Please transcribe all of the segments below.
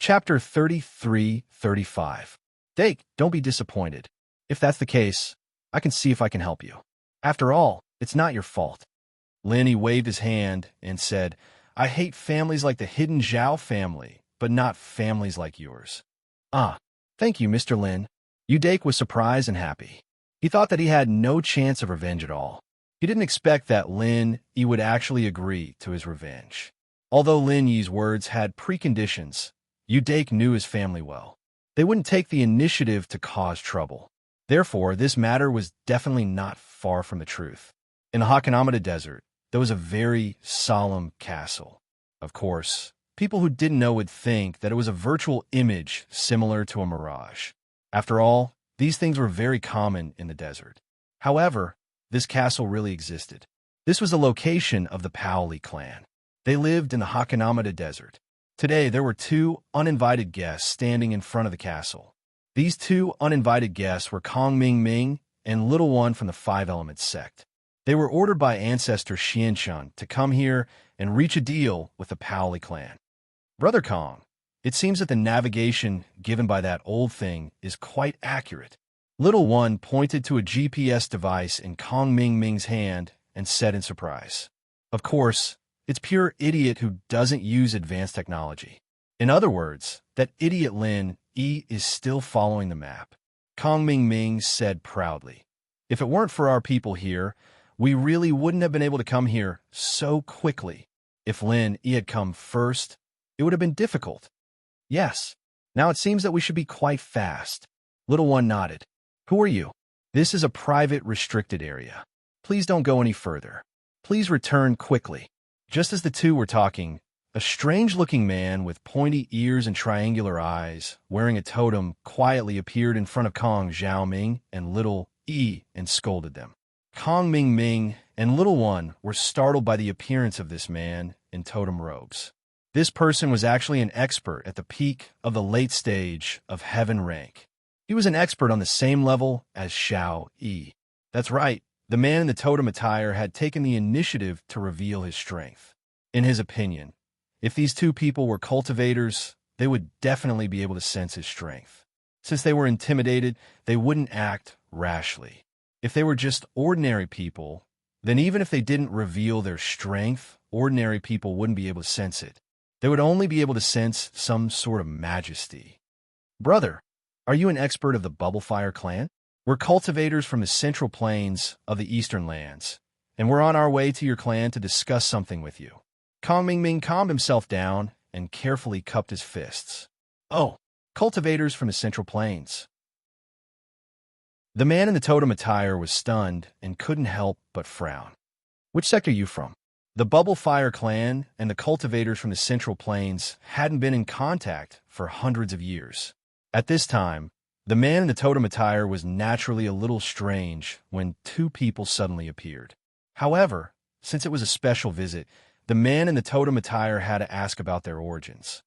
Chapter 33-35. Dake, don't be disappointed. If that's the case, I can see if I can help you. After all, it's not your fault. Lin waved his hand and said, I hate families like the hidden Zhao family, but not families like yours. Ah, thank you, Mr. Lin. Dake was surprised and happy. He thought that he had no chance of revenge at all. He didn't expect that Lin Yi would actually agree to his revenge. Although Lin Yi's words had preconditions, Dake knew his family well. They wouldn't take the initiative to cause trouble. Therefore, this matter was definitely not far from the truth. In the Hakanamada Desert, there was a very solemn castle. Of course, people who didn't know would think that it was a virtual image similar to a mirage. After all, these things were very common in the desert. However, this castle really existed. This was the location of the Paoli clan. They lived in the Hakanamada Desert. Today, there were two uninvited guests standing in front of the castle. These two uninvited guests were Kong Ming Ming and Little One from the Five Elements sect. They were ordered by ancestor Xianshun to come here and reach a deal with the Paoli clan. Brother Kong, it seems that the navigation given by that old thing is quite accurate. Little One pointed to a GPS device in Kong Ming Ming's hand and said in surprise, Of course, it's pure idiot who doesn't use advanced technology. In other words, that idiot Lin Yi is still following the map. Kong Ming Ming said proudly, If it weren't for our people here, we really wouldn't have been able to come here so quickly. If Lin Yi had come first, it would have been difficult. Yes, now it seems that we should be quite fast. Little One nodded. Who are you? This is a private, restricted area. Please don't go any further. Please return quickly. Just as the two were talking, a strange-looking man with pointy ears and triangular eyes, wearing a totem, quietly appeared in front of Kong Xiaoming and Little Yi and scolded them. Kong Ming Ming and Little One were startled by the appearance of this man in totem robes. This person was actually an expert at the peak of the late stage of heaven rank. He was an expert on the same level as Xiao Yi. That's right, the man in the totem attire had taken the initiative to reveal his strength. In his opinion, if these two people were cultivators, they would definitely be able to sense his strength. Since they were intimidated, they wouldn't act rashly. If they were just ordinary people, then even if they didn't reveal their strength, ordinary people wouldn't be able to sense it. They would only be able to sense some sort of majesty. Brother, are you an expert of the Bubble Fire clan? We're cultivators from the central plains of the eastern lands, and we're on our way to your clan to discuss something with you. Kong Ming Ming calmed himself down and carefully cupped his fists. Oh, cultivators from the central plains. The man in the totem attire was stunned and couldn't help but frown. Which sect are you from? The Bubble Fire clan and the cultivators from the central plains hadn't been in contact for hundreds of years. At this time, the man in the totem attire was naturally a little strange when two people suddenly appeared. However, since it was a special visit, the man in the totem attire had to ask about their origins.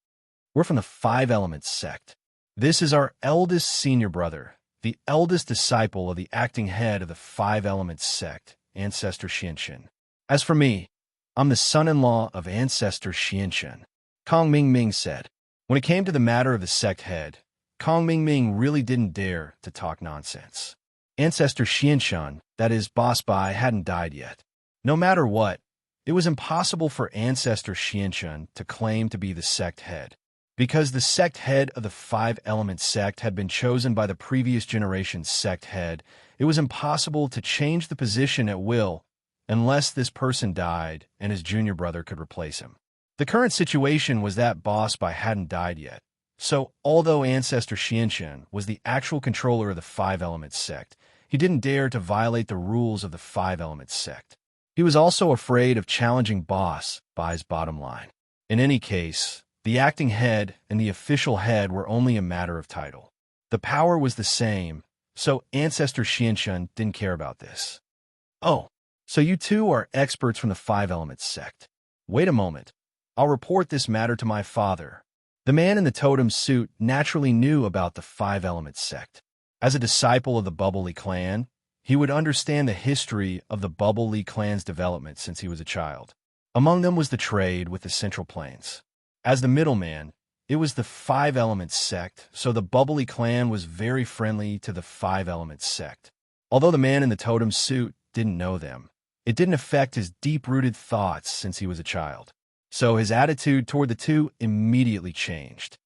We're from the Five Elements sect. This is our eldest senior brother, the eldest disciple of the acting head of the Five Elements sect, Ancestor Xianshun. As for me, I'm the son-in-law of Ancestor Xianshun, Kong Ming Ming said. When it came to the matter of the sect head, Kong Ming Ming really didn't dare to talk nonsense. Ancestor Xianshun, that is, Boss Bai, hadn't died yet. No matter what, it was impossible for Ancestor Xianshun to claim to be the sect head. Because the sect head of the Five Elements sect had been chosen by the previous generation's sect head, it was impossible to change the position at will unless this person died and his junior brother could replace him. The current situation was that Boss Bai hadn't died yet. So, although Ancestor Xianshun was the actual controller of the Five Elements sect, he didn't dare to violate the rules of the Five Elements sect. He was also afraid of challenging Boss Bai's bottom line. In any case, the acting head and the official head were only a matter of title. The power was the same, so Ancestor Xianshun didn't care about this. Oh, so you two are experts from the Five Elements sect. Wait a moment. I'll report this matter to my father. The man in the totem suit naturally knew about the Five Elements sect. As a disciple of the Bubbly clan, he would understand the history of the Bubbly clan's development since he was a child. Among them was the trade with the Central Plains. As the middleman, It was the Five Elements sect, so the Bubbly clan was very friendly to the Five Elements sect. Although the man in the totem suit didn't know them, it didn't affect his deep-rooted thoughts since he was a child. So his attitude toward the two immediately changed.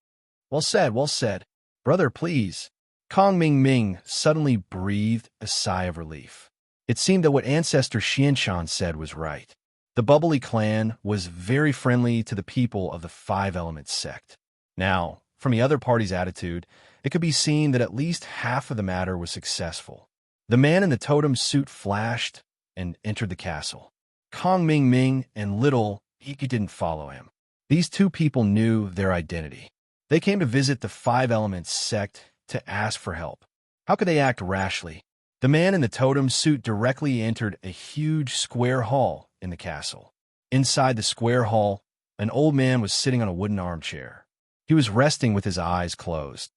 Well said, well said. Brother, please. Kong Ming Ming suddenly breathed a sigh of relief. It seemed that what Ancestor Xianshan said was right. The Bubbly clan was very friendly to the people of the Five Elements sect. Now, from the other party's attitude, it could be seen that at least half of the matter was successful. The man in the totem suit flashed and entered the castle. Kong Ming Ming and little Iki didn't follow him. These two people knew their identity. They came to visit the Five Elements sect to ask for help. How could they act rashly? The man in the totem suit directly entered a huge square hall in the castle. Inside the square hall, an old man was sitting on a wooden armchair. He was resting with his eyes closed.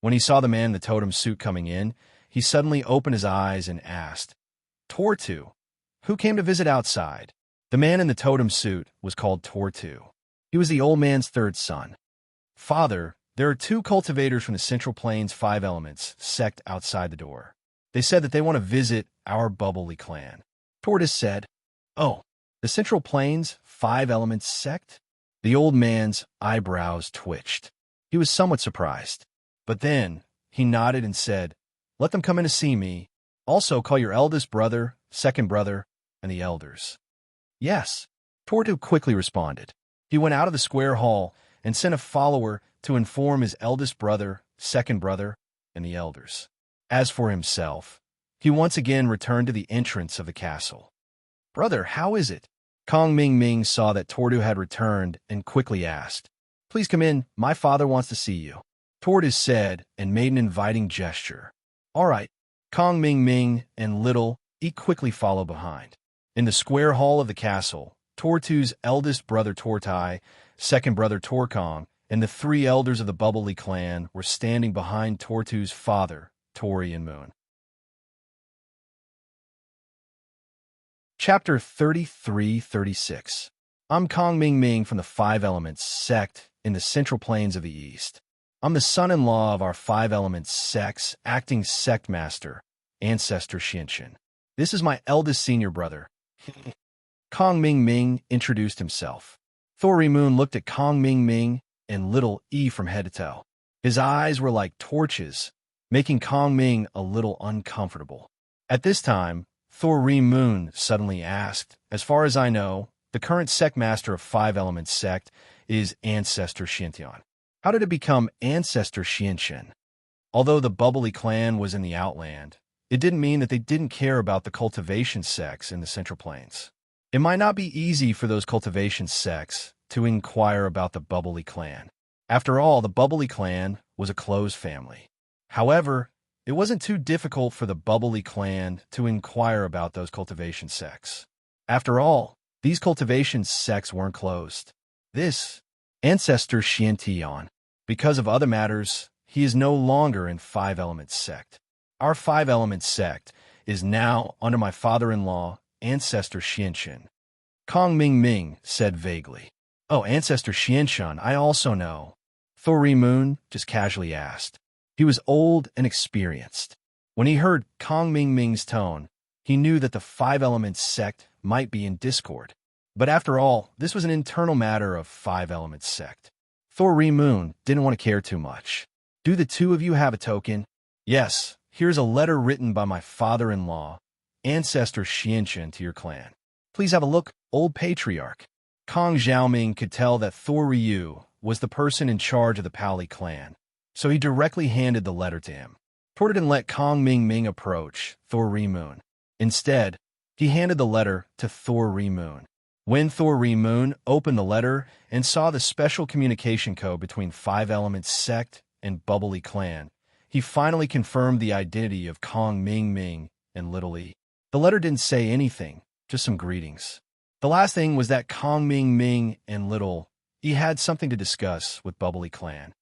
When he saw the man in the totem suit coming in, he suddenly opened his eyes and asked, Tortu, who came to visit outside? The man in the totem suit was called Tortu. He was the old man's third son. Father, there are two cultivators from the Central Plains Five Elements sect outside the door. They said that they want to visit our Bubbly clan. Tortoise said, Oh, the Central Plains Five Elements sect? The old man's eyebrows twitched. He was somewhat surprised. But then he nodded and said, Let them come in to see me. Also call your eldest brother, second brother, and the elders. Yes, Tortu quickly responded. He went out of the square hall and sent a follower to inform his eldest brother, second brother, and the elders. As for himself, he once again returned to the entrance of the castle. Brother, how is it? Kong Ming Ming saw that Tortu had returned and quickly asked, Please come in, my father wants to see you. Tortu said and made an inviting gesture. All right. Kong Ming Ming and little E quickly followed behind. In the square hall of the castle, Tortu's eldest brother Tortai, second brother Torkong, and the three elders of the Bubbly clan were standing behind Tortu's father, Tori and Moon. Chapter 33-36. I'm Kong Ming Ming from the Five Elements sect in the Central Plains of the East. I'm the son-in-law of our Five Elements sect's acting sect master, Ancestor Xianshan. This is my eldest senior brother. Kong Ming Ming introduced himself. Thori Moon looked at Kong Ming Ming and little E from head to toe. His eyes were like torches, making Kong Ming a little uncomfortable. At this time, Thori Moon suddenly asked, As far as I know, the current sect master of Five Elements sect is Ancestor Xiantian. How did it become Ancestor Xianshan? Although the Bubbly clan was in the Outland, it didn't mean that they didn't care about the cultivation sects in the Central Plains. It might not be easy for those cultivation sects to inquire about the Bubbly clan. After all, the Bubbly clan was a closed family. However, it wasn't too difficult for the Bubbly clan to inquire about those cultivation sects. After all, these cultivation sects weren't closed. This Ancestor Xiantian. Because of other matters, he is no longer in Five Elements sect. Our Five Elements sect is now under my father-in-law, Ancestor Xianshan. Kong Ming Ming said vaguely. Oh, Ancestor Xianshan, I also know. Thori Moon just casually asked. He was old and experienced. When he heard Kong Ming Ming's tone, he knew that the Five Elements sect might be in discord. But after all, this was an internal matter of Five Elements sect. Thori Moon didn't want to care too much. Do the two of you have a token? Yes, here's a letter written by my father-in-law, Ancestor Xianshan, to your clan. Please have a look, old patriarch. Kong Xiaoming could tell that Thori Yu was the person in charge of the Pali clan, so he directly handed the letter to him. Torta didn't let Kong Ming Ming approach Thori Moon. Instead, he handed the letter to Thori Moon. When Thori Moon opened the letter and saw the special communication code between Five Elements sect and Bubbly clan, he finally confirmed the identity of Kong Ming Ming and Little E. The letter didn't say anything, just some greetings. The last thing was that Kong Ming Ming and Little E had something to discuss with Bubbly clan.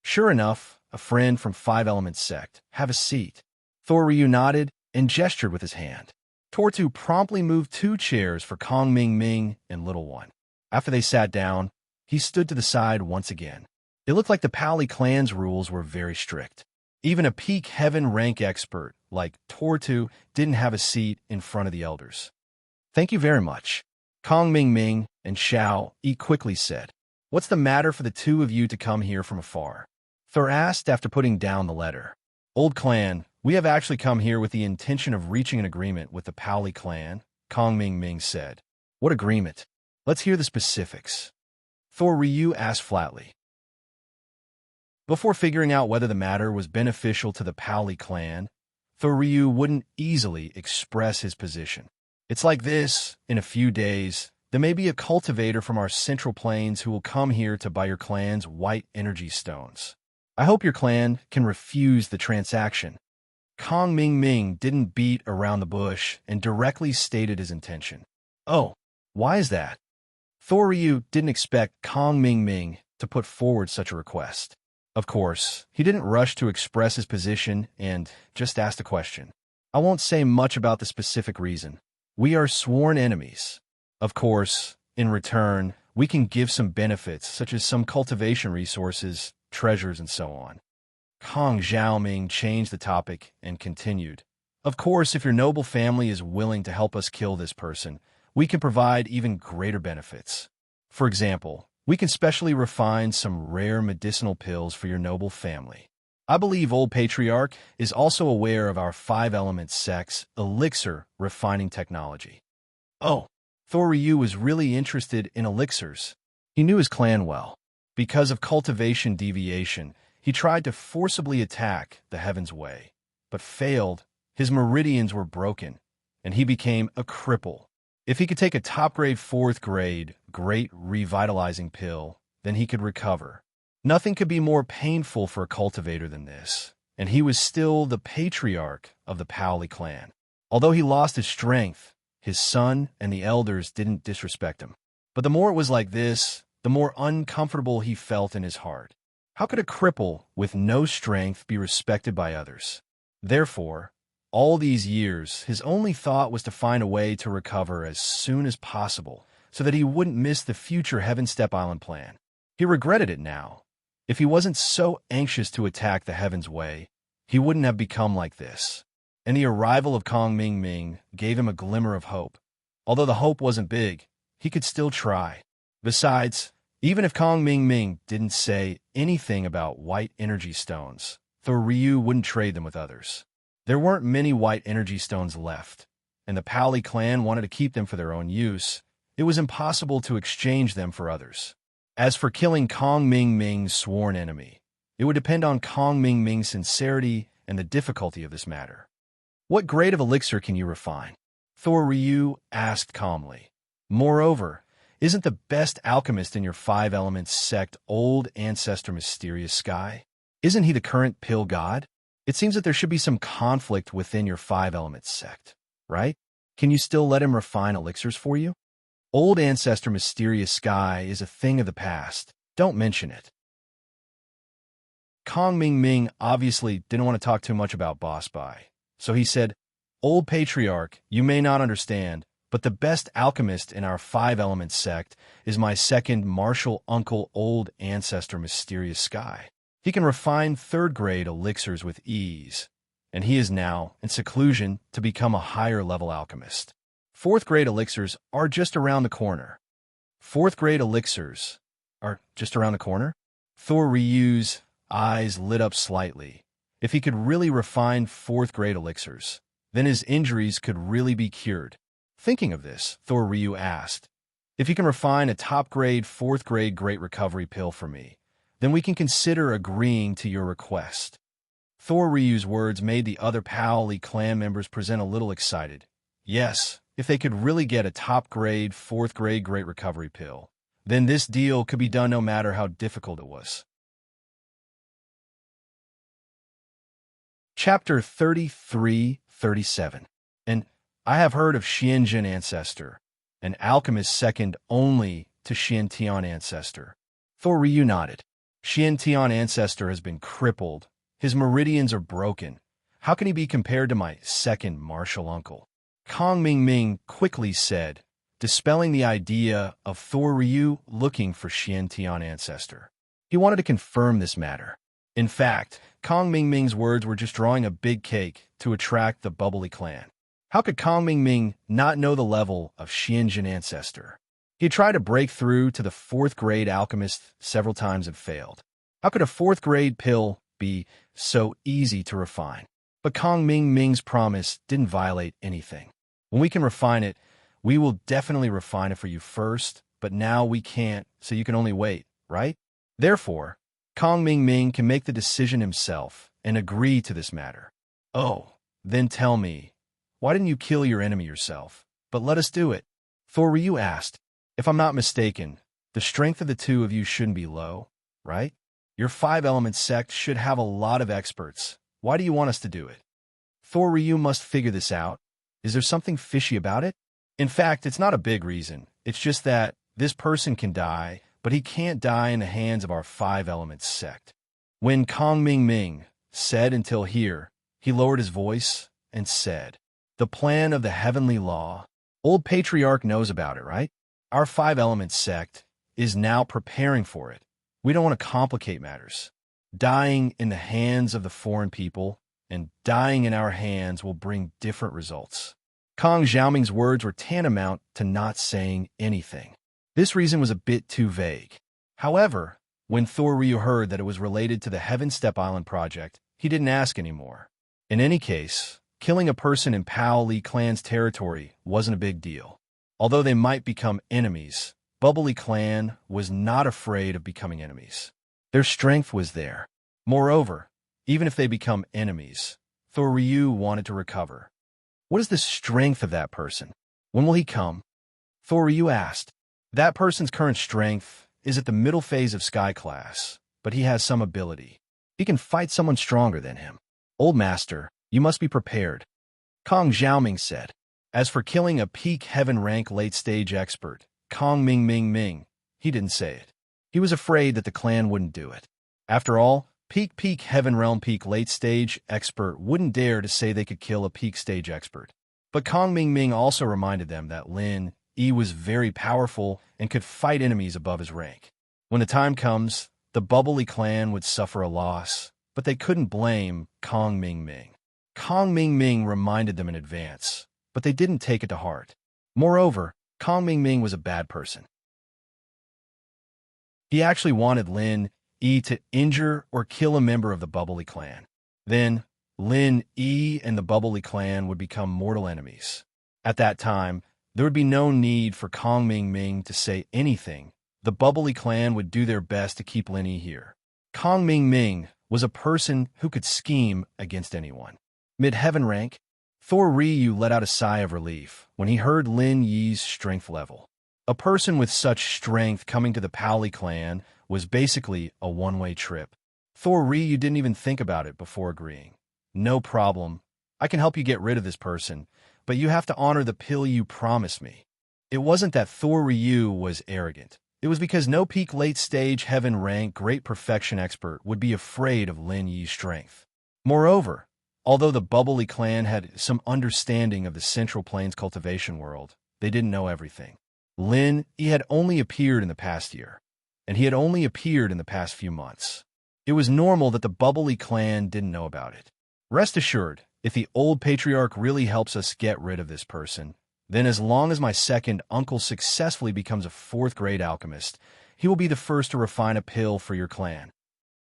Sure enough, a friend from Five Elements sect. Have a seat. Thoryu nodded and gestured with his hand. Tortu promptly moved 2 chairs for Kong Ming Ming and Little One. After they sat down, He stood to the side once again. It looked like the Pali clan's rules were very strict. Even a peak heaven rank expert like Tortu didn't have a seat in front of the elders. Thank you very much. Kong Ming Ming and Xiao Yi quickly said. What's the matter for the two of you to come here from afar? Thor asked after putting down the letter. Old clan, we have actually come here with the intention of reaching an agreement with the Pali clan, Kong Ming Ming said. What agreement? Let's hear the specifics. Thor Ryu asked flatly. Before figuring out whether the matter was beneficial to the Pali clan, Thor Ryu wouldn't easily express his position. It's like this, in a few days, there may be a cultivator from our central plains who will come here to buy your clan's white energy stones. I hope your clan can refuse the transaction. Kong Ming Ming didn't beat around the bush and directly stated his intention. Oh, why is that? Thor Ryu didn't expect Kong Ming Ming to put forward such a request. Of course, he didn't rush to express his position and just asked a question. I won't say much about the specific reason. We are sworn enemies. Of course, in return, we can give some benefits such as some cultivation resources, treasures, and so on. Kong Xiaoming changed the topic and continued. Of course, if your noble family is willing to help us kill this person, we can provide even greater benefits. For example, we can specially refine some rare medicinal pills for your noble family. I believe Old Patriarch is also aware of our 5-element sex elixir refining technology. Oh, Thor Ryu was really interested in elixirs. He knew his clan well. Because of cultivation deviation, he tried to forcibly attack the Heaven's Way, but failed. His meridians were broken, and he became a cripple. If he could take a top-grade 4th-grade great revitalizing pill, then he could recover. Nothing could be more painful for a cultivator than this, and he was still the patriarch of the Paoli clan. Although he lost his strength, his son and the elders didn't disrespect him. But the more it was like this, the more uncomfortable he felt in his heart. How could a cripple with no strength be respected by others? Therefore, all these years, his only thought was to find a way to recover as soon as possible so that he wouldn't miss the future Heaven Step Island plan. He regretted it now. If he wasn't so anxious to attack the Heaven's Way, he wouldn't have become like this. And the arrival of Kong Ming Ming gave him a glimmer of hope. Although the hope wasn't big, he could still try. Besides, even if Kong Ming Ming didn't say anything about white energy stones, Thor Ryu wouldn't trade them with others. There weren't many white energy stones left, and the Paoli clan wanted to keep them for their own use. It was impossible to exchange them for others. As for killing Kong Ming Ming's sworn enemy, it would depend on Kong Ming Ming's sincerity and the difficulty of this matter. What grade of elixir can you refine? Thor Ryu asked calmly. Moreover, isn't the best alchemist in your 5-element sect Old Ancestor Mysterious Sky? Isn't he the current pill god? It seems that there should be some conflict within your 5-element sect, right? Can you still let him refine elixirs for you? Old Ancestor Mysterious Sky is a thing of the past. Don't mention it. Kong Ming Ming obviously didn't want to talk too much about Boss Bai, so he said, Old Patriarch, you may not understand, but the best alchemist in our 5-element sect is my second martial uncle Old Ancestor Mysterious Sky. He can refine 3rd-grade elixirs with ease, and he is now in seclusion to become a higher-level alchemist. 4th-grade elixirs are just around the corner. 4th-grade elixirs are just around the corner? Thor Ryu's eyes lit up slightly. If he could really refine 4th-grade elixirs, then his injuries could really be cured. Thinking of this, Thor Ryu asked, if you can refine a top-grade 4th-grade Great Recovery pill for me, then we can consider agreeing to your request. Thor Ryu's words made the other Paoli clan members present a little excited. Yes, if they could really get a top-grade 4th-grade Great Recovery pill, then this deal could be done no matter how difficult it was. Chapter 33-37. And I have heard of Xianjin Ancestor, an alchemist second only to Xiantian Ancestor. Thor Ryu nodded. Xiantian Ancestor has been crippled. His meridians are broken. How can he be compared to my second martial uncle? Kong Ming Ming quickly said, dispelling the idea of Thor Ryu looking for Xian Tian ancestor. He wanted to confirm this matter. In fact, Kong Ming Ming's words were just drawing a big cake to attract the bubbly clan. How could Kong Ming Ming not know the level of Xianjin ancestor? He had tried to break through to the 4th grade alchemist several times and failed. How could a 4th grade pill be so easy to refine? But Kong Ming Ming's promise didn't violate anything. When we can refine it, we will definitely refine it for you first, but now we can't, so you can only wait, right? Therefore, Kong Ming Ming can make the decision himself and agree to this matter. Oh, then tell me, why didn't you kill your enemy yourself? But let us do it. Thor Ryu asked. If I'm not mistaken, the strength of the two of you shouldn't be low, right? Your 5-element sect should have a lot of experts. Why do you want us to do it? Thor Ryu must figure this out. Is there something fishy about it? In fact, it's not a big reason. It's just that this person can die, but he can't die in the hands of our 5-element sect. When Kong Ming Ming said until here, he lowered his voice and said, the plan of the heavenly law. Old Patriarch knows about it, right? Our 5-element sect is now preparing for it. We don't want to complicate matters. Dying in the hands of the foreign people and dying in our hands will bring different results. Kong Xiaoming's words were tantamount to not saying anything. This reason was a bit too vague. However, when Thor Ryu heard that it was related to the Heaven Step Island project, he didn't ask anymore. In any case, killing a person in Pao Li clan's territory wasn't a big deal. Although they might become enemies, Bubbly Clan was not afraid of becoming enemies. Their strength was there. Moreover, even if they become enemies, Thor Ryu wanted to recover. What is the strength of that person? When will he come? Thor Ryu asked. That person's current strength is at the middle phase of Sky Class, but he has some ability. He can fight someone stronger than him. Old Master, you must be prepared. Kong Xiaoming said. As for killing a peak heaven rank late-stage expert, Kong Ming Ming Ming, he didn't say it. He was afraid that the clan wouldn't do it. After all, peak heaven realm peak late-stage expert wouldn't dare to say they could kill a peak stage expert. But Kong Ming Ming also reminded them that Lin Yi was very powerful and could fight enemies above his rank. When the time comes, the Bubbly Clan would suffer a loss, but they couldn't blame Kong Ming Ming. Kong Ming Ming reminded them in advance, but they didn't take it to heart. Moreover, Kong Ming Ming was a bad person. He actually wanted Lin Yi to injure or kill a member of the Bubbly Clan. Then, Lin Yi and the Bubbly Clan would become mortal enemies. At that time, there would be no need for Kong Ming Ming to say anything. The Bubbly Clan would do their best to keep Lin Yi here. Kong Ming Ming was a person who could scheme against anyone. Mid-heaven rank, Thor Ryu let out a sigh of relief when he heard Lin Yi's strength level. A person with such strength coming to the Paoli clan was basically a one-way trip. Thor Ryu didn't even think about it before agreeing. No problem. I can help you get rid of this person, but you have to honor the pill you promised me. It wasn't that Thor Ryu was arrogant. It was because no peak late-stage heaven rank great perfection expert would be afraid of Lin Yi's strength. Moreover, although the Bubbly clan had some understanding of the Central Plains cultivation world, they didn't know everything. Lin Yi had only appeared in the past year, and he had only appeared in the past few months. It was normal that the Bubbly clan didn't know about it. Rest assured, if the old patriarch really helps us get rid of this person, then as long as my second uncle successfully becomes a 4th-grade alchemist, he will be the first to refine a pill for your clan.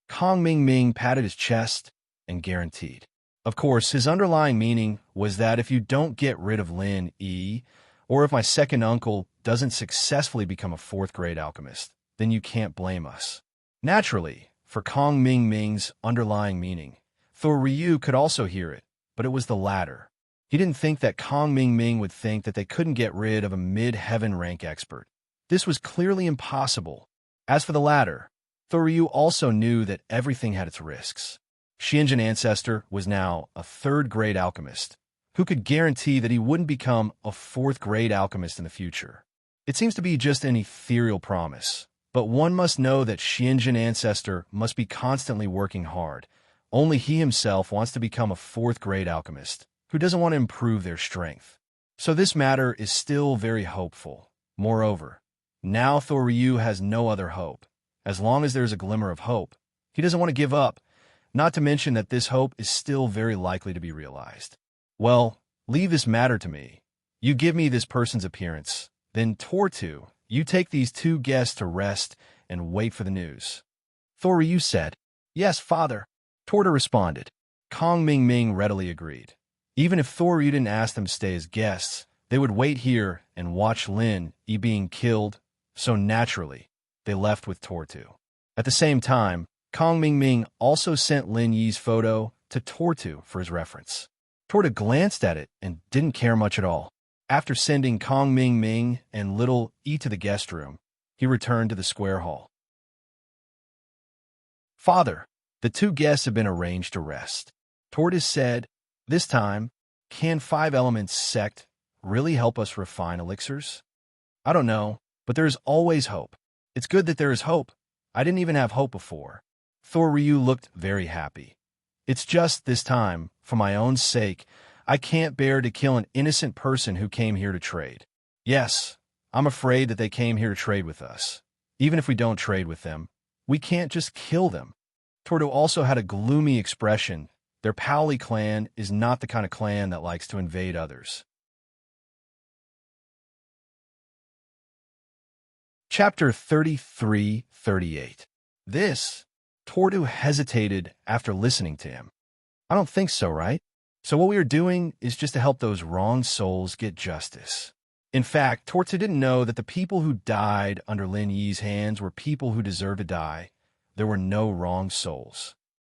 Kong Ming Ming patted his chest and guaranteed. Of course, his underlying meaning was that if you don't get rid of Lin Yi, or if my second uncle doesn't successfully become a 4th-grade alchemist, then you can't blame us. Naturally, for Kong Ming Ming's underlying meaning, Thor Ryu could also hear it, but it was the latter. He didn't think that Kong Ming Ming would think that they couldn't get rid of a mid-heaven rank expert. This was clearly impossible. As for the latter, Thor Ryu also knew that everything had its risks. Xianjin Ancestor was now a 3rd-grade alchemist, who could guarantee that he wouldn't become a 4th-grade alchemist in the future. It seems to be just an ethereal promise, but one must know that Xianjin Ancestor must be constantly working hard. Only he himself wants to become a 4th-grade alchemist, who doesn't want to improve their strength. So this matter is still very hopeful. Moreover, now Thoryu has no other hope. As long as there's a glimmer of hope, he doesn't want to give up, not to mention that this hope is still very likely to be realized. Well, leave this matter to me. You give me this person's appearance. Then Tortu, you take these two guests to rest and wait for the news. Thoryu said, Yes, father. Tortu responded. Kong Ming Ming readily agreed. Even if Thoryu didn't ask them to stay as guests, they would wait here and watch Lin Yi being killed, so naturally, they left with Tortu. At the same time, Kong Ming Ming also sent Lin Yi's photo to Tortu for his reference. Tortu glanced at it and didn't care much at all. After sending Kong Ming Ming and little Yi to the guest room, he returned to the square hall. Father, the two guests have been arranged to rest. Tortoise said, This time, can 5 Elements sect really help us refine elixirs? I don't know, but there is always hope. It's good that there is hope. I didn't even have hope before. Thoryu looked very happy. It's just this time, for my own sake, I can't bear to kill an innocent person who came here to trade. Yes, I'm afraid that they came here to trade with us. Even if we don't trade with them, we can't just kill them. Tortu also had a gloomy expression. Their Paoli clan is not the kind of clan that likes to invade others. Chapter 33-38. This, Tortu hesitated after listening to him. I don't think so, right? So what we are doing is just to help those wronged souls get justice. In fact, Tortu didn't know that the people who died under Lin Yi's hands were people who deserved to die. There were no wrong souls.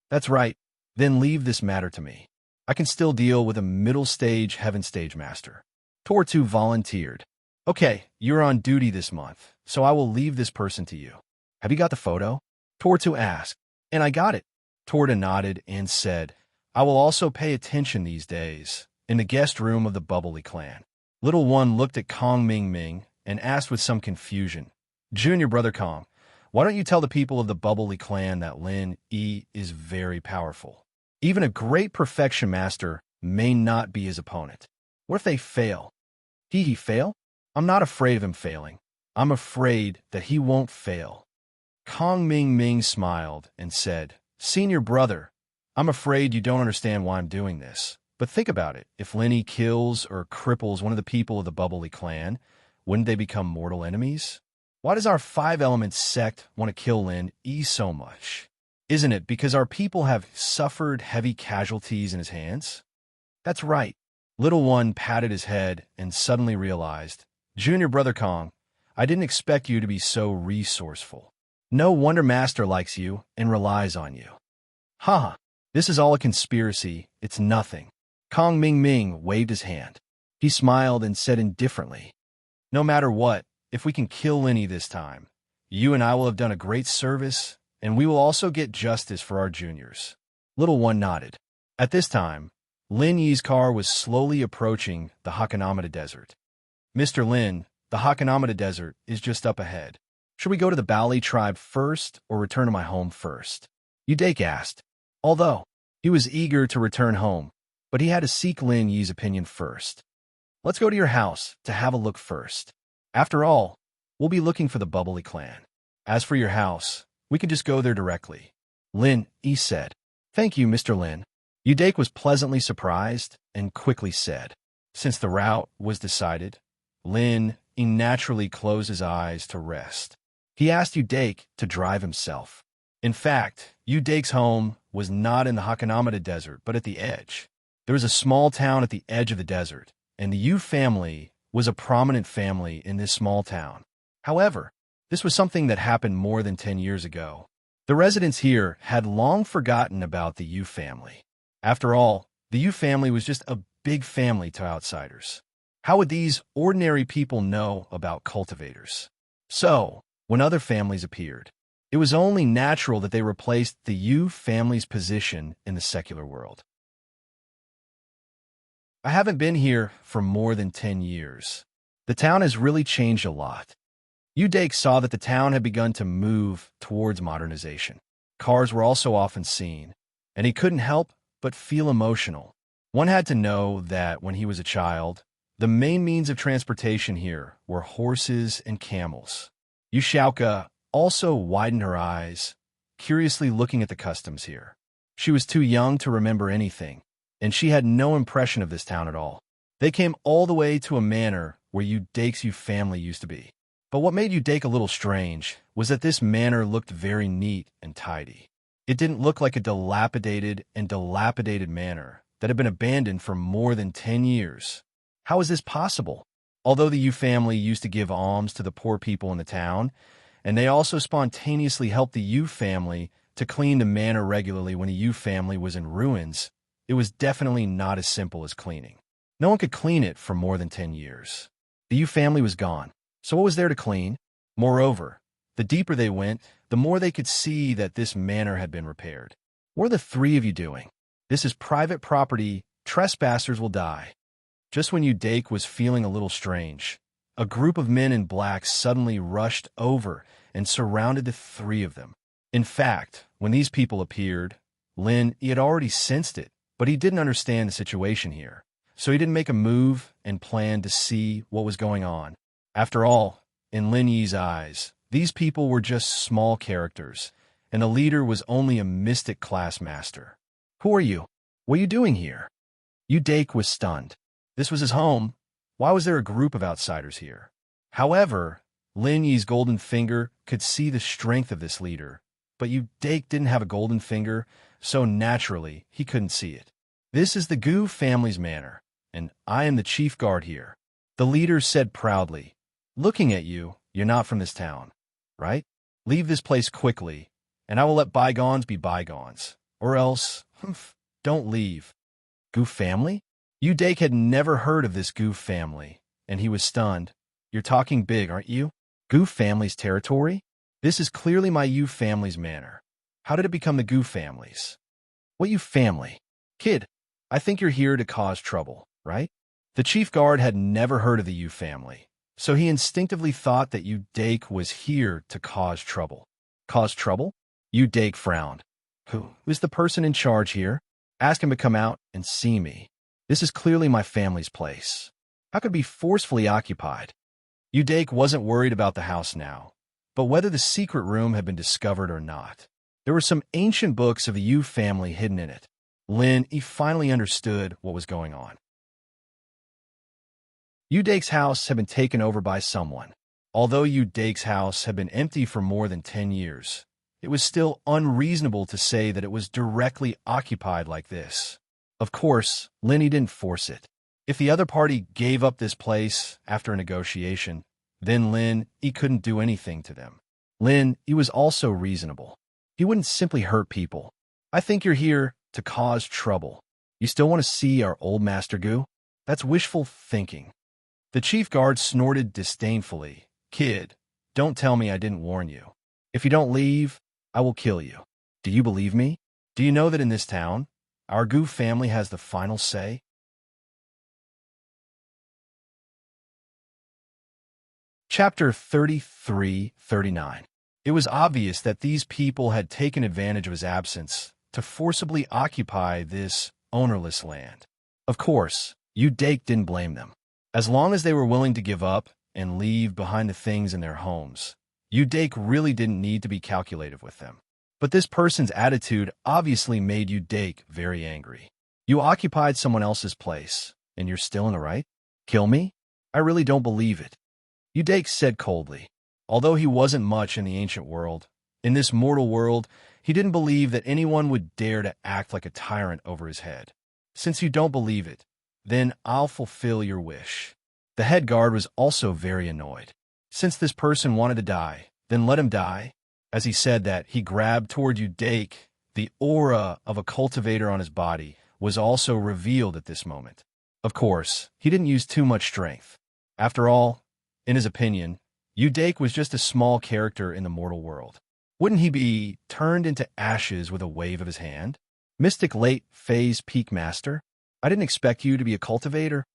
That's right. Then leave this matter to me. I can still deal with a middle-stage Heaven Stage Master. Tortu volunteered. Okay, you're on duty this month, so I will leave this person to you. Have you got the photo? Tortu asked. And I got it. Tortu nodded and said, I will also pay attention these days, in the guest room of the Bubbly clan. Little one looked at Kong Ming Ming and asked with some confusion, Junior brother Kong, why don't you tell the people of the Bubbly clan that Lin Yi is very powerful? Even a great perfection master may not be his opponent. What if they fail? He fail? I'm not afraid of him failing. I'm afraid that he won't fail. Kong Ming Ming smiled and said, Senior brother, I'm afraid you don't understand why I'm doing this. But think about it. If Lin Yi kills or cripples one of the people of the Bubbly clan, wouldn't they become mortal enemies? Why does our 5 Elements sect want to kill Lin Yi so much? Isn't it because our people have suffered heavy casualties in his hands? That's right. Little one patted his head and suddenly realized, Junior brother Kong, I didn't expect you to be so resourceful. No wonder Master likes you and relies on you. Haha, this is all a conspiracy. It's nothing. Kong Ming Ming waved his hand. He smiled and said indifferently, No matter what, if we can kill Lin Yi this time, you and I will have done a great service, and we will also get justice for our juniors. Little one nodded. At this time, Lin Yi's car was slowly approaching the Hakanamata Desert. Mr. Lin, the Hakanamata Desert is just up ahead. Should we go to the Bali tribe first or return to my home first? Udake asked, although he was eager to return home, but he had to seek Lin Yi's opinion first. Let's go to your house to have a look first. After all, we'll be looking for the Bubbly clan. As for your house, we can just go there directly. Lin Yi said, Thank you, Mr. Lin. Udake was pleasantly surprised and quickly said, Since the route was decided, Lin Yi naturally closed his eyes to rest. He asked Udake to drive himself. In fact, Udake's home was not in the Hakanamata Desert, but at the edge. There was a small town at the edge of the desert, and the Yu family was a prominent family in this small town. However, this was something that happened more than 10 years ago. The residents here had long forgotten about the Yu family. After all, the Yu family was just a big family to outsiders. How would these ordinary people know about cultivators? So, when other families appeared, it was only natural that they replaced the Yu family's position in the secular world. I haven't been here for more than 10 years. The town has really changed a lot. Udake saw that the town had begun to move towards modernization. Cars were also often seen, and he couldn't help but feel emotional. One had to know that when he was a child, The main means of transportation here were horses and camels. Yushauka also widened her eyes, curiously looking at the customs here. She was too young to remember anything, and she had no impression of this town at all. They came all the way to a manor where Udake's family used to be. But what made Udake a little strange was that this manor looked very neat and tidy. It didn't look like a dilapidated manor that had been abandoned for more than 10 years. How is this possible? Although the Yu family used to give alms to the poor people in the town, and they also spontaneously helped the Yu family to clean the manor regularly when the Yu family was in ruins, it was definitely not as simple as cleaning. No one could clean it for more than 10 years. The Yu family was gone, so what was there to clean? Moreover, the deeper they went, the more they could see that this manor had been repaired. What are the three of you doing? This is private property. Trespassers will die. Just when Udake was feeling a little strange, a group of men in black suddenly rushed over and surrounded the three of them. In fact, when these people appeared, he had already sensed it, but he didn't understand the situation here. So he didn't make a move and planned to see what was going on. After all, in Lin Yi's eyes, these people were just small characters, and the leader was only a mystic class master. Who are you? What are you doing here? Udake was stunned. This was his home. Why was there a group of outsiders here? However, Lin Yi's golden finger could see the strength of this leader, but Udake didn't have a golden finger, so naturally he couldn't see it. This is the Gu family's manor, and I am the chief guard here. The leader said proudly, looking at you, you're not from this town, right? Leave this place quickly, and I will let bygones be bygones. Or else, don't leave. Gu family? Udake had never heard of this Gu family, and he was stunned. You're talking big, aren't you? Gu family's territory? This is clearly my Yu family's manor. How did it become the Gu family's? What Yu family? Kid, I think you're here to cause trouble, right? The chief guard had never heard of the Yu family, so he instinctively thought that Udake was here to cause trouble. Cause trouble? Udake frowned. Who is the person in charge here? Ask him to come out and see me. This is clearly my family's place. How could it be forcefully occupied? Udake wasn't worried about the house now, but whether the secret room had been discovered or not. There were some ancient books of the Yu family hidden in it. He finally understood what was going on. Udake's house had been taken over by someone. Although Udake's house had been empty for more than 10 years, it was still unreasonable to say that it was directly occupied like this. Of course, Linny didn't force it. If the other party gave up this place after a negotiation, then he couldn't do anything to them. He was also reasonable. He wouldn't simply hurt people. I think you're here to cause trouble. You still want to see our old Master Gu? That's wishful thinking. The chief guard snorted disdainfully. Kid, don't tell me I didn't warn you. If you don't leave, I will kill you. Do you believe me? Do you know that in this town, our Gu family has the final say? Chapter 33-39. It was obvious that these people had taken advantage of his absence to forcibly occupy this ownerless land. Of course, Udake didn't blame them. As long as they were willing to give up and leave behind the things in their homes, Udake really didn't need to be calculative with them. But this person's attitude obviously made Udake very angry. You occupied someone else's place, and you're still in the right? Kill me? I really don't believe it. Udake said coldly. Although he wasn't much in the ancient world, in this mortal world, he didn't believe that anyone would dare to act like a tyrant over his head. Since you don't believe it, then I'll fulfill your wish. The head guard was also very annoyed. Since this person wanted to die, then let him die. As he said that, he grabbed toward Udake. The aura of a cultivator on his body was also revealed at this moment. Of course, he didn't use too much strength. After all, in his opinion, Udake was just a small character in the mortal world. Wouldn't he be turned into ashes with a wave of his hand? Mystic late phase peak master? I didn't expect you to be a cultivator.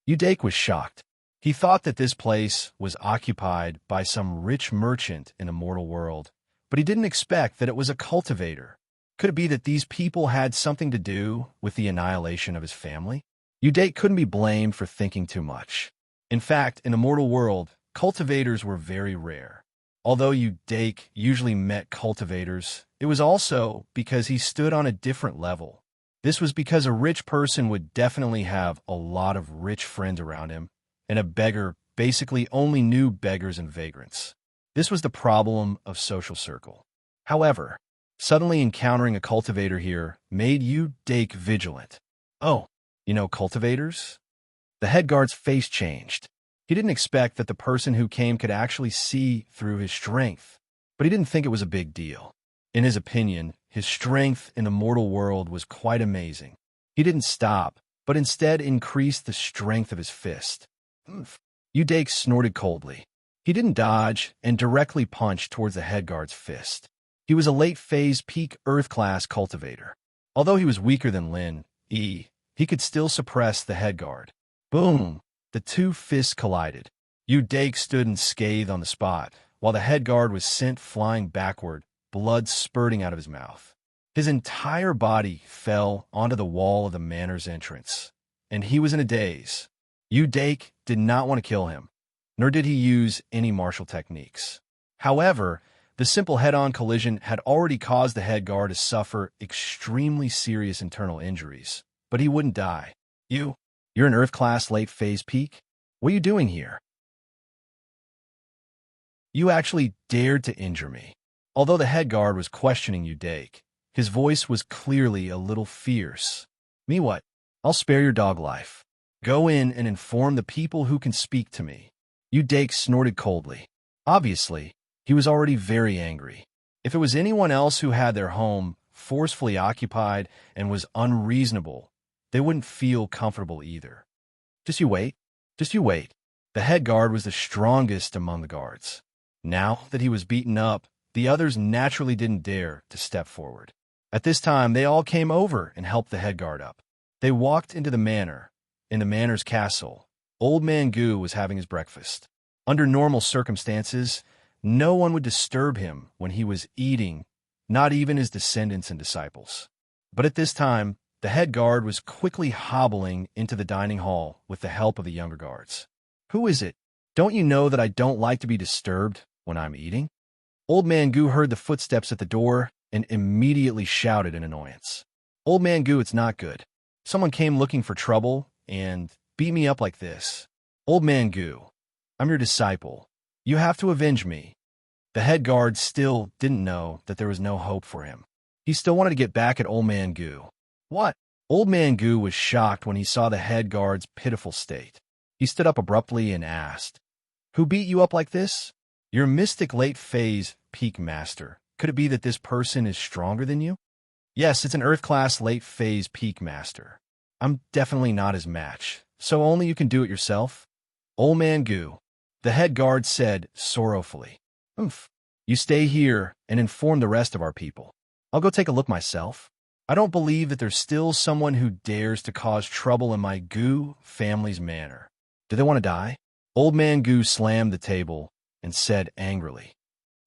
Udake was shocked. He thought that this place was occupied by some rich merchant in the mortal world, but he didn't expect that it was a cultivator. Could it be that these people had something to do with the annihilation of his family? Udake couldn't be blamed for thinking too much. In fact, in the mortal world, cultivators were very rare. Although Udake usually met cultivators, it was also because he stood on a different level. This was because a rich person would definitely have a lot of rich friends around him, and a beggar basically only knew beggars and vagrants. This was the problem of social circle. However, suddenly encountering a cultivator here made Udake vigilant. Oh, you know cultivators? The head guard's face changed. He didn't expect that the person who came could actually see through his strength, but he didn't think it was a big deal. In his opinion, his strength in the mortal world was quite amazing. He didn't stop, but instead increased the strength of his fist. Udake snorted coldly. He didn't dodge and directly punched towards the head guard's fist. He was a late-phase peak Earth-class cultivator. Although he was weaker than Lin, he could still suppress the head guard. Boom! The two fists collided. Udake stood and scathed on the spot, while the head guard was sent flying backward, blood spurting out of his mouth. His entire body fell onto the wall of the manor's entrance, and he was in a daze. Udake did not want to kill him, nor did he use any martial techniques. However, the simple head-on collision had already caused the head guard to suffer extremely serious internal injuries, but he wouldn't die. You're an Earth-class late-phase peak? What are you doing here? You actually dared to injure me. Although the head guard was questioning Udake, his voice was clearly a little fierce. Me what? I'll spare your dog life. Go in and inform the people who can speak to me. Udake snorted coldly. Obviously, he was already very angry. If it was anyone else who had their home forcefully occupied and was unreasonable, they wouldn't feel comfortable either. Just you wait. The head guard was the strongest among the guards. Now that he was beaten up, the others naturally didn't dare to step forward. At this time, they all came over and helped the head guard up. They walked into the manor. In the manor's castle, Old Man Goo was having his breakfast. Under normal circumstances, no one would disturb him when he was eating, not even his descendants and disciples. But at this time, the head guard was quickly hobbling into the dining hall with the help of the younger guards. Who is it? Don't you know that I don't like to be disturbed when I'm eating? Old Man Goo heard the footsteps at the door and immediately shouted in annoyance. Old Man Goo, it's not good. Someone came looking for trouble and beat me up like this. Old Man Goo, I'm your disciple. You have to avenge me. The head guard still didn't know that there was no hope for him. He still wanted to get back at Old Man Goo. What? Old Man Goo was shocked when he saw the head guard's pitiful state. He stood up abruptly and asked, Who beat you up like this? You're a mystic late-phase peak master. Could it be that this person is stronger than you? Yes, it's an Earth-class late-phase peak master. I'm definitely not his match, so only you can do it yourself? Old Man Goo, the head guard said sorrowfully. You stay here and inform the rest of our people. I'll go take a look myself. I don't believe that there's still someone who dares to cause trouble in my Goo family's manor. Do they want to die? Old Man Goo slammed the table and said angrily.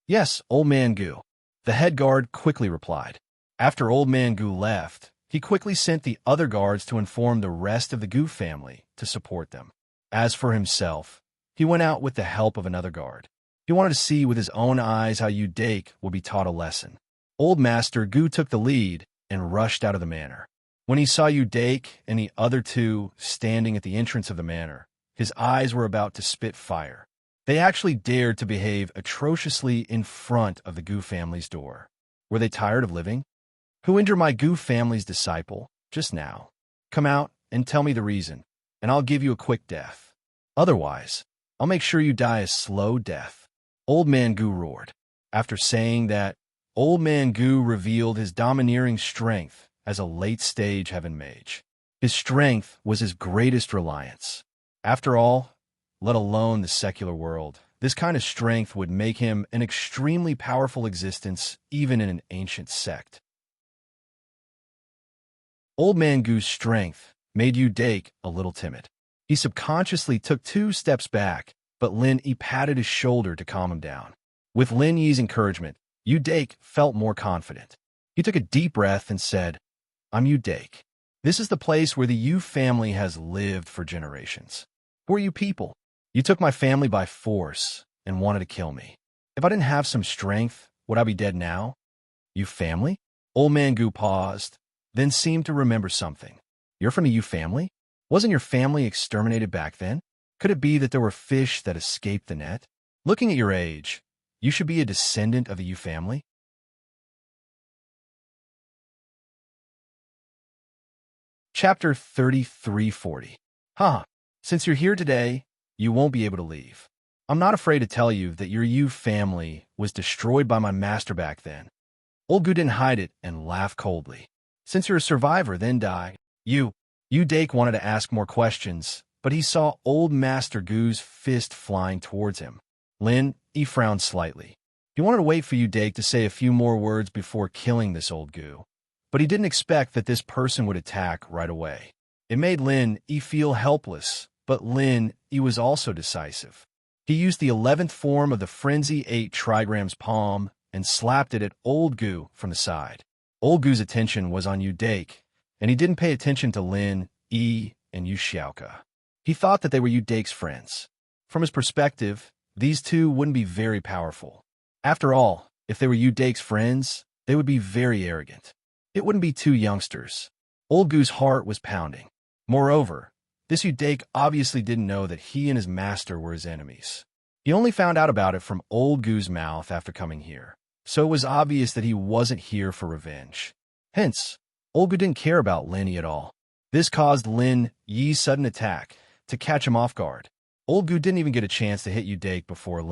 Yes, Old Man Goo. The head guard quickly replied. After Old Man Goo left, he quickly sent the other guards to inform the rest of the Goo family to support them. As for himself, he went out with the help of another guard. He wanted to see with his own eyes how Udake would be taught a lesson. Old Master Goo took the lead and rushed out of the manor. When he saw Udake and the other two standing at the entrance of the manor, his eyes were about to spit fire. They actually dared to behave atrociously in front of the Goo family's door. Were they tired of living? Who injured my Goo family's disciple just now? Come out and tell me the reason, and I'll give you a quick death. Otherwise, I'll make sure you die a slow death. Old Man Goo roared. After saying that, Old Man Goo revealed his domineering strength as a late-stage heaven mage. His strength was his greatest reliance. After all, let alone the secular world, this kind of strength would make him an extremely powerful existence even in an ancient sect. Old Man Goo's strength made Udake a little timid. He subconsciously took 2 steps back, but Lin Yi patted his shoulder to calm him down. With Lin Yi's encouragement, Udake felt more confident. He took a deep breath and said, I'm Udake. This is the place where the Yu family has lived for generations. Who are you people? You took my family by force and wanted to kill me. If I didn't have some strength, would I be dead now? You family? Old man Gu paused, then seemed to remember something. You're from a Yu family? Wasn't your family exterminated back then? Could it be that there were fish that escaped the net? Looking at your age, you should be a descendant of the Yu family. Chapter 3340. Since you're here today, you won't be able to leave. I'm not afraid to tell you that your Yu family was destroyed by my master back then. Old Gu didn't hide it and laughed coldly. Since you're a survivor, then die. Yu Dake wanted to ask more questions, but he saw old Master Gu's fist flying towards him. He frowned slightly. He wanted to wait for Yu Dake to say a few more words before killing this old Gu, but he didn't expect that this person would attack right away. It made He feel helpless, but He was also decisive. He used the 11th form of the Frenzy 8 Trigram's palm and slapped it at Old Gu from the side. Old Gu's attention was on Yu Dake, and he didn't pay attention to and Yu Xiaoka. He thought that they were Yu Dake's friends. From his perspective, these two wouldn't be very powerful. After all, if they were Yu Dake's friends, they would be very arrogant. It wouldn't be two youngsters. Old Gu's heart was pounding. Moreover, this Yu Dake obviously didn't know that he and his master were his enemies. He only found out about it from Old Gu's mouth after coming here, so it was obvious that he wasn't here for revenge. Hence, Old Gu didn't care about Yi at all. This caused Yi's sudden attack to catch him off guard. Old Gu didn't even get a chance to hit Yu Dake before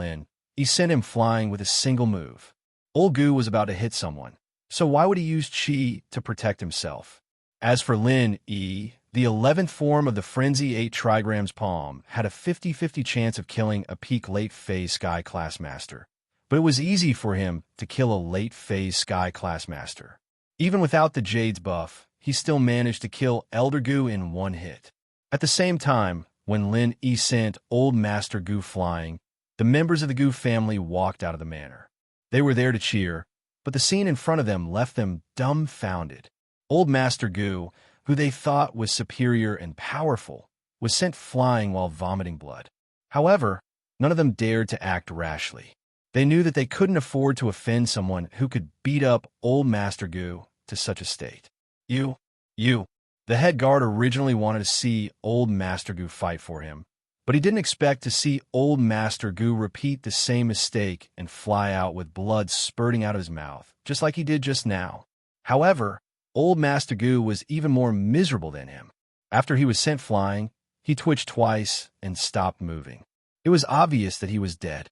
He sent him flying with a single move. Old Gu was about to hit someone, so why would he use Qi to protect himself? As for Yi, the 11th form of the Frenzy 8 Trigram's palm had a 50-50 chance of killing a peak late phase Sky Class Master, but it was easy for him to kill a late phase Sky Class Master. Even without the Jade's buff, he still managed to kill Elder Gu in one hit. At the same time, when Yi sent Old Master Gu flying, the members of the Gu family walked out of the manor. They were there to cheer, but the scene in front of them left them dumbfounded. Old Master Gu, who they thought was superior and powerful, was sent flying while vomiting blood. However, none of them dared to act rashly. They knew that they couldn't afford to offend someone who could beat up Old Master Gu to such a state. The head guard originally wanted to see Old Master Gu fight for him, but he didn't expect to see Old Master Gu repeat the same mistake and fly out with blood spurting out of his mouth, just like he did just now. However, Old Master Gu was even more miserable than him. After he was sent flying, he twitched twice and stopped moving. It was obvious that he was dead.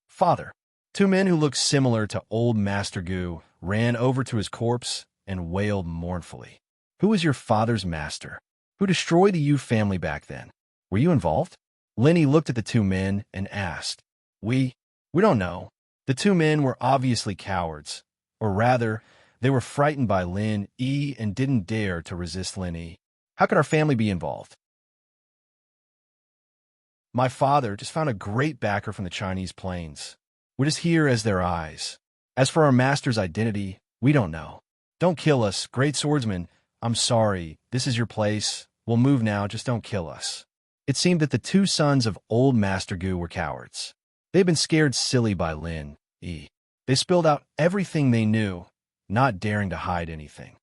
Father. Two men who looked similar to Old Master Gu ran over to his corpse and wailed mournfully. Who was your father's master? Who destroyed the Yu family back then? Were you involved? Lenny looked at the two men and asked. We don't know. The two men were obviously cowards, or rather, they were frightened by Yi and didn't dare to resist Yi. How could our family be involved? My father just found a great backer from the Chinese plains. We're just here as their eyes. As for our master's identity, we don't know. Don't kill us, great swordsman. I'm sorry, this is your place. We'll move now, just don't kill us. It seemed that the two sons of Old Master Gu were cowards. They'd been scared silly by Yi. They spilled out everything they knew, not daring to hide anything.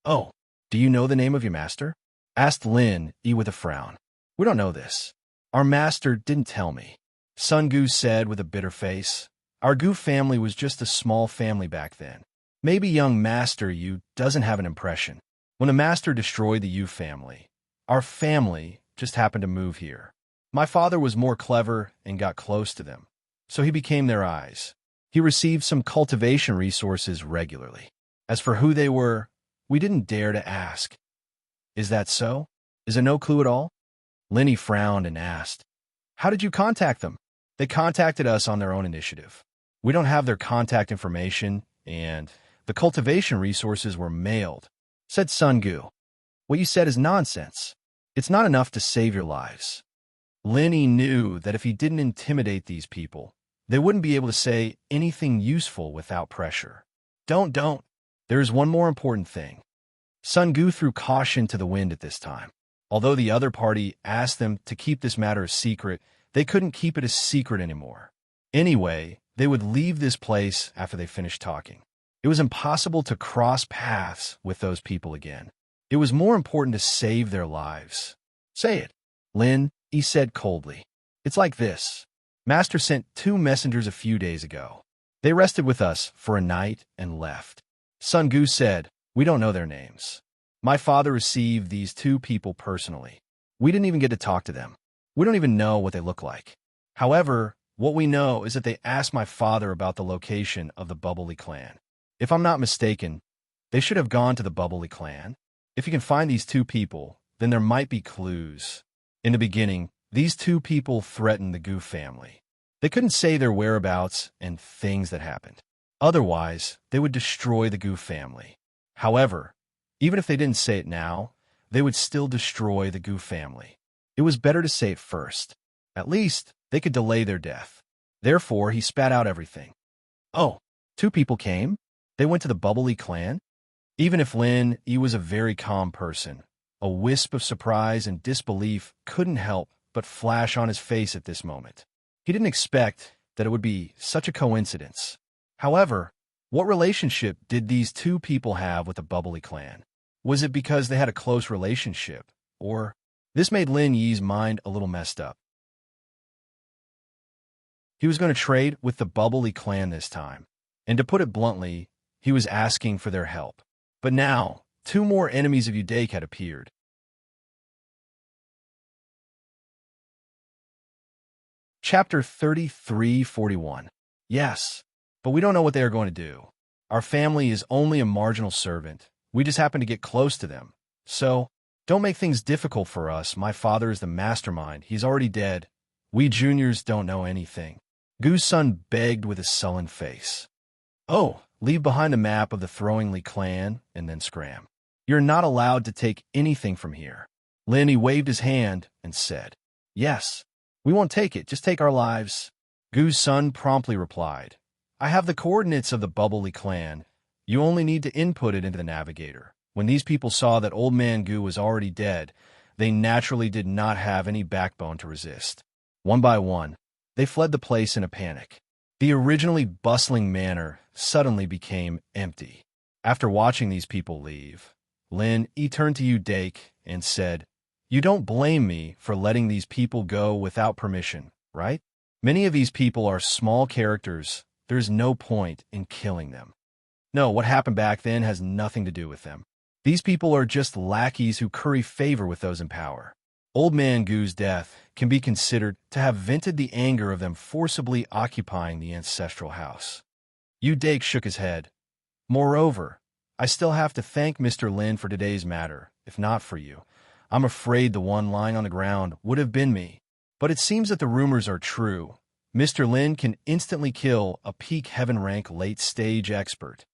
Oh, do you know the name of your master? Asked Yi with a frown. We don't know this. Our master didn't tell me. Sun Gu said with a bitter face. Our Gu family was just a small family back then. Maybe young Master Yu doesn't have an impression. When the master destroyed the Yu family, our family just happened to move here. My father was more clever and got close to them, so he became their eyes. He received some cultivation resources regularly. As for who they were, we didn't dare to ask. Is that so? Is it no clue at all? Lenny frowned and asked, how did you contact them? They contacted us on their own initiative. We don't have their contact information, and the cultivation resources were mailed, said Sun Gu. What you said is nonsense. It's not enough to save your lives. Lenny knew that if he didn't intimidate these people, they wouldn't be able to say anything useful without pressure. Don't. There is one more important thing. Sun Gu threw caution to the wind at this time. Although the other party asked them to keep this matter a secret, they couldn't keep it a secret anymore. Anyway, they would leave this place after they finished talking. It was impossible to cross paths with those people again. It was more important to save their lives. Say it, Lin, he said coldly. It's like this. Master sent 2 messengers a few days ago. They rested with us for a night and left. Sun Gu said, we don't know their names. My father received these 2 people personally. We didn't even get to talk to them. We don't even know what they look like. However, what we know is that they asked my father about the location of the Bubbly clan. If I'm not mistaken, they should have gone to the Bubbly clan. If you can find these 2 people, then there might be clues. In the beginning, these 2 people threatened the Gu family. They couldn't say their whereabouts and things that happened. Otherwise, they would destroy the Gu family. However, even if they didn't say it now, they would still destroy the Gu family. It was better to say it first. At least, they could delay their death. Therefore, he spat out everything. Oh, 2 people came? They went to the Bubbly clan? Even if Lin Yi was a very calm person, a wisp of surprise and disbelief couldn't help but flash on his face at this moment. He didn't expect that it would be such a coincidence. However, what relationship did these 2 people have with the Bubbly clan? Was it because they had a close relationship, or this made Lin Yi's mind a little messed up? He was going to trade with the Bubbly clan this time, and to put it bluntly, he was asking for their help. But now, 2 more enemies of Udake had appeared. Chapter 33:41. Yes, but we don't know what they are going to do. Our family is only a marginal servant. We just happen to get close to them. So, don't make things difficult for us. My father is the mastermind. He's already dead. We juniors don't know anything. Gu's son begged with a sullen face. Oh, leave behind a map of the Throwingly clan and then scram. You're not allowed to take anything from here. Lin Yi waved his hand and said, yes, we won't take it. Just take our lives. Gu's son promptly replied, I have the coordinates of the Bubbly clan. You only need to input it into the navigator. When these people saw that Old Man Gu was already dead, they naturally did not have any backbone to resist. One by one, they fled the place in a panic. The originally bustling manor suddenly became empty. After watching these people leave, Lin Yi turned to Udake and said, you don't blame me for letting these people go without permission, right? Many of these people are small characters. There's no point in killing them. No, what happened back then has nothing to do with them. These people are just lackeys who curry favor with those in power. Old Man Gu's death can be considered to have vented the anger of them forcibly occupying the ancestral house. Udake shook his head. Moreover, I still have to thank Mr. Lin for today's matter. If not for you, I'm afraid the one lying on the ground would have been me. But it seems that the rumors are true. Mr. Lin can instantly kill a peak heaven rank late-stage expert.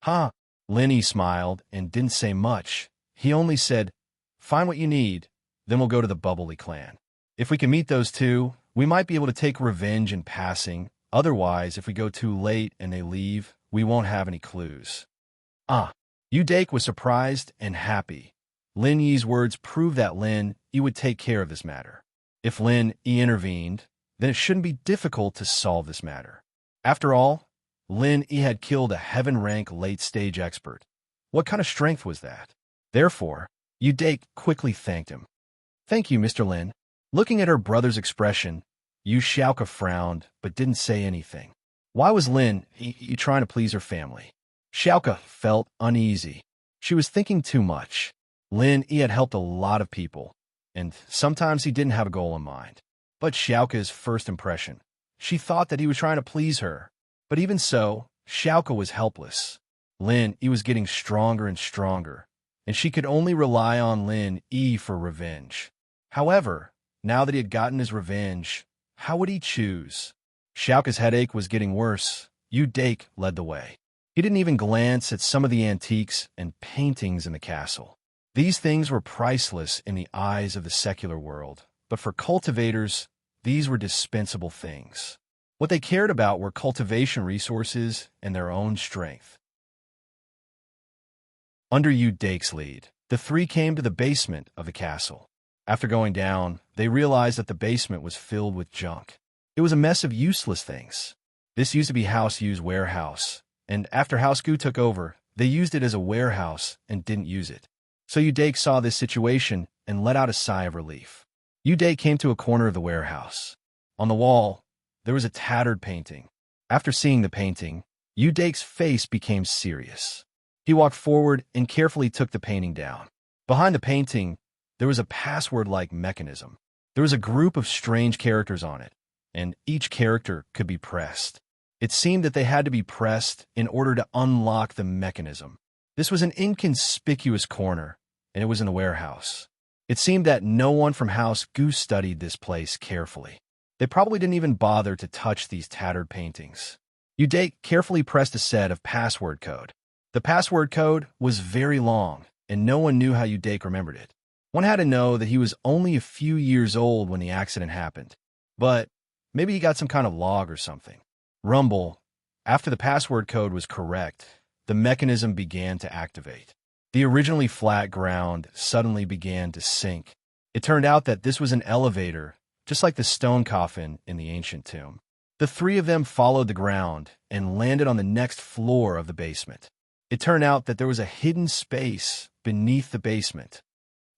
Huh? Lin Yi smiled and didn't say much. He only said, find what you need, then we'll go to the Bubbly clan. If we can meet those 2, we might be able to take revenge in passing. Otherwise, if we go too late and they leave, we won't have any clues. Udake was surprised and happy. Lin Yi's words proved that Lin Yi would take care of this matter. If Lin Yi intervened, then it shouldn't be difficult to solve this matter. After all, Lin Yi had killed a heaven-rank late-stage expert. What kind of strength was that? Therefore, Udake quickly thanked him. Thank you, Mr. Lin. Looking at her brother's expression, Yu Xiaoke frowned but didn't say anything. Why was Lin Yi trying to please her family? Xiaoke felt uneasy. She was thinking too much. Lin Yi had helped a lot of people, and sometimes he didn't have a goal in mind. But Xiaoke's first impression, she thought that he was trying to please her. But even so, Xiaoke was helpless. Lin Yi was getting stronger and stronger, and she could only rely on Lin Yi for revenge. However, now that he had gotten his revenge, how would he choose? Xiaoke's headache was getting worse. Udake led the way. He didn't even glance at some of the antiques and paintings in the castle. These things were priceless in the eyes of the secular world, but for cultivators, these were dispensable things. What they cared about were cultivation resources and their own strength. Under Yu Dake's lead, the three came to the basement of the castle. After going down, they realized that the basement was filled with junk. It was a mess of useless things. This used to be House Yu's warehouse, and after House Gu took over, they used it as a warehouse and didn't use it. So Yu Dake saw this situation and let out a sigh of relief. Yu Dake came to a corner of the warehouse. On the wall, there was a tattered painting. After seeing the painting, Yu Dake's face became serious. He walked forward and carefully took the painting down. Behind the painting, there was a password-like mechanism. There was a group of strange characters on it, and each character could be pressed. It seemed that they had to be pressed in order to unlock the mechanism. This was an inconspicuous corner, and it was in the warehouse. It seemed that no one from House Gu studied this place carefully. They probably didn't even bother to touch these tattered paintings. Yu Dake carefully pressed a set of password code. The password code was very long, and no one knew how Yu Dake remembered it. One had to know that he was only a few years old when the accident happened. But maybe he got some kind of log or something. Rumble. After the password code was correct, the mechanism began to activate. The originally flat ground suddenly began to sink. It turned out that this was an elevator, just like the stone coffin in the ancient tomb. The three of them followed the ground and landed on the next floor of the basement. It turned out that there was a hidden space beneath the basement.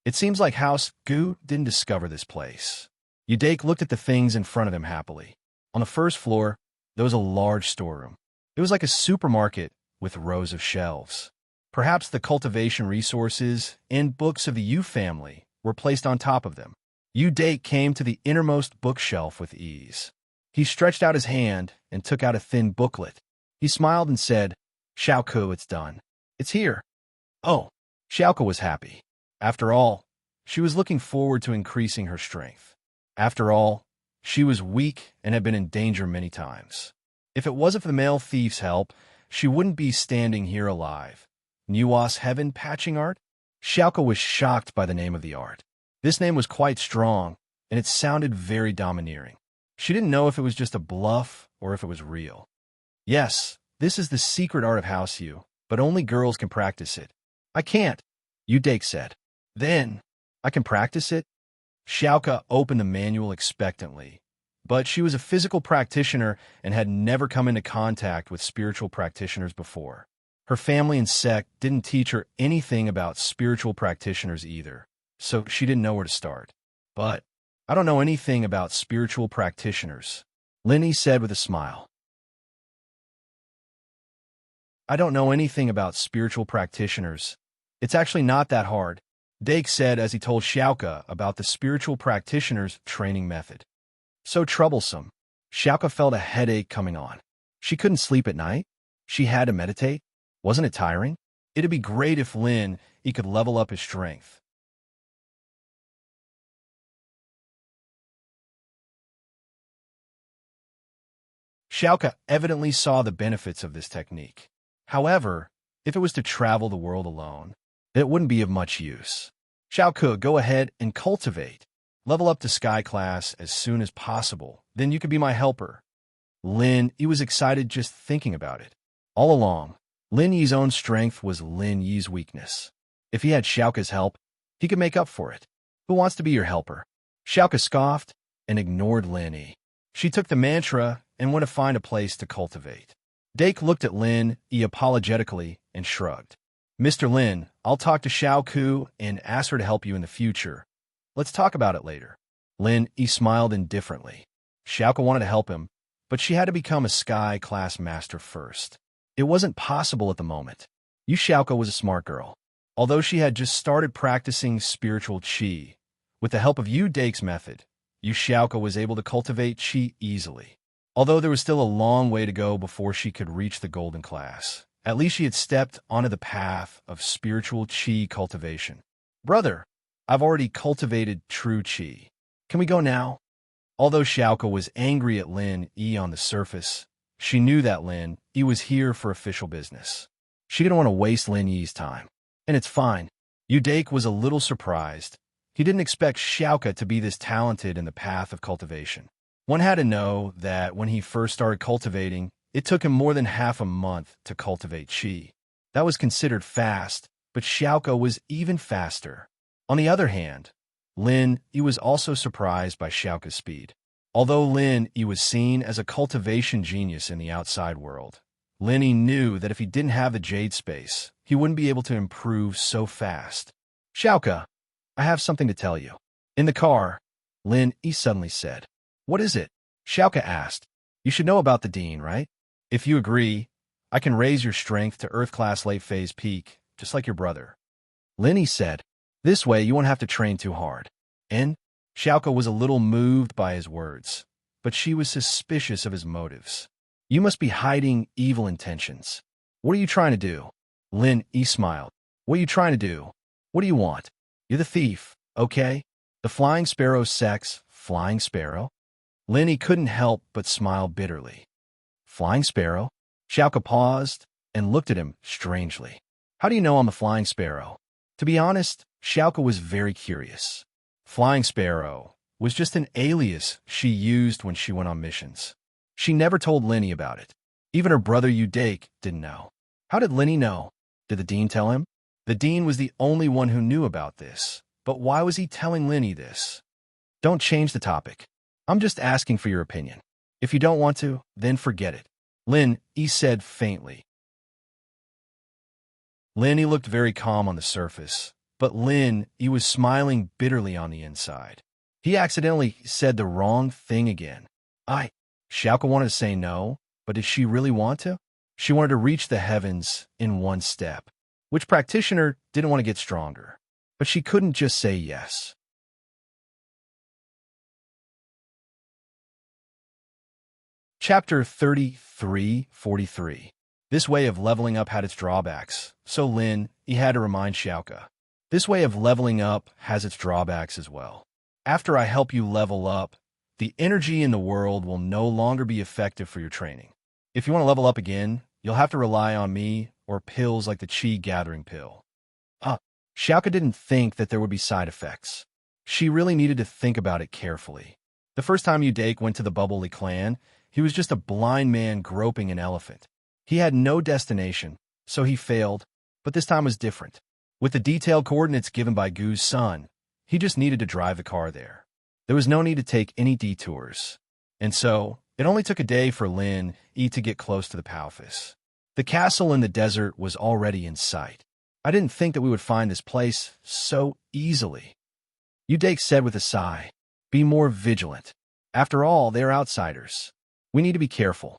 It seems like House Gu didn't discover this place. Yu Dake looked at the things in front of him happily. On the first floor, there was a large storeroom. It was like a supermarket with rows of shelves. Perhaps the cultivation resources and books of the Yu family were placed on top of them. Yu Dake came to the innermost bookshelf with ease. He stretched out his hand and took out a thin booklet. He smiled and said, "Xiaoku, it's done. It's here." Oh, Xiaoku was happy. After all, she was looking forward to increasing her strength. After all, she was weak and had been in danger many times. If it wasn't for the male thief's help, she wouldn't be standing here alive. Nuwas Heaven Patching Art? Xiaoku was shocked by the name of the art. This name was quite strong, and it sounded very domineering. She didn't know if it was just a bluff or if it was real. Yes, this is the secret art of House Yu, but only girls can practice it. I can't, Yu Dake said. Then, I can practice it? Xiaoka opened the manual expectantly, but she was a physical practitioner and had never come into contact with spiritual practitioners before. Her family and sect didn't teach her anything about spiritual practitioners either, so she didn't know where to start. But I don't know anything about spiritual practitioners, Linny said with a smile. I don't know anything about spiritual practitioners. It's actually not that hard, Dake said as he told Xiaoka about the spiritual practitioner's training method. So troublesome. Xiaoka felt a headache coming on. She couldn't sleep at night. She had to meditate. Wasn't it tiring? It'd be great if he could level up his strength. Xiaoka evidently saw the benefits of this technique. However, if it was to travel the world alone, it wouldn't be of much use. Xiaoku, go ahead and cultivate. Level up to Sky Class as soon as possible. Then you could be my helper. He was excited just thinking about it. All along, Lin Yi's own strength was Lin Yi's weakness. If he had Xiaoka's help, he could make up for it. Who wants to be your helper? Xiaoka scoffed and ignored Lin Yi. She took the mantra and went to find a place to cultivate. Dake looked at Lin Yi apologetically and shrugged. Mr. Lin, I'll talk to Xiaoku and ask her to help you in the future. Let's talk about it later. Lin Yi smiled indifferently. Xiaoku wanted to help him, but she had to become a Sky Class Master first. It wasn't possible at the moment. Yu Xiaoka was a smart girl. Although she had just started practicing spiritual qi, with the help of Yu Dake's method, Yu Xiaoka was able to cultivate qi easily. Although there was still a long way to go before she could reach the golden class, at least she had stepped onto the path of spiritual qi cultivation. Brother, I've already cultivated true qi. Can we go now? Although Xiaoka was angry at Lin Yi on the surface, she knew that Lin Yi was here for official business. She didn't want to waste Lin Yi's time. And it's fine. Yu Dake was a little surprised. He didn't expect Xiaoka to be this talented in the path of cultivation. One had to know that when he first started cultivating, it took him more than half a month to cultivate qi. That was considered fast, but Xiaoko was even faster. On the other hand, Lin Yi was also surprised by Xiaoko's speed. Although Lin Yi was seen as a cultivation genius in the outside world, Lin Yi knew that if he didn't have the Jade Space, he wouldn't be able to improve so fast. Xiaoko, I have something to tell you. In the car, Lin Yi suddenly said. What is it? Xiaoko asked. You should know about the Dean, right? If you agree, I can raise your strength to Earth-class late-phase peak, just like your brother. Lin Yi said. This way you won't have to train too hard. And Xiaoko was a little moved by his words, but she was suspicious of his motives. You must be hiding evil intentions. What are you trying to do? Lin Yi smiled. What are you trying to do? What do you want? You're the thief, okay? The Flying Sparrow's sex, Flying Sparrow? Lin Yi couldn't help but smile bitterly. Flying Sparrow? Xiaoko paused and looked at him strangely. How do you know I'm a Flying Sparrow? To be honest, Xiaoko was very curious. Flying Sparrow was just an alias she used when she went on missions. She never told Lin Yi about it. Even her brother Udake didn't know. How did Lin Yi know? Did the Dean tell him? The Dean was the only one who knew about this. But why was he telling Lin Yi this? Don't change the topic. I'm just asking for your opinion. If you don't want to, then forget it. Lin Yi said faintly. Lin Yi looked very calm on the surface, but Lin Yi was smiling bitterly on the inside. He accidentally said the wrong thing again. Xiaoko wanted to say no, but did she really want to? She wanted to reach the heavens in one step. Which practitioner didn't want to get stronger? But she couldn't just say yes. Chapter 33:43. This way of leveling up had its drawbacks, so Lin Yi had to remind Xiaoko. This way of leveling up has its drawbacks as well. After I help you level up, the energy in the world will no longer be effective for your training. If you want to level up again, you'll have to rely on me or pills like the Qi Gathering Pill. Xiaoko didn't think that there would be side effects. She really needed to think about it carefully. The first time Udake went to the Bubbly clan, he was just a blind man groping an elephant. He had no destination, so he failed, but this time was different. With the detailed coordinates given by Gu's son, he just needed to drive the car there. There was no need to take any detours. And so, it only took a day for Lin Yi to get close to the Palfus. The castle in the desert was already in sight. I didn't think that we would find this place so easily. Udake said with a sigh, Be more vigilant. After all, they're outsiders. We need to be careful.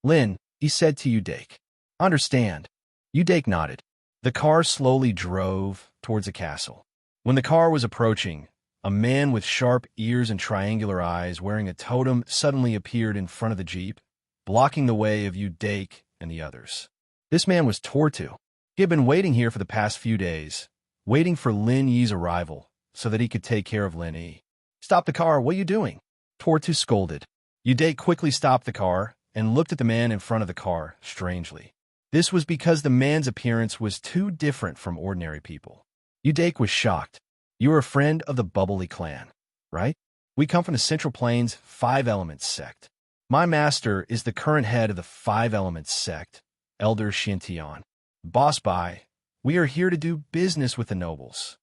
Lin Yi said to Udake. Understand. Udake nodded. The car slowly drove towards the castle. When the car was approaching, a man with sharp ears and triangular eyes wearing a totem suddenly appeared in front of the jeep, blocking the way of Udake and the others. This man was Tortu. He had been waiting here for the past few days, waiting for Lin Yi's arrival so that he could take care of Lin Yi. Stop the car, what are you doing? Tortu scolded. Udake quickly stopped the car and looked at the man in front of the car strangely. This was because the man's appearance was too different from ordinary people. Udake was shocked. You are a friend of the Bubbly clan, right? We come from the Central Plains 5 Elements sect. My master is the current head of the 5 Elements sect, Elder Shintian. Boss Bai, we are here to do business with the nobles.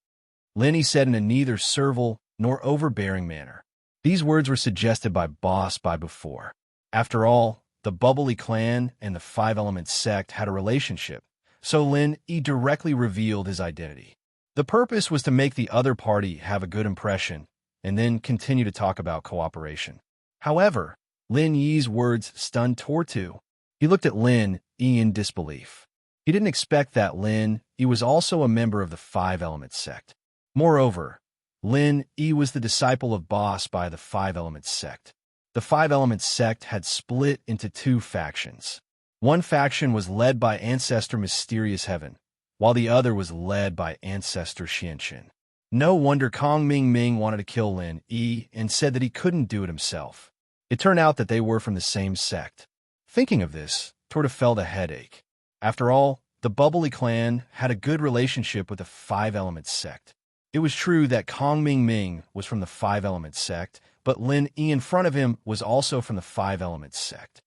Lin Yi said in a neither servile nor overbearing manner. These words were suggested by Boss Bai before. After all, the Bubbly clan and the 5 Elements sect had a relationship, so Lin Yi directly revealed his identity. The purpose was to make the other party have a good impression and then continue to talk about cooperation. However, Lin Yi's words stunned Tortu. He looked at Lin Yi in disbelief. He didn't expect that Lin Yi was also a member of the 5 Elements sect. Moreover, Lin Yi was the disciple of Boss by the 5 Elements sect. The 5 Elements sect had split into 2 factions. One faction was led by Ancestor Mysterious Heaven, while the other was led by Ancestor Xianxin. No wonder Kong Ming wanted to kill Lin Yi and said that he couldn't do it himself. It turned out that they were from the same sect. Thinking of this, Tortu felt a headache. After all, the Bubbly clan had a good relationship with the 5 Elements sect. It was true that Kong Ming was from the 5 Elements sect, but Lin Yi in front of him was also from the 5 Elements sect.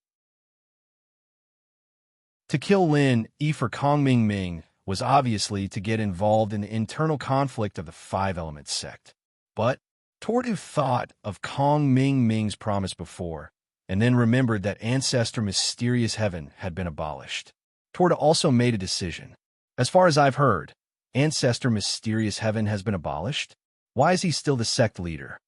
To kill Lin Yi for Kong Ming was obviously to get involved in the internal conflict of the Five-Element sect. But Tortu thought of Kong Ming Ming's promise before, and then remembered that Ancestor Mysterious Heaven had been abolished. Tortu also made a decision. As far as I've heard, Ancestor Mysterious Heaven has been abolished? Why is he still the sect leader?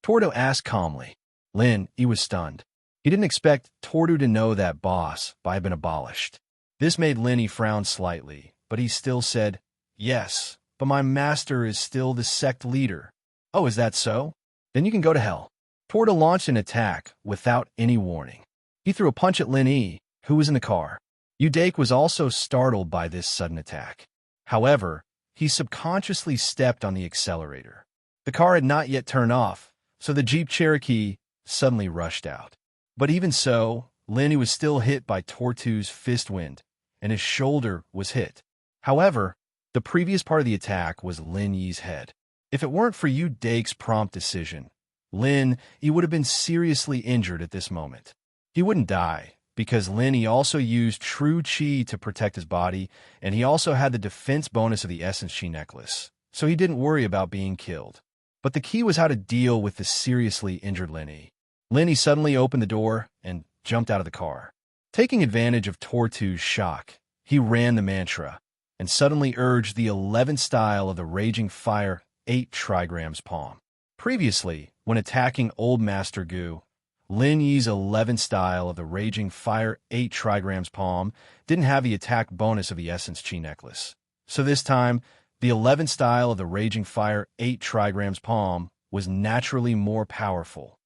Tortu asked calmly. Lin, he was stunned. He didn't expect Tortu to know that boss had been abolished. This made Linny frown slightly, but he still said, Yes, but my master is still the sect leader. Oh, is that so? Then you can go to hell. Tortu launched an attack without any warning. He threw a punch at Lin Yi, who was in the car. Udake was also startled by this sudden attack. However, he subconsciously stepped on the accelerator. The car had not yet turned off, so the Jeep Cherokee suddenly rushed out. But even so, Lin Yi was still hit by Tortu's fist wind, and his shoulder was hit. However, the previous part of the attack was Lin Yi's head. If it weren't for Udake's prompt decision, Lin Yi would have been seriously injured at this moment. He wouldn't die, because Lin Yi also used True Chi to protect his body, and he also had the defense bonus of the Essence Chi necklace, so he didn't worry about being killed. But the key was how to deal with the seriously injured Lin Yi. Lin Yi suddenly opened the door and jumped out of the car. Taking advantage of Tortu's shock, he ran the mantra, and suddenly urged the 11th style of the Raging Fire 8 trigrams palm. Previously, when attacking Old Master Gu, Lin Yi's 11th style of the Raging Fire 8 trigrams palm didn't have the attack bonus of the Essence Chi necklace. So this time, the 11th style of the Raging Fire 8 trigrams palm was naturally more powerful.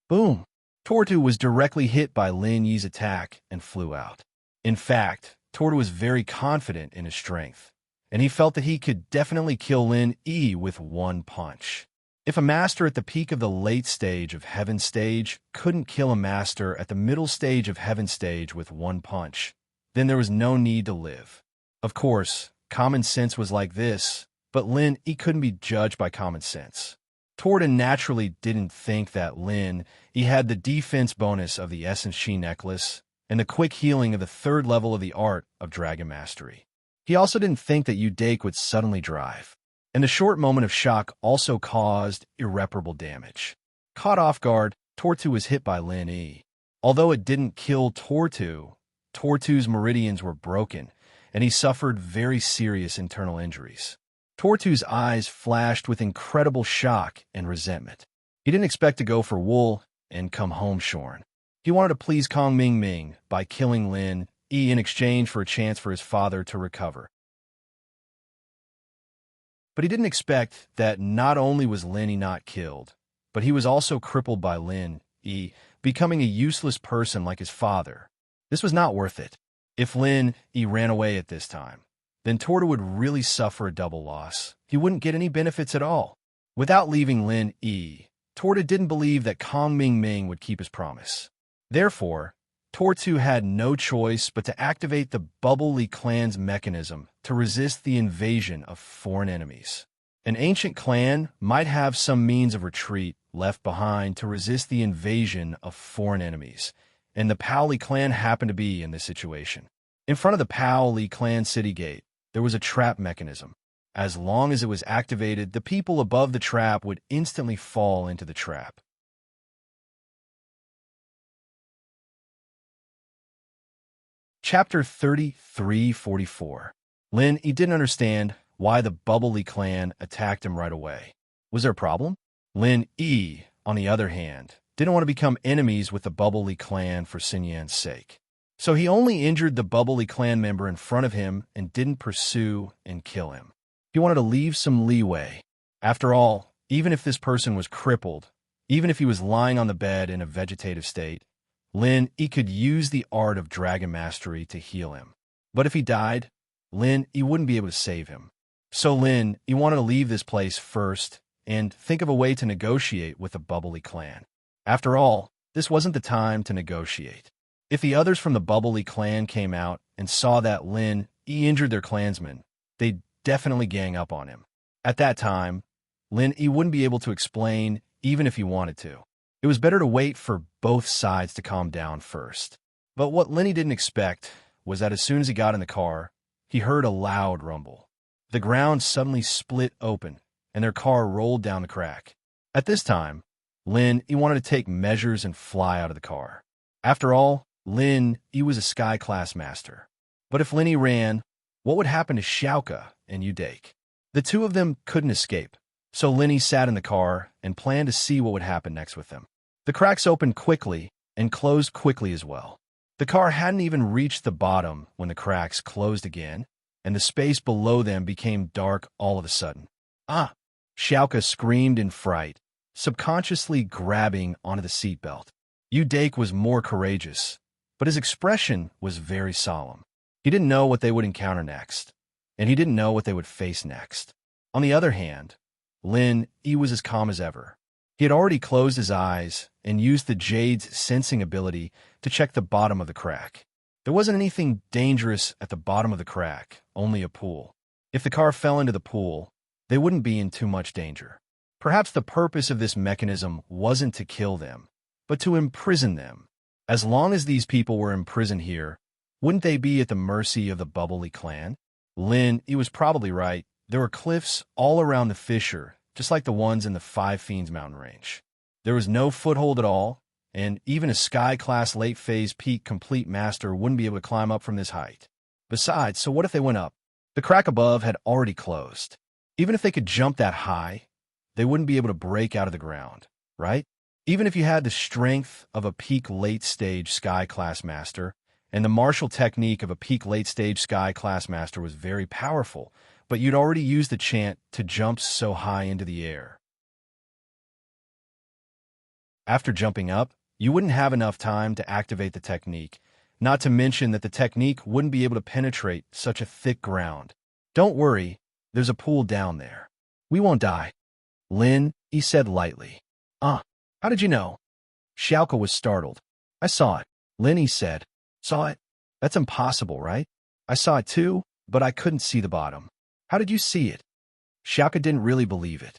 Boom! Tortu was directly hit by Lin Yi's attack and flew out. In fact, Tortu was very confident in his strength, and he felt that he could definitely kill Lin Yi with one punch. If a master at the peak of the late stage of Heaven stage couldn't kill a master at the middle stage of Heaven stage with one punch, then there was no need to live. Of course, common sense was like this, but Lin Yi couldn't be judged by common sense. Tortu naturally didn't think that Lin Yi had the defense bonus of the Essence Chi necklace and the quick healing of the 3rd level of the art of Dragon Mastery. He also didn't think that Udake would suddenly drive, and the short moment of shock also caused irreparable damage. Caught off guard, Tortu was hit by Lin Yi. Although it didn't kill Tortu, Tortu's meridians were broken, and he suffered very serious internal injuries. Tortu's eyes flashed with incredible shock and resentment. He didn't expect to go for wool and come home shorn. He wanted to please Kong Ming Ming by killing Lin Yi in exchange for a chance for his father to recover. But he didn't expect that not only was Lin Yi not killed, but he was also crippled by Lin Yi, becoming a useless person like his father. This was not worth it. If Lin Yi ran away at this time, then Tortu would really suffer a double loss. He wouldn't get any benefits at all. Without leaving Lin Yi, Tortu didn't believe that Kong Ming Ming would keep his promise. Therefore, Tortu had no choice but to activate the Bubble Li clan's mechanism to resist the invasion of foreign enemies. An ancient clan might have some means of retreat left behind to resist the invasion of foreign enemies, and the Paoli clan happened to be in this situation. In front of the Paoli clan city gate, there was a trap mechanism. As long as it was activated, the people above the trap would instantly fall into the trap. Chapter 3344. Lin Yi didn't understand why the Bubble Li clan attacked him right away. Was there a problem? Lin Yi, on the other hand, didn't want to become enemies with the Bubble Li clan for Xin Yan's sake. So he only injured the Bubble Li clan member in front of him and didn't pursue and kill him. He wanted to leave some leeway. After all, even if this person was crippled, even if he was lying on the bed in a vegetative state, Lin Yi could use the art of Dragon Mastery to heal him. But if he died, Lin Yi wouldn't be able to save him. So Lin Yi wanted to leave this place first and think of a way to negotiate with the Bubble Li clan. After all, this wasn't the time to negotiate. If the others from the Bubble Li clan came out and saw that Lin Yi injured their clansman, they'd definitely gang up on him. At that time, Lin Yi wouldn't be able to explain even if he wanted to. It was better to wait for both sides to calm down first. But what Lin Yi didn't expect was that as soon as he got in the car, he heard a loud rumble. The ground suddenly split open, and their car rolled down the crack. At this time, he wanted to take measures and fly out of the car. After all, he was a sky class master. But if Lenny ran, what would happen to Xiaoka and Udake? The two of them couldn't escape, so Lenny sat in the car and planned to see what would happen next with them. The cracks opened quickly and closed quickly as well. The car hadn't even reached the bottom when the cracks closed again, and the space below them became dark all of a sudden. Ah! Xiaoka screamed in fright, subconsciously grabbing onto the seatbelt. Udake was more courageous, but his expression was very solemn. He didn't know what they would encounter next, and he didn't know what they would face next. On the other hand, he was as calm as ever. He had already closed his eyes and used the Jade's sensing ability to check the bottom of the crack. There wasn't anything dangerous at the bottom of the crack, only a pool. If the car fell into the pool, they wouldn't be in too much danger. Perhaps the purpose of this mechanism wasn't to kill them, but to imprison them. As long as these people were imprisoned here, wouldn't they be at the mercy of the Bubbly clan? He was probably right. There were cliffs all around the fissure, just like the ones in the Five Fiends mountain range. There was no foothold at all, and even a Sky-class late-phase peak complete master wouldn't be able to climb up from this height. Besides, so what if they went up? The crack above had already closed. Even if they could jump that high, they wouldn't be able to break out of the ground, right? Even if you had the strength of a peak late-stage Sky-class master, and the martial technique of a peak late-stage Sky-class master was very powerful, but you'd already used the chant to jump so high into the air. After jumping up, you wouldn't have enough time to activate the technique, not to mention that the technique wouldn't be able to penetrate such a thick ground. Don't worry, there's a pool down there. We won't die. He said lightly. How did you know? Xiaoka was startled. I saw it. He said. Saw it? That's impossible, right? I saw it too, but I couldn't see the bottom. How did you see it? Xiaoka didn't really believe it.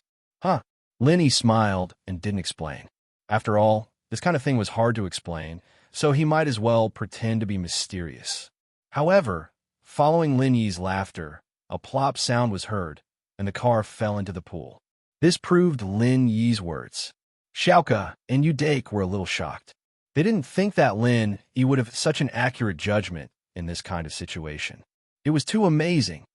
He smiled and didn't explain. After all, this kind of thing was hard to explain, so he might as well pretend to be mysterious. However, following Yi's laughter, a plop sound was heard, and the car fell into the pool. This proved Yi's words. Xiaoka and Udake were a little shocked. They didn't think that he would have such an accurate judgment in this kind of situation. It was too amazing.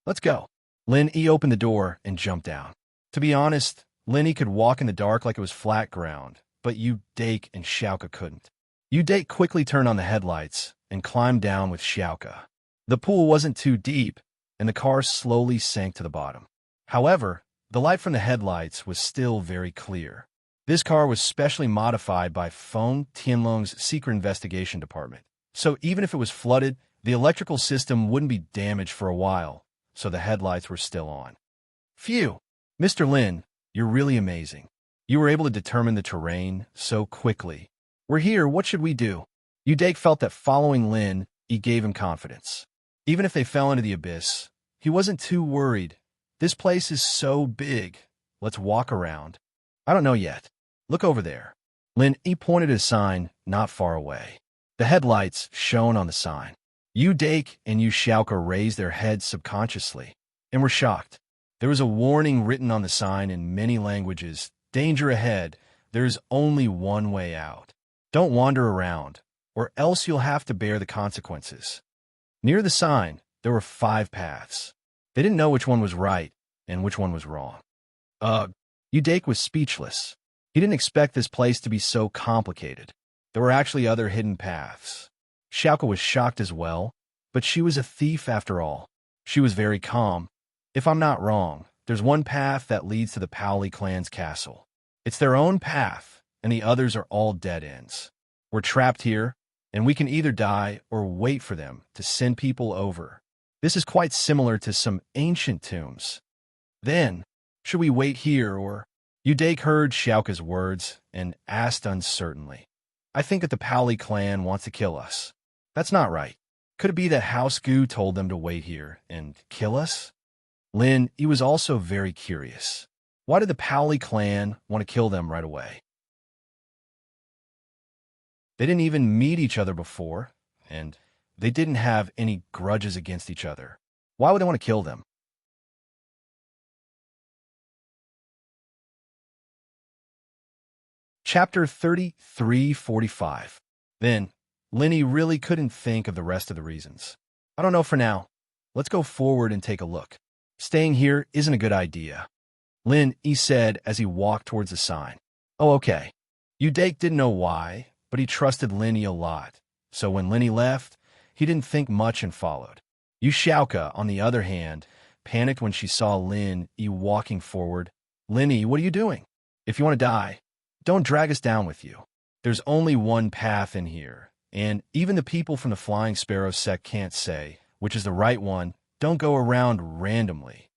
Let's go. He opened the door and jumped down. To be honest, He could walk in the dark like it was flat ground, but Udake and Xiaoka couldn't. Udake quickly turned on the headlights and climbed down with Xiaoka. The pool wasn't too deep, and the car slowly sank to the bottom. However, the light from the headlights was still very clear. This car was specially modified by Feng Tianlong's secret investigation department, so even if it was flooded, the electrical system wouldn't be damaged for a while, so the headlights were still on. Phew! Mr. You're really amazing. You were able to determine the terrain so quickly. We're here, what should we do? Udake felt that following he gave him confidence. Even if they fell into the abyss, he wasn't too worried. This place is so big. Let's walk around. I don't know yet. Look over there. He pointed at a sign not far away. The headlights shone on the sign. Udake and Xiaoka raised their heads subconsciously and were shocked. There was a warning written on the sign in many languages. Danger ahead. There's only one way out. Don't wander around, or else you'll have to bear the consequences. Near the sign, there were 5 paths. They didn't know which one was right and which one was wrong. Udake was speechless. He didn't expect this place to be so complicated. There were actually other hidden paths. Xiaoka was shocked as well, but she was a thief after all. She was very calm. If I'm not wrong, there's one path that leads to the Paoli clan's castle. It's their own path, and the others are all dead ends. We're trapped here, and we can either die or wait for them to send people over. This is quite similar to some ancient tombs. Then, should we wait here or... Udake heard Xiaoka's words and asked uncertainly. I think that the Paoli clan wants to kill us. That's not right. Could it be that House Gu told them to wait here and kill us? He was also very curious. Why did the Paoli clan want to kill them right away? They didn't even meet each other before, and they didn't have any grudges against each other. Why would they want to kill them? Chapter 33:45. Then, Lenny really couldn't think of the rest of the reasons. I don't know for now. Let's go forward and take a look. Staying here isn't a good idea. He said as he walked towards the sign. Oh, okay. Udake didn't know why, but he trusted Lenny a lot. So when Lenny left, he didn't think much and followed. Yushauka, on the other hand, panicked when she saw Lenny walking forward. Lenny, what are you doing? If you want to die, don't drag us down with you. There's only one path in here, and even the people from the Flying Sparrow sect can't say which is the right one. Don't go around randomly.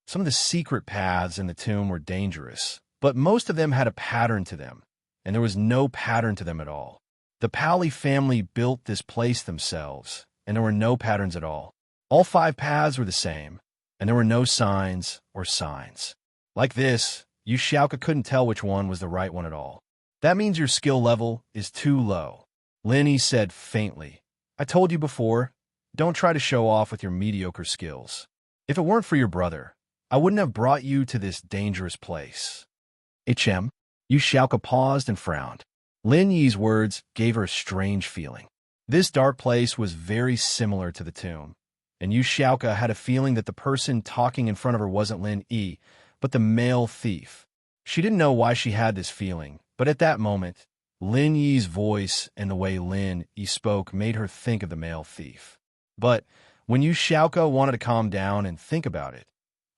Some of the secret paths in the tomb were dangerous, but most of them had a pattern to them, and there was no pattern to them at all. The Powley family built this place themselves, and there were no patterns at all. All 5 paths were the same, and there were no signs or signs. Like this, Yushauka couldn't tell which one was the right one at all. That means your skill level is too low. Lenny said faintly, I told you before, don't try to show off with your mediocre skills. If it weren't for your brother, I wouldn't have brought you to this dangerous place. Yushauka paused and frowned. Lin Yi's words gave her a strange feeling. This dark place was very similar to the tomb, and Yushauka had a feeling that the person talking in front of her wasn't Lin Yi, but the male thief. She didn't know why she had this feeling, but at that moment, Lin Yi's voice and the way Lin Yi spoke made her think of the male thief. But when Yushauka wanted to calm down and think about it,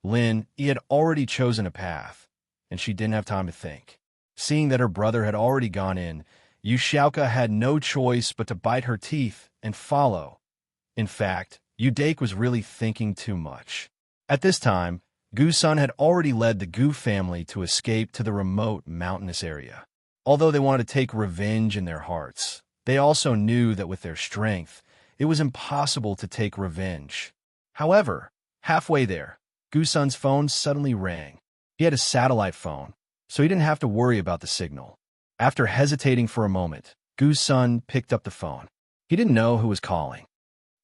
Lin Yi had already chosen a path, and she didn't have time to think. Seeing that her brother had already gone in, Yushauka had no choice but to bite her teeth and follow. In fact, Udake was really thinking too much. At this time, Gu-san had already led the Gu family to escape to the remote mountainous area. Although they wanted to take revenge in their hearts, they also knew that with their strength, it was impossible to take revenge. However, halfway there, Gu-san's phone suddenly rang. He had a satellite phone, so he didn't have to worry about the signal. After hesitating for a moment, Gu-san picked up the phone. He didn't know who was calling.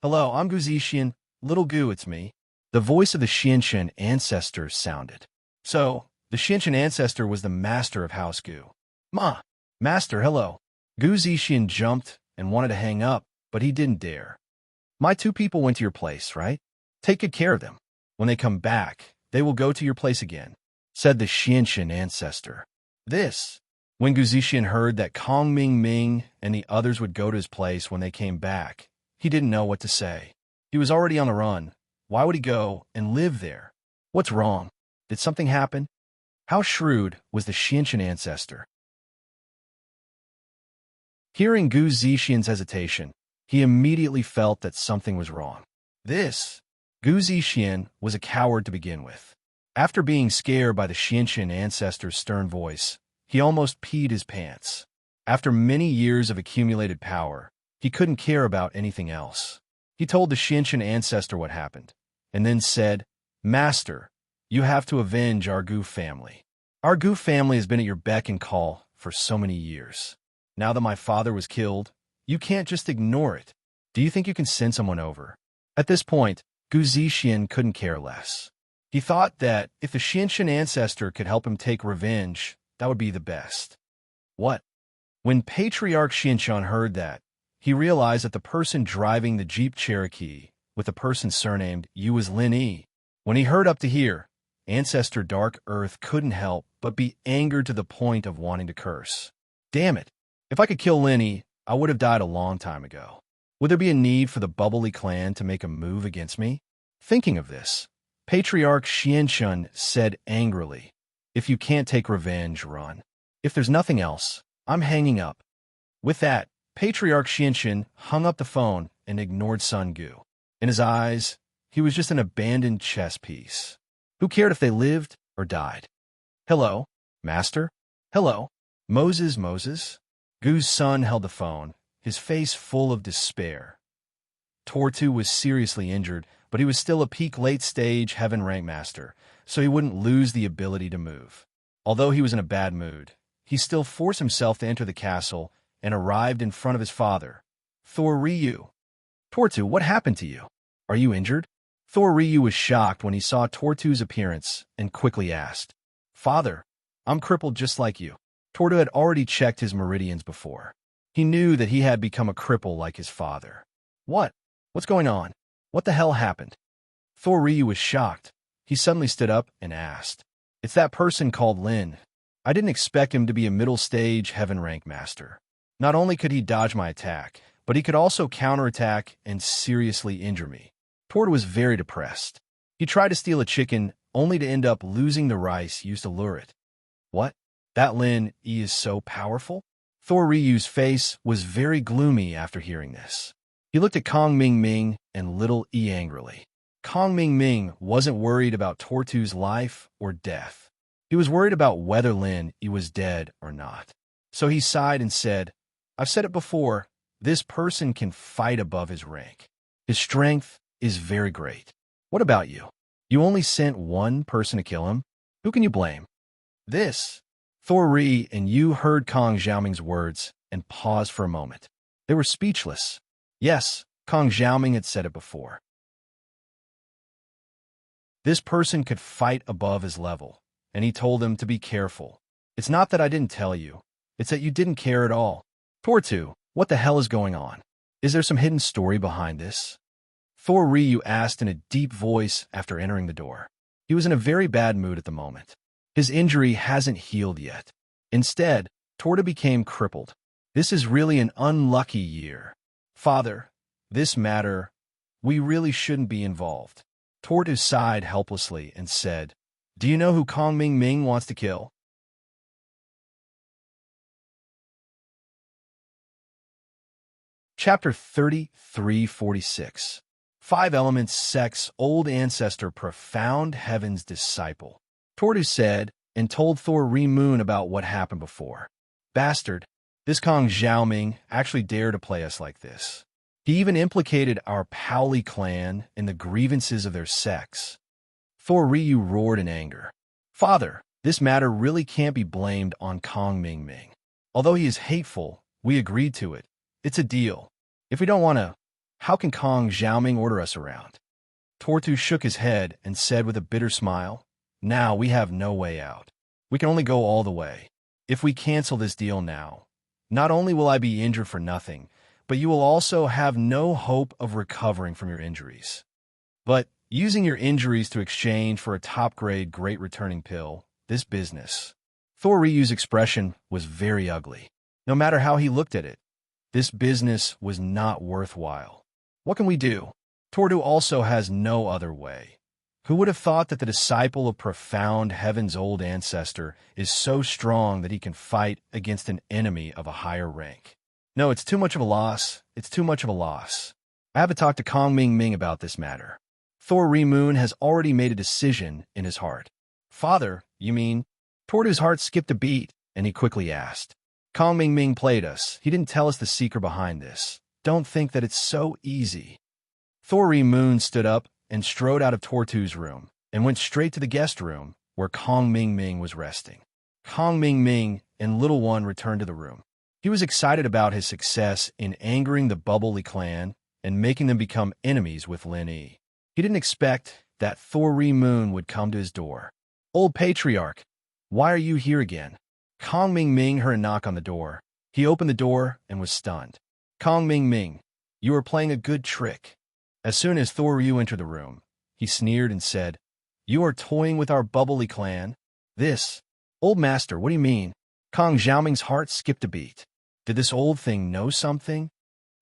Hello, I'm Gu Zishian. Little Gu, it's me. The voice of the Xianxin ancestor sounded. So, the Xianxin ancestor was the master of House Gu. Master, hello. Gu Zishian jumped and wanted to hang up, but he didn't dare. My 2 people went to your place, right? Take good care of them. When they come back, they will go to your place again, said the Xianxin ancestor. When Gu Zishian heard that Kong Ming Ming and the others would go to his place when they came back, he didn't know what to say. He was already on the run. Why would he go and live there? What's wrong? Did something happen? How shrewd was the Xianxin ancestor? Hearing Gu Zishian's hesitation, he immediately felt that something was wrong. Gu Zishian was a coward to begin with. After being scared by the Xianxin ancestor's stern voice, he almost peed his pants. After many years of accumulated power, he couldn't care about anything else. He told the Xianxin ancestor what happened, and then said, Master, you have to avenge our Gu family. Our Gu family has been at your beck and call for so many years. Now that my father was killed, you can't just ignore it. Do you think you can send someone over? At this point, Gu Zishian couldn't care less. He thought that if the Xianxin ancestor could help him take revenge, that would be the best. What? When Patriarch Xianxin heard that, he realized that the person driving the Jeep Cherokee with the person surnamed Yu was Lin Yi. When he heard up to here, Ancestor Dark Earth couldn't help but be angered to the point of wanting to curse. Damn it! If I could kill Lin Yi, I would have died a long time ago. Would there be a need for the Bubbly clan to make a move against me? Thinking of this, Patriarch Xianxin said angrily, If you can't take revenge, run. If there's nothing else, I'm hanging up. With that, Patriarch Xianxin hung up the phone and ignored Sun Gu. In his eyes, he was just an abandoned chess piece. Who cared if they lived or died? Hello, Master? Hello, Moses? Gu's son held the phone, his face full of despair. Tortu was seriously injured, but he was still a peak late-stage heaven rank master, so he wouldn't lose the ability to move. Although he was in a bad mood, he still forced himself to enter the castle and arrived in front of his father, Thor Ryu. Tortu, what happened to you? Are you injured? Thor Ryu was shocked when he saw Tortu's appearance and quickly asked, "Father, I'm crippled just like you." Tortu had already checked his meridians before. He knew that he had become a cripple like his father. What? What's going on? What the hell happened? Thor Ryu was shocked. He suddenly stood up and asked, "It's that person called Lin. I didn't expect him to be a middle-stage heaven rank master. Not only could he dodge my attack, but he could also counterattack and seriously injure me." Tortu was very depressed. He tried to steal a chicken, only to end up losing the rice used to lure it. What? That Lin E is so powerful? Thor Ryu's face was very gloomy after hearing this. He looked at Kong Ming Ming and little E angrily. Kong Ming Ming wasn't worried about Tortu's life or death. He was worried about whether Lin E was dead or not. So he sighed and said, "I've said it before, this person can fight above his rank. His strength is very great. What about you? You only sent one person to kill him? Who can you blame?" This. Thor Ri and Yu heard Kong Xiaoming's words and paused for a moment. They were speechless. Yes, Kong Xiaoming had said it before. This person could fight above his level, and he told them to be careful. "It's not that I didn't tell you. It's that you didn't care at all." Tortu, what the hell is going on? Is there some hidden story behind this? Thor Ryu asked in a deep voice after entering the door. He was in a very bad mood at the moment. His injury hasn't healed yet. Instead, Tortu became crippled. This is really an unlucky year. "Father, this matter, we really shouldn't be involved." Tortu sighed helplessly and said, "Do you know who Kong Ming Ming wants to kill?" Chapter 3346. Five Elements Sect's Old Ancestor Profound Heaven's Disciple. Tortu said and told Thor Moon about what happened before. "Bastard, this Kong Xiaoming actually dared to play us like this. He even implicated our Paoli clan in the grievances of their sects." Thor Ryu roared in anger. "Father, this matter really can't be blamed on Kong Ming Ming. Although he is hateful, we agreed to it. It's a deal. If we don't want to, how can Kong Xiaoming order us around?" Tortu shook his head and said with a bitter smile, "Now we have no way out. We can only go all the way. If we cancel this deal now, not only will I be injured for nothing, but you will also have no hope of recovering from your injuries. But using your injuries to exchange for a top-grade great returning pill, this business." Thor Ryu's expression was very ugly. No matter how he looked at it, this business was not worthwhile. What can we do? Tortu also has no other way. Who would have thought that the disciple of profound heaven's old ancestor is so strong that he can fight against an enemy of a higher rank? No, it's too much of a loss. It's too much of a loss. I have to talk to Kong Ming Ming about this matter. Thor Moon has already made a decision in his heart. "Father, you mean?" Tortu's heart skipped a beat, and he quickly asked. "Kong Ming Ming played us. He didn't tell us the secret behind this. Don't think that it's so easy." Thor Moon stood up and strode out of Tortu's room and went straight to the guest room where Kong Ming Ming was resting. Kong Ming Ming and Little One returned to the room. He was excited about his success in angering the Bubbly clan and making them become enemies with Lin E. He didn't expect that Thor Moon would come to his door. "Old Patriarch, why are you here again?" Kong Ming Ming heard a knock on the door. He opened the door and was stunned. "Kong Ming Ming, you are playing a good trick." As soon as Thor Ryu entered the room, he sneered and said, "You are toying with our Bubbly clan? This? Old Master, what do you mean?" Kong Xiaoming's heart skipped a beat. Did this old thing know something?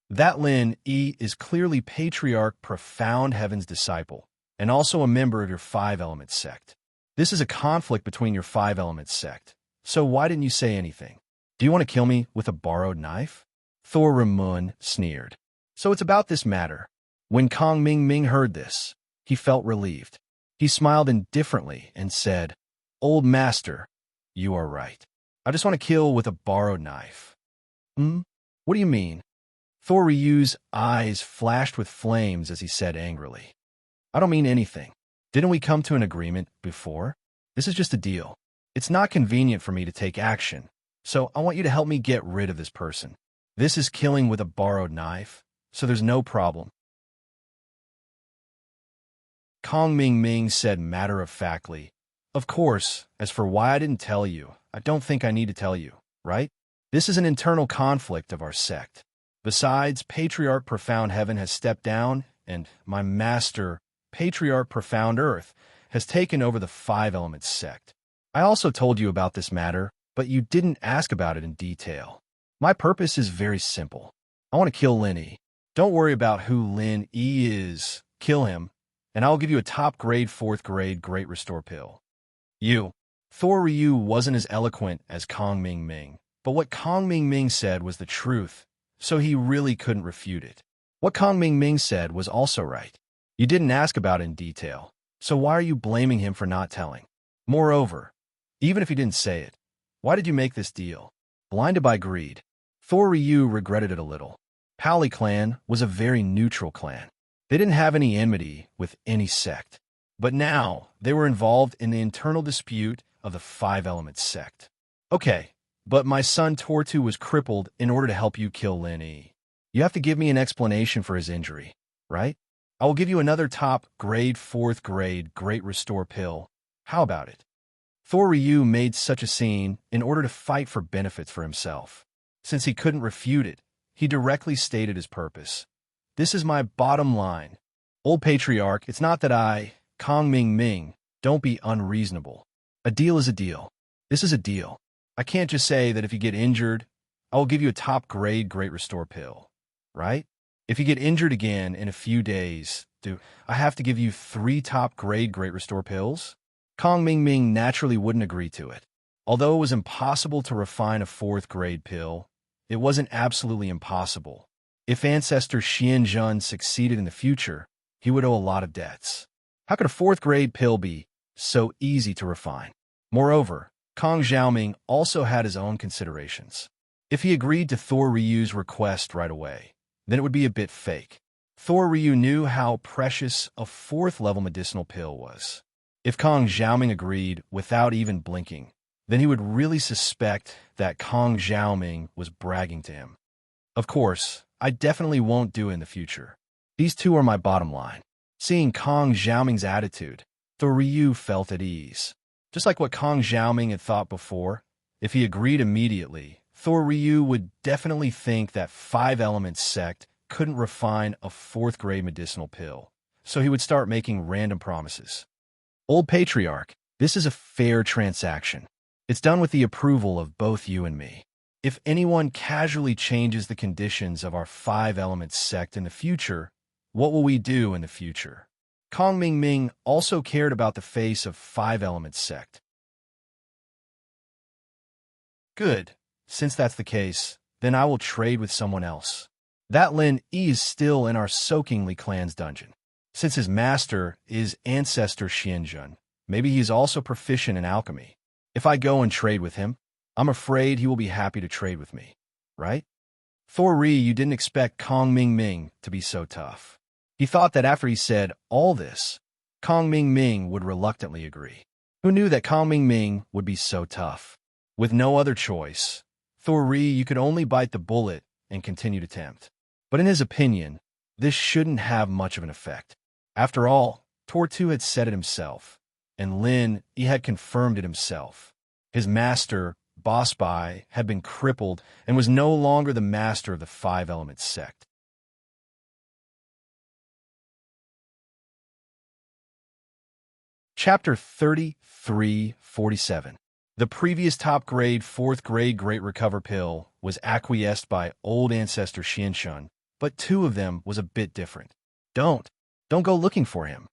That Lin E is clearly Patriarch Profound Heaven's disciple, and also a member of your Five Elements sect. This is a conflict between your Five Elements sect, so why didn't you say anything? Do you want to kill me with a borrowed knife? Thor Ramun sneered. So it's about this matter. When Kong Ming Ming heard this, he felt relieved. He smiled indifferently and said, "Old Master, you are right. I just want to kill with a borrowed knife." What do you mean?" Thor Ryu's eyes flashed with flames as he said angrily. "I don't mean anything. Didn't we come to an agreement before? This is just a deal. It's not convenient for me to take action, so I want you to help me get rid of this person. This is killing with a borrowed knife, so there's no problem. Kong Ming Ming said matter-of-factly. Of course, as for why I didn't tell you, I don't think I need to tell you, right? This is an internal conflict of our sect. Besides, Patriarch Profound Heaven has stepped down, and my master, Patriarch Profound Earth, has taken over the Five Elements sect. I also told you about this matter, but you didn't ask about it in detail. My purpose is very simple. I want to kill Lin Yi. Don't worry about who Lin Yi is. Kill him, and I will give you a top-grade, 4th-grade Great Restore pill. Thor Ryu wasn't as eloquent as Kong Ming Ming, but what Kong Ming Ming said was the truth, so he really couldn't refute it. What Kong Ming Ming said was also right. You didn't ask about it in detail, so why are you blaming him for not telling? Moreover, even if he didn't say it, why did you make this deal? Blinded by greed. Thor Ryu regretted it a little. Pali clan was a very neutral clan. They didn't have any enmity with any sect. But now, they were involved in the internal dispute of the Five Elements sect. Okay, but my son Tortu was crippled in order to help you kill Lin Yi. You have to give me an explanation for his injury, right? I will give you another top-grade, 4th-grade Great Restore pill. How about it? Thor Ryu made such a scene in order to fight for benefits for himself. Since he couldn't refute it, he directly stated his purpose. This is my bottom line. Old Patriarch, it's not that Kong Ming Ming, don't be unreasonable. A deal is a deal. This is a deal. I can't just say that if you get injured, I will give you a top-grade Great Restore pill, right? If you get injured again in a few days, do I have to give you 3 top-grade Great Restore pills? Kong Ming Ming naturally wouldn't agree to it. Although it was impossible to refine a 4th-grade pill, it wasn't absolutely impossible. If Ancestor Xianzhen succeeded in the future, he would owe a lot of debts. How could a 4th-grade pill be so easy to refine? Moreover, Kong Xiaoming also had his own considerations. If he agreed to Thor Ryu's request right away, then it would be a bit fake. Thor Ryu knew how precious a 4th-level medicinal pill was. If Kong Xiaoming agreed without even blinking, then he would really suspect that Kong Xiaoming was bragging to him. Of course, I definitely won't do it in the future. These two are my bottom line. Seeing Kong Xiaoming's attitude, Thor Ryu felt at ease. Just like what Kong Xiaoming had thought before, if he agreed immediately, Thor Ryu would definitely think that Five Elements sect couldn't refine a 4th-grade medicinal pill, so he would start making random promises. Old Patriarch, this is a fair transaction. It's done with the approval of both you and me. If anyone casually changes the conditions of our Five Elements sect in the future, what will we do in the future? Kong Ming Ming also cared about the face of Five Elements sect. Good. Since that's the case, then I will trade with someone else. That Lin Yi is still in our Soakingly clan's dungeon. Since his master is Ancestor Xianzhen, maybe he's also proficient in alchemy. If I go and trade with him, I'm afraid he will be happy to trade with me, right? Thor Ryu, you didn't expect Kong Ming Ming to be so tough. He thought that after he said all this, Kong Ming Ming would reluctantly agree. Who knew that Kong Ming Ming would be so tough? With no other choice, Thor Ryu, you could only bite the bullet and continue to tempt. But in his opinion, this shouldn't have much of an effect. After all, Tortu had said it himself, and Lin Yi had confirmed it himself. His master, Boss Bai, had been crippled and was no longer the master of the Five Elements sect. Chapter 33-47. The previous top-grade, 4th-grade Great Recover pill was acquiesced by old Ancestor Xianzhen, but 2 of them was a bit different. Don't go looking for him.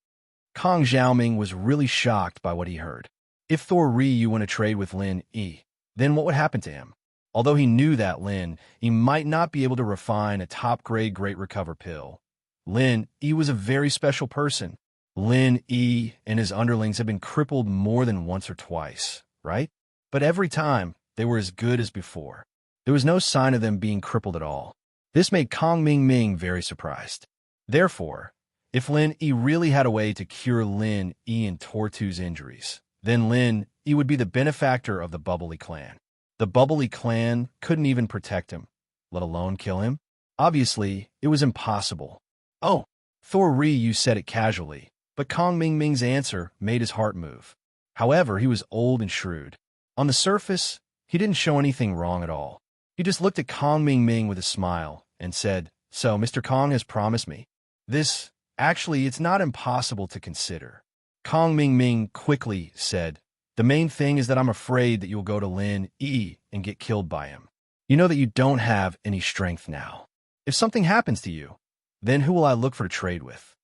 Kong Xiaoming was really shocked by what he heard. If Thor Ryu went to trade with Lin Yi, then what would happen to him? Although he knew that Lin Yi might not be able to refine a top-grade Great Recover pill, Lin Yi was a very special person. Lin Yi and his underlings had been crippled more than once or twice, right? But every time, they were as good as before. There was no sign of them being crippled at all. This made Kong Ming Ming very surprised. Therefore, if Lin Yi really had a way to cure Lin Yi and Tortu's injuries, then Lin Yi would be the benefactor of the Bubbly clan. The Bubbly clan couldn't even protect him, let alone kill him. Obviously, it was impossible. Oh, Thor Ryu said it casually, But Kong Ming-ming's answer made his heart move. However, he was old and shrewd. On the surface, he didn't show anything wrong at all. He just looked at Kong Ming-ming with a smile and said, "So, Mr. Kong has promised me. This, actually, it's not impossible to consider." Kong Ming-ming quickly said, "The main thing is that I'm afraid that you'll go to Lin Yi and get killed by him. You know that you don't have any strength now. If something happens to you, then who will I look for to trade with?"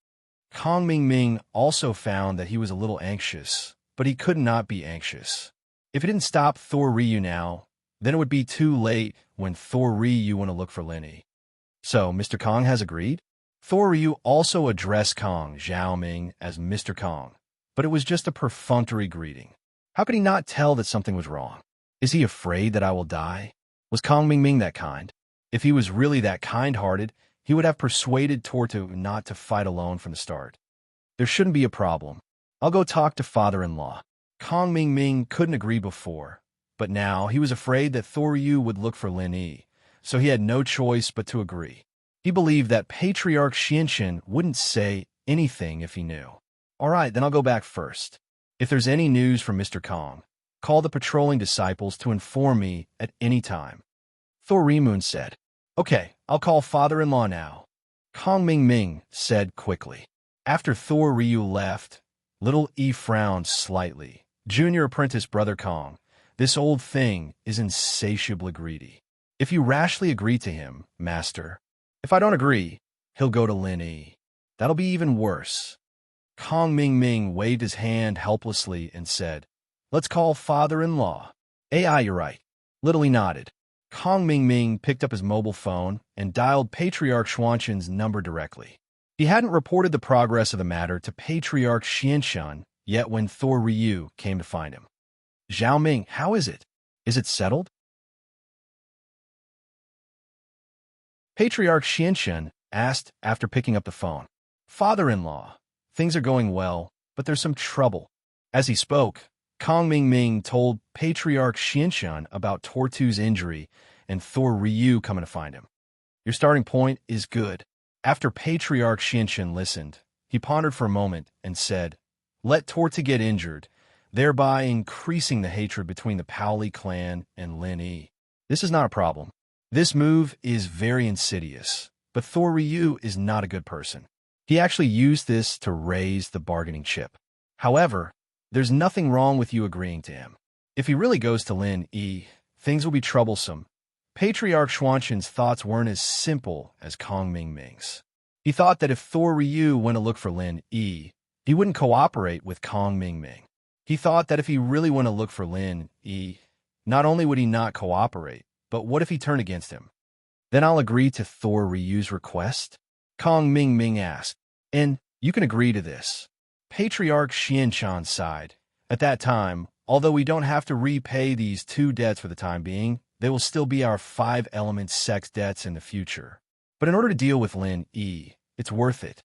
Kong Ming-ming also found that he was a little anxious, but he could not be anxious. If he didn't stop Thor Ryu now, then it would be too late when Thor Ryu went to look for Lin Yi. So, Mr. Kong has agreed? Thor Ryu also addressed Kong Xiaoming as Mr. Kong, but it was just a perfunctory greeting. How could he not tell that something was wrong? Is he afraid that I will die? Was Kong Ming-ming that kind? If he was really that kind-hearted, he would have persuaded Tortu not to fight alone from the start. There shouldn't be a problem. I'll go talk to father-in-law. Kong Ming-ming couldn't agree before, but now he was afraid that Thor Ryu would look for Lin Yi, so he had no choice but to agree. He believed that Patriarch Xianxin wouldn't say anything if he knew. All right, then I'll go back first. If there's any news from Mr. Kong, call the patrolling disciples to inform me at any time. Thor Ryu said, "Okay, I'll call father-in-law now." Kong Ming-ming said quickly. After Thor Ryu left, Little E frowned slightly. Junior apprentice Brother Kong, this old thing is insatiably greedy. If you rashly agree to him, Master, if I don't agree, he'll go to Lin Yi. That'll be even worse. Kong Ming-ming waved his hand helplessly and said, "Let's call father-in-law." "AI, you're right." Little E nodded. Kong Ming-ming picked up his mobile phone and dialed Patriarch Xuanxin's number directly. He hadn't reported the progress of the matter to Patriarch Xianxin yet when Thor Ryu came to find him. "Xiaoming, how is it? Is it settled?" Patriarch Xianxin asked after picking up the phone. "Father-in-law, things are going well, but there's some trouble." As he spoke, Kong Ming-ming told Patriarch Xianxin about Tortu's injury and Thor Ryu coming to find him. "Your starting point is good." After Patriarch Xianxin listened, he pondered for a moment and said, "Let Tortu get injured, thereby increasing the hatred between the Paoli clan and Lin Yi. This is not a problem. This move is very insidious, but Thor Ryu is not a good person. He actually used this to raise the bargaining chip. However, there's nothing wrong with you agreeing to him. If he really goes to Lin Yi, things will be troublesome." Patriarch Xuanxin's thoughts weren't as simple as Kong Ming-ming's. He thought that if Thor Ryu went to look for Lin Yi, he wouldn't cooperate with Kong Ming-ming. He thought that if he really went to look for Lin Yi, not only would he not cooperate, but what if he turned against him? "Then I'll agree to Thor Ryu's request?" Kong Ming-ming asked. "And you can agree to this?" Patriarch Xianxin sighed. "At that time, although we don't have to repay these two debts for the time being, they will still be our 5-element sex debts in the future. But in order to deal with Lin Yi, it's worth it."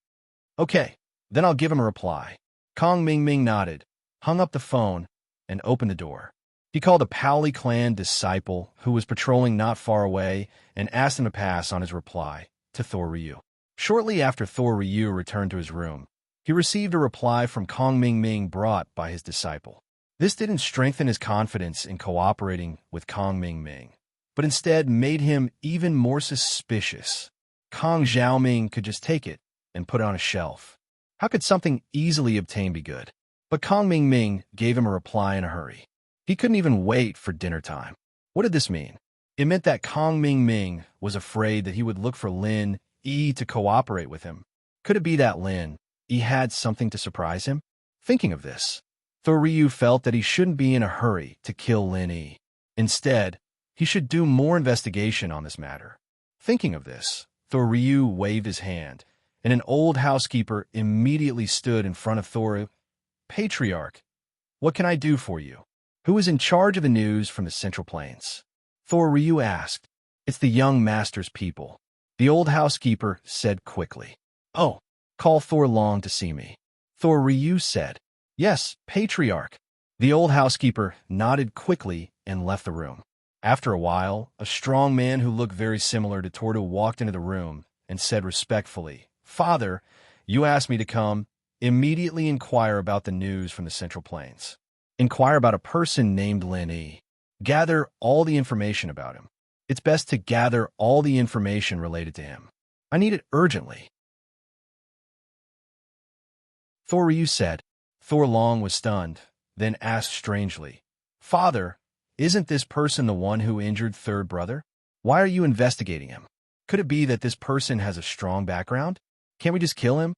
"Okay, then I'll give him a reply." Kong Ming-ming nodded, hung up the phone, and opened the door. He called a Paoli clan disciple who was patrolling not far away and asked him to pass on his reply to Thor Ryu. Shortly after Thor Ryu returned to his room, he received a reply from Kong Ming-ming brought by his disciple. This didn't strengthen his confidence in cooperating with Kong Ming-ming, but instead made him even more suspicious. Kong Xiaoming could just take it and put it on a shelf. How could something easily obtained be good? But Kong Ming-ming gave him a reply in a hurry. He couldn't even wait for dinner time. What did this mean? It meant that Kong Ming-ming was afraid that he would look for Lin Yi to cooperate with him. Could it be that Lin Yi had something to surprise him? Thinking of this, Thor Ryu felt that he shouldn't be in a hurry to kill Lin Yi. Instead, he should do more investigation on this matter. Thinking of this, Thor Ryu waved his hand, and an old housekeeper immediately stood in front of Thor. "Patriarch, what can I do for you?" "Who is in charge of the news from the Central Plains?" Thor Ryu asked. "It's the young master's people," the old housekeeper said quickly. "Oh, call Thor Long to see me," Thor Ryu said. "Yes, Patriarch." The old housekeeper nodded quickly and left the room. After a while, a strong man who looked very similar to Tortu walked into the room and said respectfully, "Father, you asked me to come. Immediately inquire about the news from the Central Plains. Inquire about a person named Lin Yi. Gather all the information about him. It's best to gather all the information related to him. I need it urgently. Thor Ryu said. Thor Long was stunned, then asked strangely, Father, isn't this person the one who injured third brother? Why are you investigating him? Could it be that this person has a strong background? Can't we just kill him?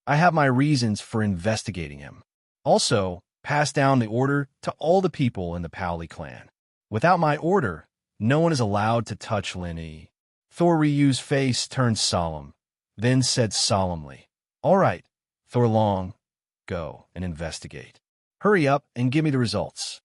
I have my reasons for investigating him. Also, pass down the order to all the people in the Paoli clan. Without my order, no one is allowed to touch Lin Yi. Thor Ryu's face turned solemn, then said solemnly, All right, Thor Long, go and investigate. Hurry up and give me the results.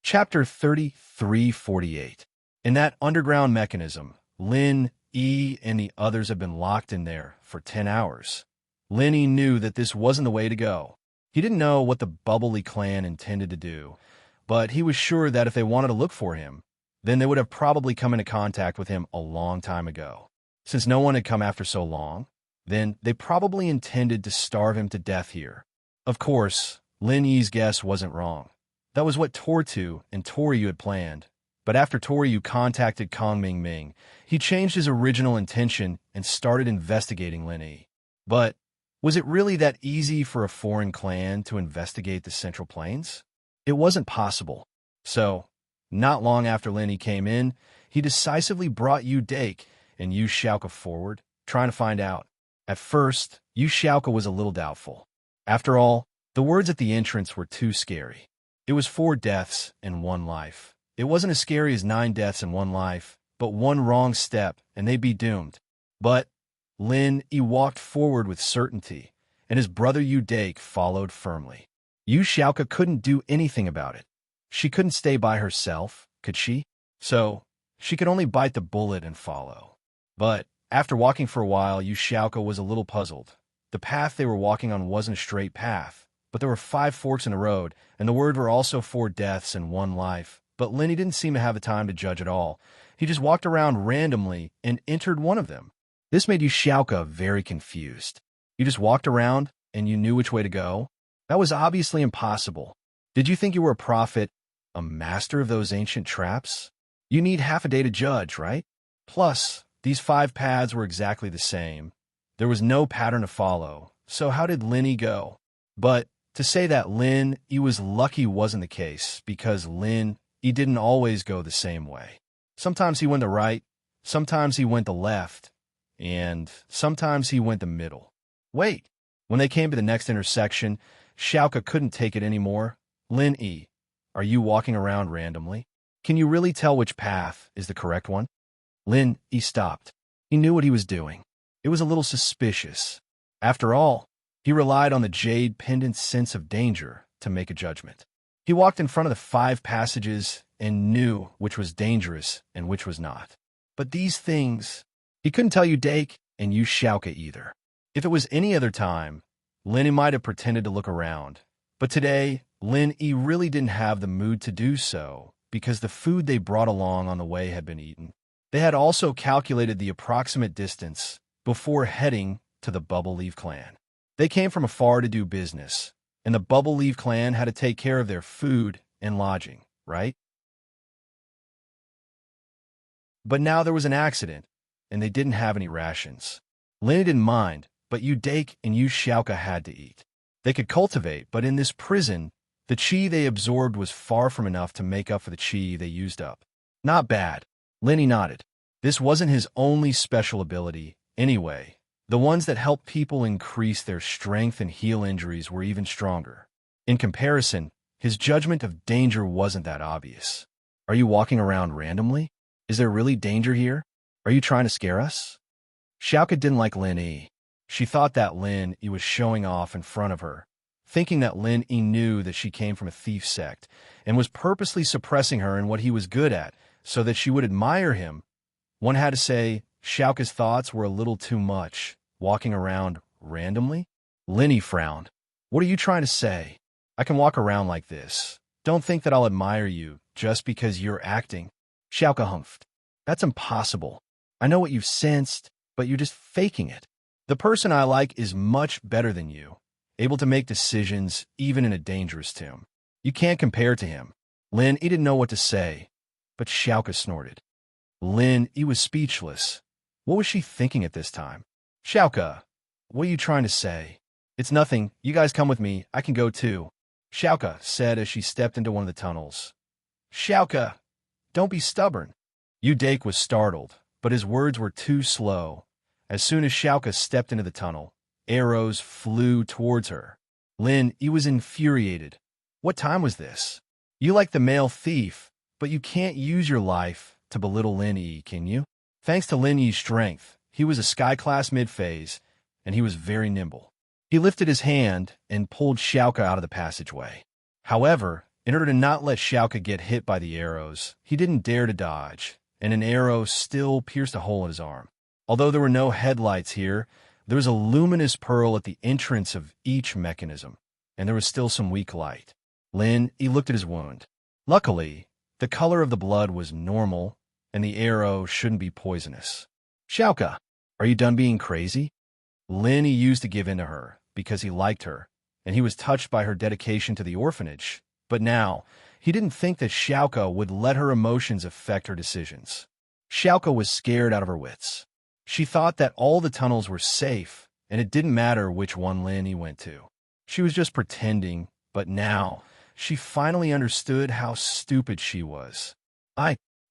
Chapter 3348. In that underground mechanism, Lin Yi and the others have been locked in there for 10 hours. Lin Yi knew that this wasn't the way to go. He didn't know what the Bubbly clan intended to do, but he was sure that if they wanted to look for him, then they would have probably come into contact with him a long time ago. Since no one had come after so long, then they probably intended to starve him to death here. Of course, Lin Yi's guess wasn't wrong. That was what Tortu and Toryu had planned. But after Toryu contacted Kong Ming Ming, he changed his original intention and started investigating Lin Yi. But was it really that easy for a foreign clan to investigate the Central Plains? It wasn't possible. So, not long after Lin Yi came in, he decisively brought Yu Dake and Yu Xiaoka forward, trying to find out. At first, Yu Xiaoka was a little doubtful. After all, the words at the entrance were too scary. It was 4 deaths and 1 life. It wasn't as scary as 9 deaths and 1 life, but 1 wrong step and they'd be doomed. But Lin Yi walked forward with certainty, and his brother Yu Dake followed firmly. Yu Xiaoka couldn't do anything about it. She couldn't stay by herself, could she? So, she could only bite the bullet and follow. But after walking for a while, Yu Xiaoka was a little puzzled. The path they were walking on wasn't a straight path, but there were 5 forks in the road, and the word were also 4 deaths and 1 life. But Lin Yi didn't seem to have the time to judge at all. He just walked around randomly and entered one of them. This made Yu Xiaoka very confused. You just walked around and you knew which way to go? That was obviously impossible. Did you think you were a prophet, a master of those ancient traps? You need half a day to judge, right? Plus, these 5 paths were exactly the same. There was no pattern to follow, so how did Lin Yi go? But to say that Lin Yi was lucky wasn't the case, because Lin Yi didn't always go the same way. Sometimes he went the right, sometimes he went the left, and sometimes he went the middle. Wait! When they came to the next intersection, Xiaoka couldn't take it anymore. Lin Yi, are you walking around randomly? Can you really tell which path is the correct one? Lin Yi stopped. He knew what he was doing. It was a little suspicious. After all, he relied on the jade pendant's sense of danger to make a judgment. He walked in front of the 5 passages and knew which was dangerous and which was not. But these things, he couldn't tell Yu Dake and Yu Xiaoka either. If it was any other time, Lin Yi might have pretended to look around. But today, Lin Yi really didn't have the mood to do so, because the food they brought along on the way had been eaten. They had also calculated the approximate distance before heading to the Bubble Leaf clan. They came from afar to do business, and the Bubble Leaf clan had to take care of their food and lodging, right? But now there was an accident, and they didn't have any rations. Lin Yi didn't mind, but Yu Dake and Yu Xiaoka had to eat. They could cultivate, but in this prison, the chi they absorbed was far from enough to make up for the chi they used up. Not bad. Lin Yi nodded. This wasn't his only special ability, anyway. The ones that help people increase their strength and heal injuries were even stronger. In comparison, his judgment of danger wasn't that obvious. Are you walking around randomly? Is there really danger here? Are you trying to scare us? Xiaoka didn't like Lin Yi. She thought that Lin Yi was showing off in front of her, thinking that Lin Yi knew that she came from a thief sect and was purposely suppressing her in what he was good at so that she would admire him. One had to say Xiaoka's thoughts were a little too much, walking around randomly. Lin Yi frowned. What are you trying to say? I can walk around like this. Don't think that I'll admire you just because you're acting. Xiaoka humphed. That's impossible. I know what you've sensed, but you're just faking it. The person I like is much better than you, able to make decisions even in a dangerous tomb. You can't compare to him. Lin, he didn't know what to say, but Xiaoka snorted. Lin, he was speechless. What was she thinking at this time? Xiaoka, what are you trying to say? It's nothing. You guys come with me. I can go too. Xiaoka said as she stepped into one of the tunnels. Xiaoka, don't be stubborn. Yu Dake was startled, but his words were too slow. As soon as Xiaoka stepped into the tunnel, arrows flew towards her. Lin, he was infuriated. What time was this? You like the male thief, but you can't use your life to belittle Lin Yi, can you? Thanks to Lin Yi's strength, he was a sky-class mid-phase, and he was very nimble. He lifted his hand and pulled Xiaoka out of the passageway. However, in order to not let Xiaoka get hit by the arrows, he didn't dare to dodge, and an arrow still pierced a hole in his arm. Although there were no headlights here, there was a luminous pearl at the entrance of each mechanism, and there was still some weak light. Lin, he looked at his wound. Luckily, the color of the blood was normal, and the arrow shouldn't be poisonous. Xiaoka, are you done being crazy? Lin, he used to give in to her because he liked her, and he was touched by her dedication to the orphanage. But now, he didn't think that Xiaoka would let her emotions affect her decisions. Xiaoka was scared out of her wits. She thought that all the tunnels were safe, and it didn't matter which one Lin he went to. She was just pretending, but now, she finally understood how stupid she was.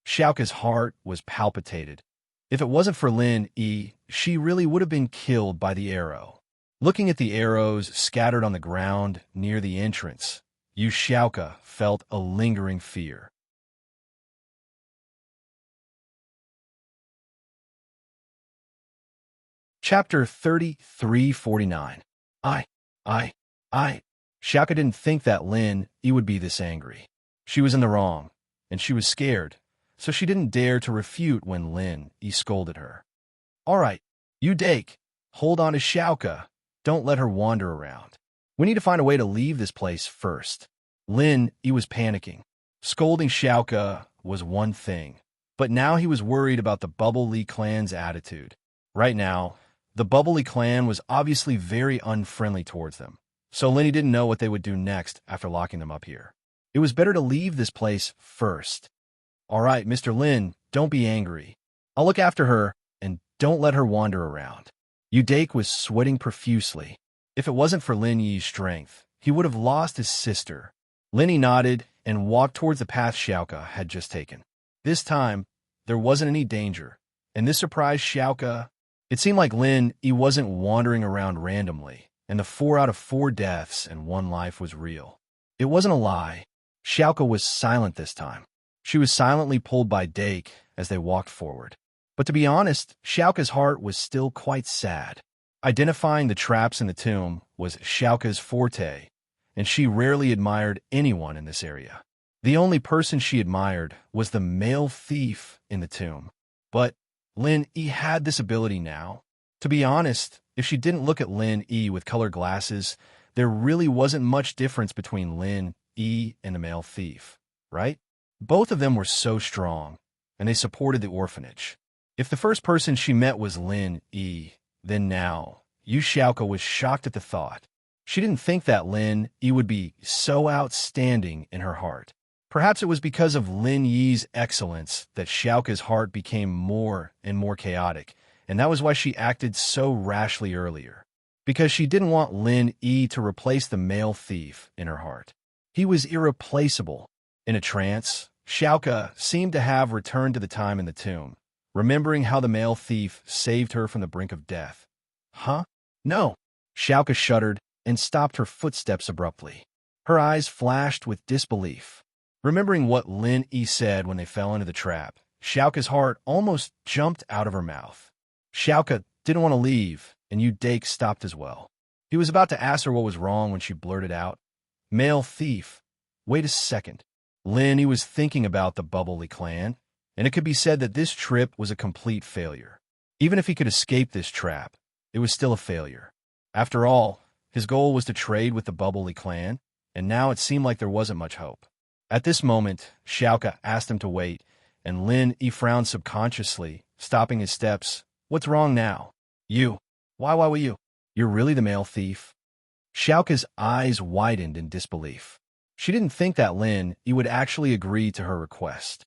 Xiaoka's heart was palpitated. If it wasn't for Lin Yi, she really would have been killed by the arrow. Looking at the arrows scattered on the ground near the entrance, Yu Xiaoka felt a lingering fear. Chapter 3349. Xiaoka didn't think that Lin Yi would be this angry. She was in the wrong, and she was scared, so she didn't dare to refute when Lin Yi scolded her. All right, Yu Dake, hold on to Xiaoka. Don't let her wander around. We need to find a way to leave this place first. Lin Yi was panicking. Scolding Xiaoka was one thing, but now he was worried about the Bubbly clan's attitude. Right now, the Bubbly clan was obviously very unfriendly towards them, so Lin Yi didn't know what they would do next after locking them up here. It was better to leave this place first. All right, Mr. Lin, don't be angry. I'll look after her, and don't let her wander around. Yu Dake was sweating profusely. If it wasn't for Lin Yi's strength, he would have lost his sister. Lin Yi nodded and walked towards the path Xiaoka had just taken. This time, there wasn't any danger, and this surprised Xiaoka. It seemed like Lin Yi wasn't wandering around randomly, and the 4 out of 4 deaths and 1 life was real. It wasn't a lie. Xiaoka was silent this time. She was silently pulled by Dake as they walked forward. But to be honest, Xiaoka's heart was still quite sad. Identifying the traps in the tomb was Xiaoka's forte, and she rarely admired anyone in this area. The only person she admired was the male thief in the tomb. But Lin Yi had this ability now. To be honest, if she didn't look at Lin Yi with colored glasses, there really wasn't much difference between Lin Yi and the male thief, right? Both of them were so strong, and they supported the orphanage. If the first person she met was Lin Yi, then now, Yu Xiaoka was shocked at the thought. She didn't think that Lin Yi would be so outstanding in her heart. Perhaps it was because of Lin Yi's excellence that Xiaoka's heart became more and more chaotic, and that was why she acted so rashly earlier. Because she didn't want Lin Yi to replace the male thief in her heart. He was irreplaceable. In a trance, Xiaoka seemed to have returned to the time in the tomb, remembering how the male thief saved her from the brink of death. Huh? No. Xiaoka shuddered and stopped her footsteps abruptly. Her eyes flashed with disbelief. Remembering what Lin Yi said when they fell into the trap, Xiaoka's heart almost jumped out of her mouth. Xiaoka didn't want to leave, and Yu Dake stopped as well. He was about to ask her what was wrong when she blurted out, "Male thief. Wait a second." Lin Yi was thinking about the Bubbly clan, and it could be said that this trip was a complete failure. Even if he could escape this trap, it was still a failure. After all, his goal was to trade with the Bubbly clan, and now it seemed like there wasn't much hope. At this moment, Xiaoka asked him to wait, and Lin Yi frowned subconsciously, stopping his steps. What's wrong now? You. Why will you? You're really the male thief? Xiaoka's eyes widened in disbelief. She didn't think that Lin Yi would actually agree to her request.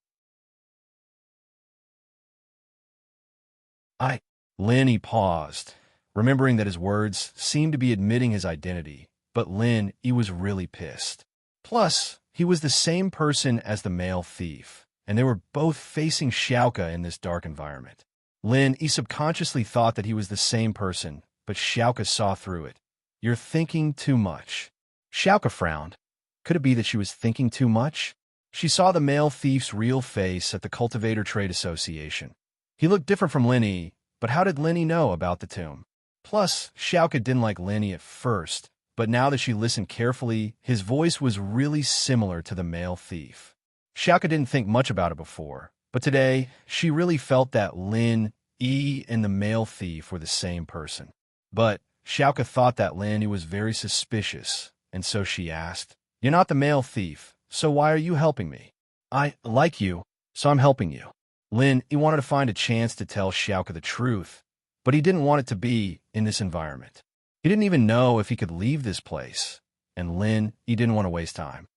Lin Yi paused, remembering that his words seemed to be admitting his identity, but Lin Yi was really pissed. Plus, he was the same person as the male thief, and they were both facing Xiaoka in this dark environment. Lin Yi subconsciously thought that he was the same person, but Xiaoka saw through it. You're thinking too much. Xiaoka frowned. Could it be that she was thinking too much? She saw the male thief's real face at the Cultivator Trade Association. He looked different from Lin Yi, but how did Lin Yi know about the tomb? Plus, Xiaoka didn't like Lin Yi at first, but now that she listened carefully, his voice was really similar to the male thief. Xiaoka didn't think much about it before, but today, she really felt that Lin Yi and the male thief were the same person. But Xiaoka thought that Lin Yi was very suspicious, and so she asked, "You're not the male thief, so why are you helping me?" "I like you, so I'm helping you." Lin Yi wanted to find a chance to tell Xiaoka the truth, but he didn't want it to be in this environment. He didn't even know if he could leave this place, and Lin Yi didn't want to waste time.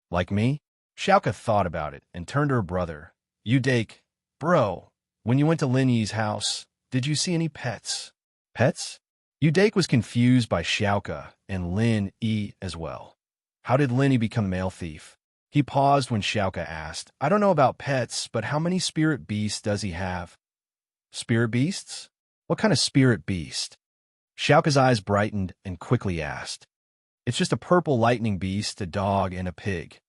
"Like me?" Xiaoka thought about it and turned to her brother. "You Dake, bro, when you went to Lin Yi's house, did you see any pets?" "Pets?" Dake was confused by Xiaoka and Lin Yi as well. How did Lin Yi become a male thief? He paused when Xiaoka asked, "I don't know about pets, but how many spirit beasts does he have?" "Spirit beasts? What kind of spirit beast?" Xiaoka's eyes brightened and quickly asked. "It's just a purple lightning beast, a dog, and a pig."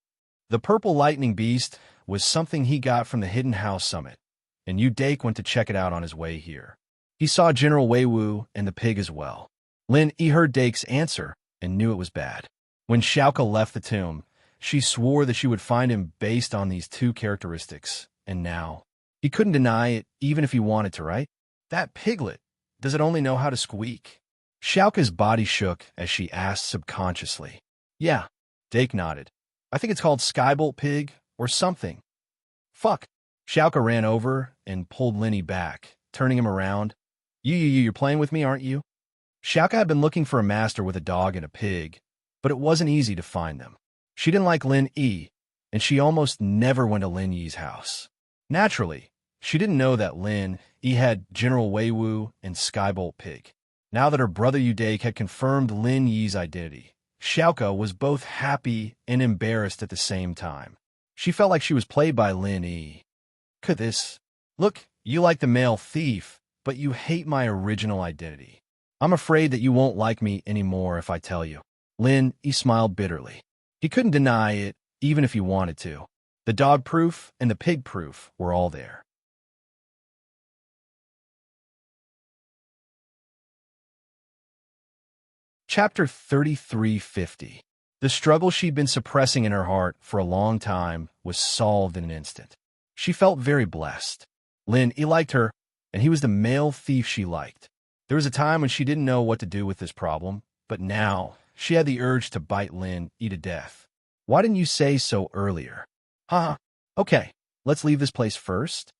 The purple lightning beast was something he got from the Hidden House Summit, and Dake went to check it out on his way here. He saw General Wei Wu and the pig as well. Lin Yi heard Dake's answer and knew it was bad. When Xiaoka left the tomb, she swore that she would find him based on these two characteristics, and now, he couldn't deny it even if he wanted to, right? That piglet, does it only know how to squeak? Xiaoka's body shook as she asked subconsciously. "Yeah," Dake nodded. "I think it's called Skybolt Pig or something." "Fuck." Xiaoka ran over and pulled Lin Yi back, turning him around. You're playing with me, aren't you?" Xiaoka had been looking for a master with a dog and a pig, but it wasn't easy to find them. She didn't like Lin Yi, and she almost never went to Lin Yi's house. Naturally, she didn't know that Lin Yi had General Wei Wu and Skybolt Pig. Now that her brother Dake had confirmed Lin Yi's identity, Xiaoka was both happy and embarrassed at the same time. She felt like she was played by Lin Yi. Could this? "Look, you like the male thief, but you hate my original identity. I'm afraid that you won't like me anymore if I tell you." Lin Yi smiled bitterly. He couldn't deny it, even if he wanted to. The dog proof and the pig proof were all there. Chapter 3350. The struggle she'd been suppressing in her heart for a long time was solved in an instant. She felt very blessed. Lin Yi liked her, and he was the male thief she liked. There was a time when she didn't know what to do with this problem, but now she had the urge to bite Lin Yi to death. "Why didn't you say so earlier?" "Huh? Okay, let's leave this place first."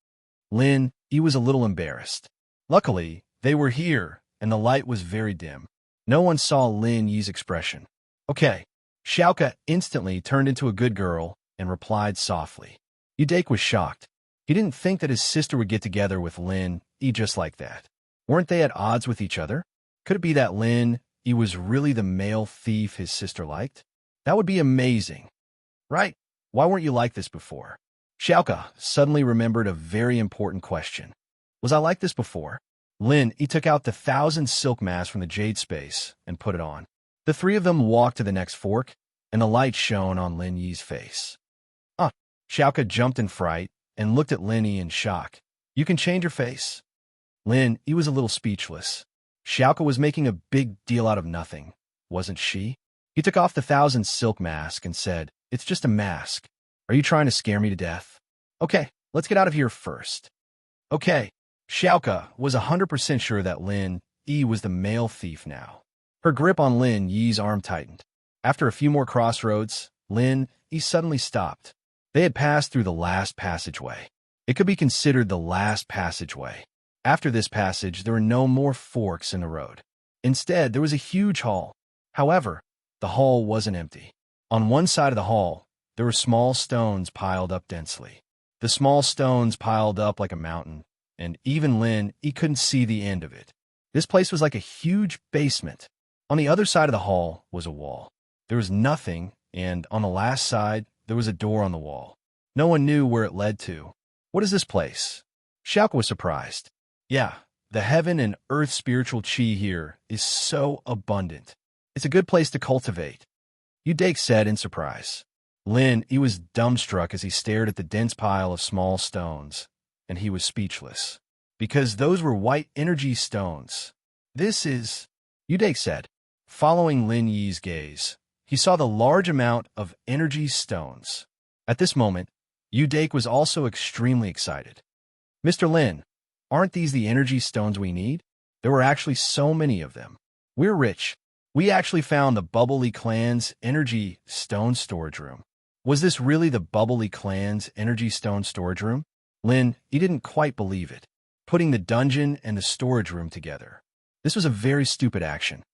Lin Yi was a little embarrassed. Luckily, they were here, and the light was very dim. No one saw Lin Yi's expression. "Okay." Xiaoka instantly turned into a good girl and replied softly. Dake was shocked. He didn't think that his sister would get together with Lin Yi just like that. Weren't they at odds with each other? Could it be that Lin Yi was really the male thief his sister liked? That would be amazing. Right? Why weren't you like this before? Xiaoka suddenly remembered a very important question. Was I like this before? Lin Yi took out the 1,000 silk mask from the jade space and put it on. The three of them walked to the next fork, and the light shone on Lin Yi's face. Xiaoka jumped in fright and looked at Lin Yi in shock. "You can change your face." Lin Yi was a little speechless. Xiaoka was making a big deal out of nothing, wasn't she? He took off the 1,000 silk mask and said, "It's just a mask. Are you trying to scare me to death?" "Okay, let's get out of here first." "Okay." Xiaoka was 100% sure that Lin Yi was the male thief now. Her grip on Lin Yi's arm tightened. After a few more crossroads, Lin Yi suddenly stopped. They had passed through the last passageway. It could be considered the last passageway. After this passage, there were no more forks in the road. Instead, there was a huge hall. However, the hall wasn't empty. On one side of the hall, there were small stones piled up densely. The small stones piled up like a mountain, and even Lin, he couldn't see the end of it. This place was like a huge basement. On the other side of the hall was a wall. There was nothing, and on the last side, there was a door on the wall. No one knew where it led to. What is this place? Xiaoka was surprised. Yeah, the heaven and earth spiritual chi here is so abundant. It's a good place to cultivate. Udake said in surprise. Lin, he was dumbstruck as he stared at the dense pile of small stones, and he was speechless. Because those were white energy stones. This is, Udake said. Following Lin Yi's gaze, he saw the large amount of energy stones. At this moment, Udake was also extremely excited. Mr. Lin, aren't these the energy stones we need? There were actually so many of them. We're rich. We actually found the Bubbly Clan's energy stone storage room. Was this really the Bubbly Clan's energy stone storage room? Lin, he didn't quite believe it. Putting the dungeon and the storage room together. This was a very stupid action.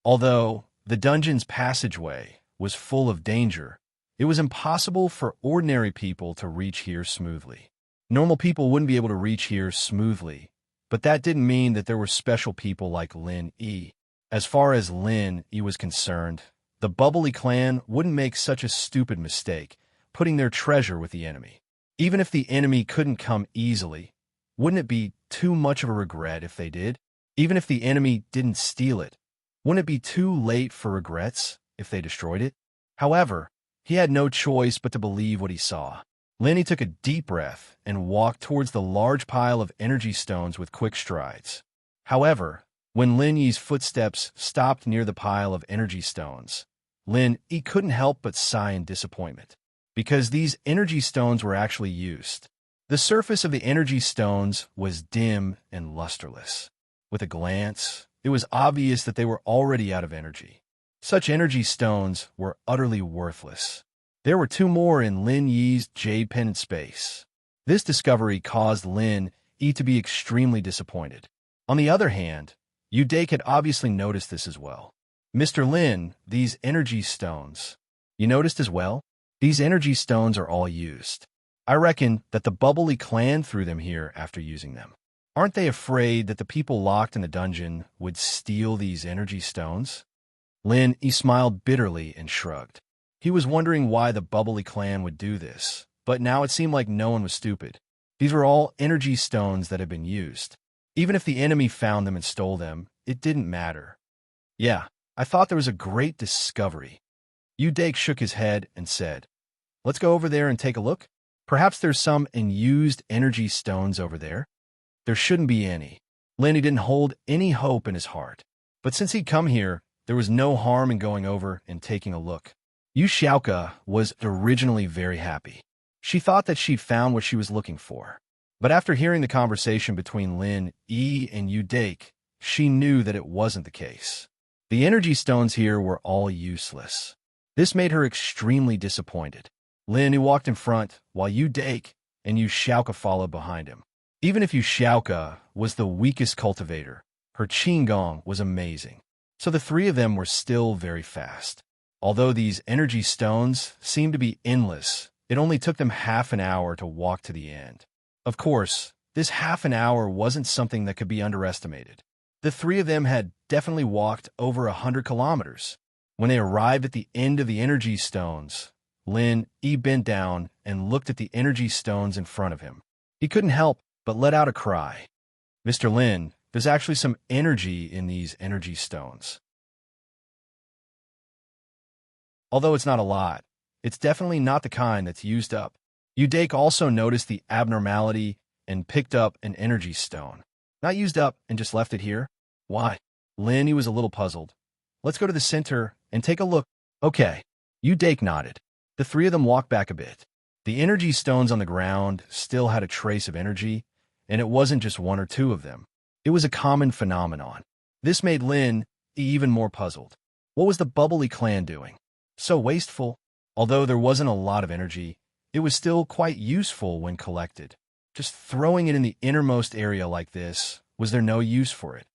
Although the dungeon's passageway was full of danger, it was impossible for ordinary people to reach here smoothly. Normal people wouldn't be able to reach here smoothly, but that didn't mean that there were special people like Lin Yi. As far as Lin Yi was concerned, the Bubbly Clan wouldn't make such a stupid mistake, putting their treasure with the enemy. Even if the enemy couldn't come easily, wouldn't it be too much of a regret if they did? Even if the enemy didn't steal it, wouldn't it be too late for regrets if they destroyed it? However, he had no choice but to believe what he saw. Lin Yi took a deep breath and walked towards the large pile of energy stones with quick strides. However, when Lin Yi's footsteps stopped near the pile of energy stones, Lin Yi couldn't help but sigh in disappointment, because these energy stones were actually used. The surface of the energy stones was dim and lusterless. With a glance, it was obvious that they were already out of energy. Such energy stones were utterly worthless. There were two more in Lin Yi's jade pendant space. This discovery caused Lin Yi to be extremely disappointed. On the other hand, Udake had obviously noticed this as well. Mr. Lin, these energy stones. You noticed as well? These energy stones are all used. I reckon that the Bubbly Clan threw them here after using them. Aren't they afraid that the people locked in the dungeon would steal these energy stones? Lin Yi smiled bitterly and shrugged. He was wondering why the Bubbly Clan would do this, but now it seemed like no one was stupid. These were all energy stones that had been used. Even if the enemy found them and stole them, it didn't matter. Yeah, I thought there was a great discovery. Udake shook his head and said, "Let's go over there and take a look. Perhaps there's some unused energy stones over there." There shouldn't be any. Lin Yi didn't hold any hope in his heart. But since he'd come here, there was no harm in going over and taking a look. Yu Xiaoka was originally very happy. She thought that she'd found what she was looking for. But after hearing the conversation between Lin Yi and Udake, she knew that it wasn't the case. The energy stones here were all useless. This made her extremely disappointed. Lin Yi walked in front, while Udake and Yu Xiaoka followed behind him. Even if Yu Xiaoka was the weakest cultivator, her qigong was amazing. So the three of them were still very fast. Although these energy stones seemed to be endless, it only took them half an hour to walk to the end. Of course, this half an hour wasn't something that could be underestimated. The three of them had definitely walked over 100 kilometers. When they arrived at the end of the energy stones, Lin Yi bent down and looked at the energy stones in front of him. He couldn't help but let out a cry. "Mr. Lin, there's actually some energy in these energy stones. Although it's not a lot, it's definitely not the kind that's used up." Udake also noticed the abnormality and picked up an energy stone. Not used up and just left it here? Why? Lin Yi was a little puzzled. "Let's go to the center and take a look." "Okay." Udake nodded. The three of them walked back a bit. The energy stones on the ground still had a trace of energy, and it wasn't just one or two of them. It was a common phenomenon. This made Lin Yi even more puzzled. What was the Bubbly Clan doing? So wasteful. Although there wasn't a lot of energy, it was still quite useful when collected. Just throwing it in the innermost area like this, was there no use for it?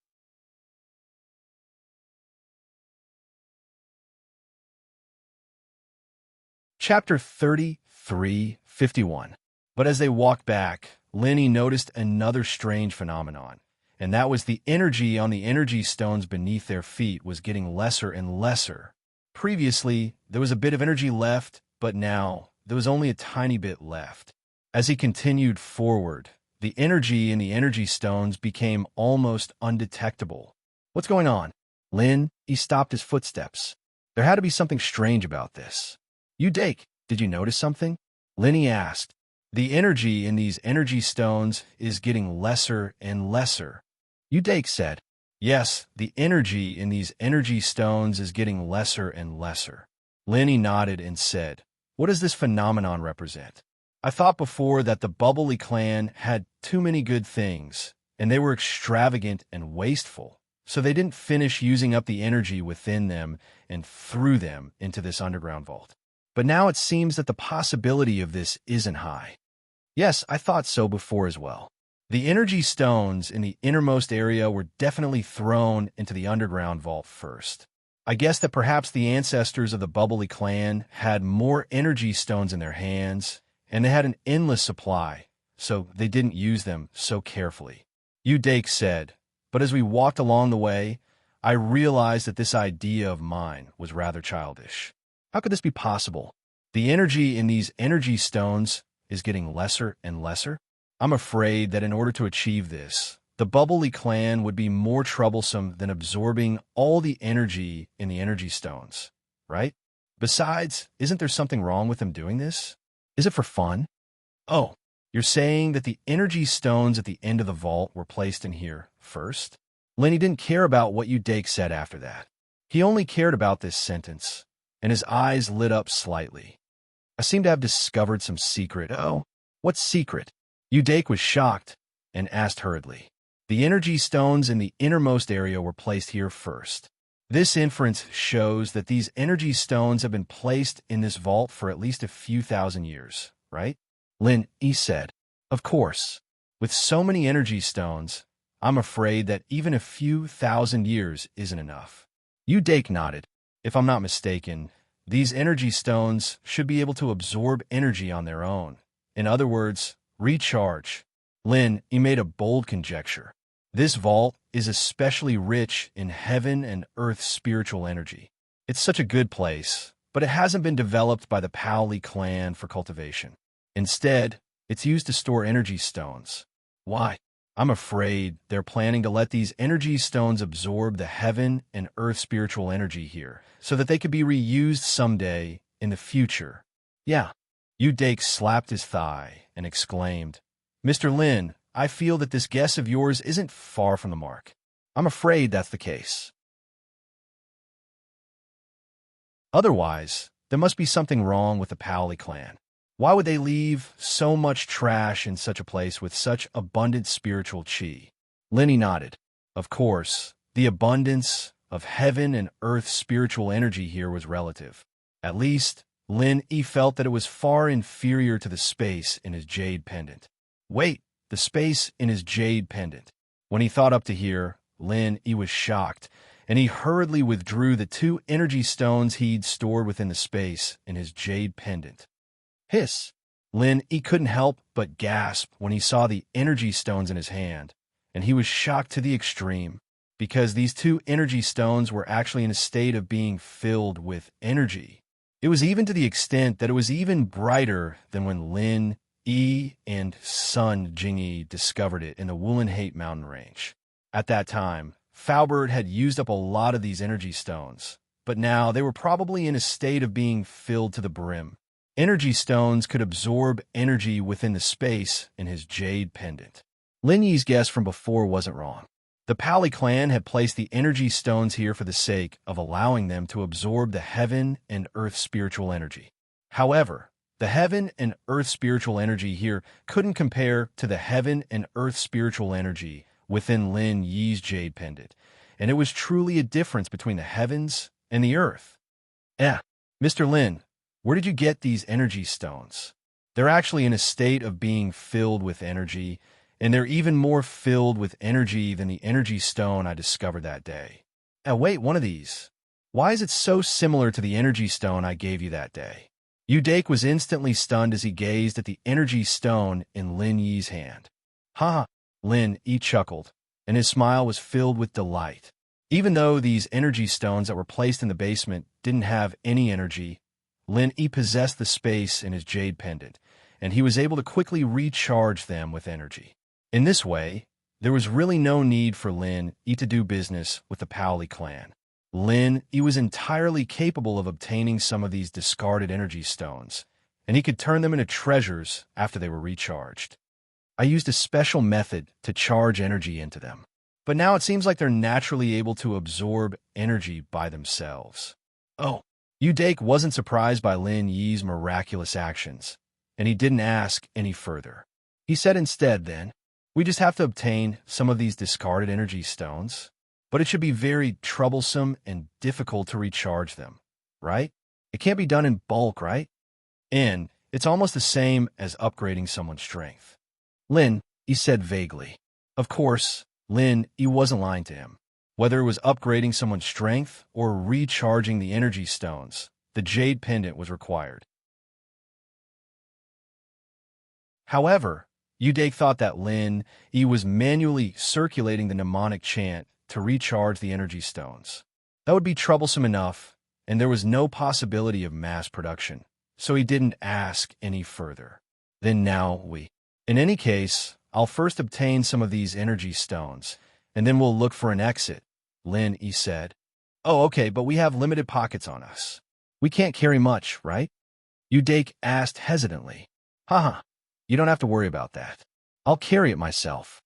Chapter 33:51. But as they walked back, Lenny noticed another strange phenomenon, and that was the energy on the energy stones beneath their feet was getting lesser and lesser. Previously, there was a bit of energy left, but now there was only a tiny bit left. As he continued forward, the energy in the energy stones became almost undetectable. What's going on? He stopped his footsteps. There had to be something strange about this. You Dake, did you notice something? Lenny asked. The energy in these energy stones is getting lesser and lesser. You Dake said. Yes, the energy in these energy stones is getting lesser and lesser. Lenny nodded and said, what does this phenomenon represent? I thought before that the Bubbly clan had too many good things, and they were extravagant and wasteful, so they didn't finish using up the energy within them and threw them into this underground vault. But now it seems that the possibility of this isn't high. Yes, I thought so before as well. The energy stones in the innermost area were definitely thrown into the underground vault first. I guess that perhaps the ancestors of the Bubbly clan had more energy stones in their hands, and they had an endless supply, so they didn't use them so carefully. You Dake said, but as we walked along the way, I realized that this idea of mine was rather childish. How could this be possible? The energy in these energy stones is getting lesser and lesser? I'm afraid that in order to achieve this, the Bubbly clan would be more troublesome than absorbing all the energy in the energy stones, right? Besides, isn't there something wrong with them doing this? Is it for fun? Oh, you're saying that the energy stones at the end of the vault were placed in here first? Lenny didn't care about what you Dake said after that. He only cared about this sentence, and his eyes lit up slightly. I seem to have discovered some secret. Oh, what secret? You Dake was shocked and asked hurriedly. The energy stones in the innermost area were placed here first. This inference shows that these energy stones have been placed in this vault for at least a few thousand years, right? He said. Of course. With so many energy stones, I'm afraid that even a few thousand years isn't enough. You Dake nodded. If I'm not mistaken, these energy stones should be able to absorb energy on their own. In other words, recharge. He made a bold conjecture. This vault is especially rich in heaven and earth spiritual energy. It's such a good place, but it hasn't been developed by the Powley clan for cultivation. Instead, it's used to store energy stones. Why? I'm afraid they're planning to let these energy stones absorb the heaven and earth spiritual energy here, so that they could be reused someday in the future. Yeah. You Dake slapped his thigh and exclaimed, Mr. Lin, I feel that this guess of yours isn't far from the mark. I'm afraid that's the case. Otherwise, there must be something wrong with the Powley clan. Why would they leave so much trash in such a place with such abundant spiritual chi? Lenny nodded. Of course, the abundance of heaven and earth spiritual energy here was relative. At least, He felt that it was far inferior to the space in his jade pendant. Wait, the space in his jade pendant. When he thought up to here, He was shocked, and he hurriedly withdrew the 2 energy stones he'd stored within the space in his jade pendant. Hiss! He couldn't help but gasp when he saw the energy stones in his hand, and he was shocked to the extreme, because these 2 energy stones were actually in a state of being filled with energy. It was even to the extent that it was even brighter than when Lin, and Sun Jingyi discovered it in the Wulenhate mountain range. At that time, Faubert had used up a lot of these energy stones, but now they were probably in a state of being filled to the brim. Energy stones could absorb energy within the space in his jade pendant. Lin Yi's guess from before wasn't wrong. The Powley clan had placed the energy stones here for the sake of allowing them to absorb the heaven and earth spiritual energy. However, the heaven and earth spiritual energy here couldn't compare to the heaven and earth spiritual energy within Lin Yi's jade pendant, and it was truly a difference between the heavens and the earth. Mr. Lin, where did you get these energy stones? They're actually in a state of being filled with energy, and they're even more filled with energy than the energy stone I discovered that day. Now wait, one of these. Why is it so similar to the energy stone I gave you that day? Udake was instantly stunned as he gazed at the energy stone in Lin Yi's hand. Ha! Lin Yi chuckled, and his smile was filled with delight. Even though these energy stones that were placed in the basement didn't have any energy, Lin Yi possessed the space in his jade pendant, and he was able to quickly recharge them with energy. In this way, there was really no need for Lin Yi to do business with the Paoli clan. Lin Yi was entirely capable of obtaining some of these discarded energy stones, and he could turn them into treasures after they were recharged. I used a special method to charge energy into them, but now it seems like they're naturally able to absorb energy by themselves. Oh, Udake wasn't surprised by Lin Yi's miraculous actions, and he didn't ask any further. He said instead then, we just have to obtain some of these discarded energy stones, but it should be very troublesome and difficult to recharge them, right? It can't be done in bulk, right? And it's almost the same as upgrading someone's strength. Lin, he said vaguely. Of course, Lin, he wasn't lying to him. Whether it was upgrading someone's strength or recharging the energy stones, the jade pendant was required. However, Udake thought that Lin, he was manually circulating the mnemonic chant to recharge the energy stones. That would be troublesome enough, and there was no possibility of mass production, so he didn't ask any further. Then now In any case, I'll first obtain some of these energy stones, and then we'll look for an exit, Lin Yi said. Oh, okay, but we have limited pockets on us. We can't carry much, right? Udake asked hesitantly. Haha, you don't have to worry about that. I'll carry it myself.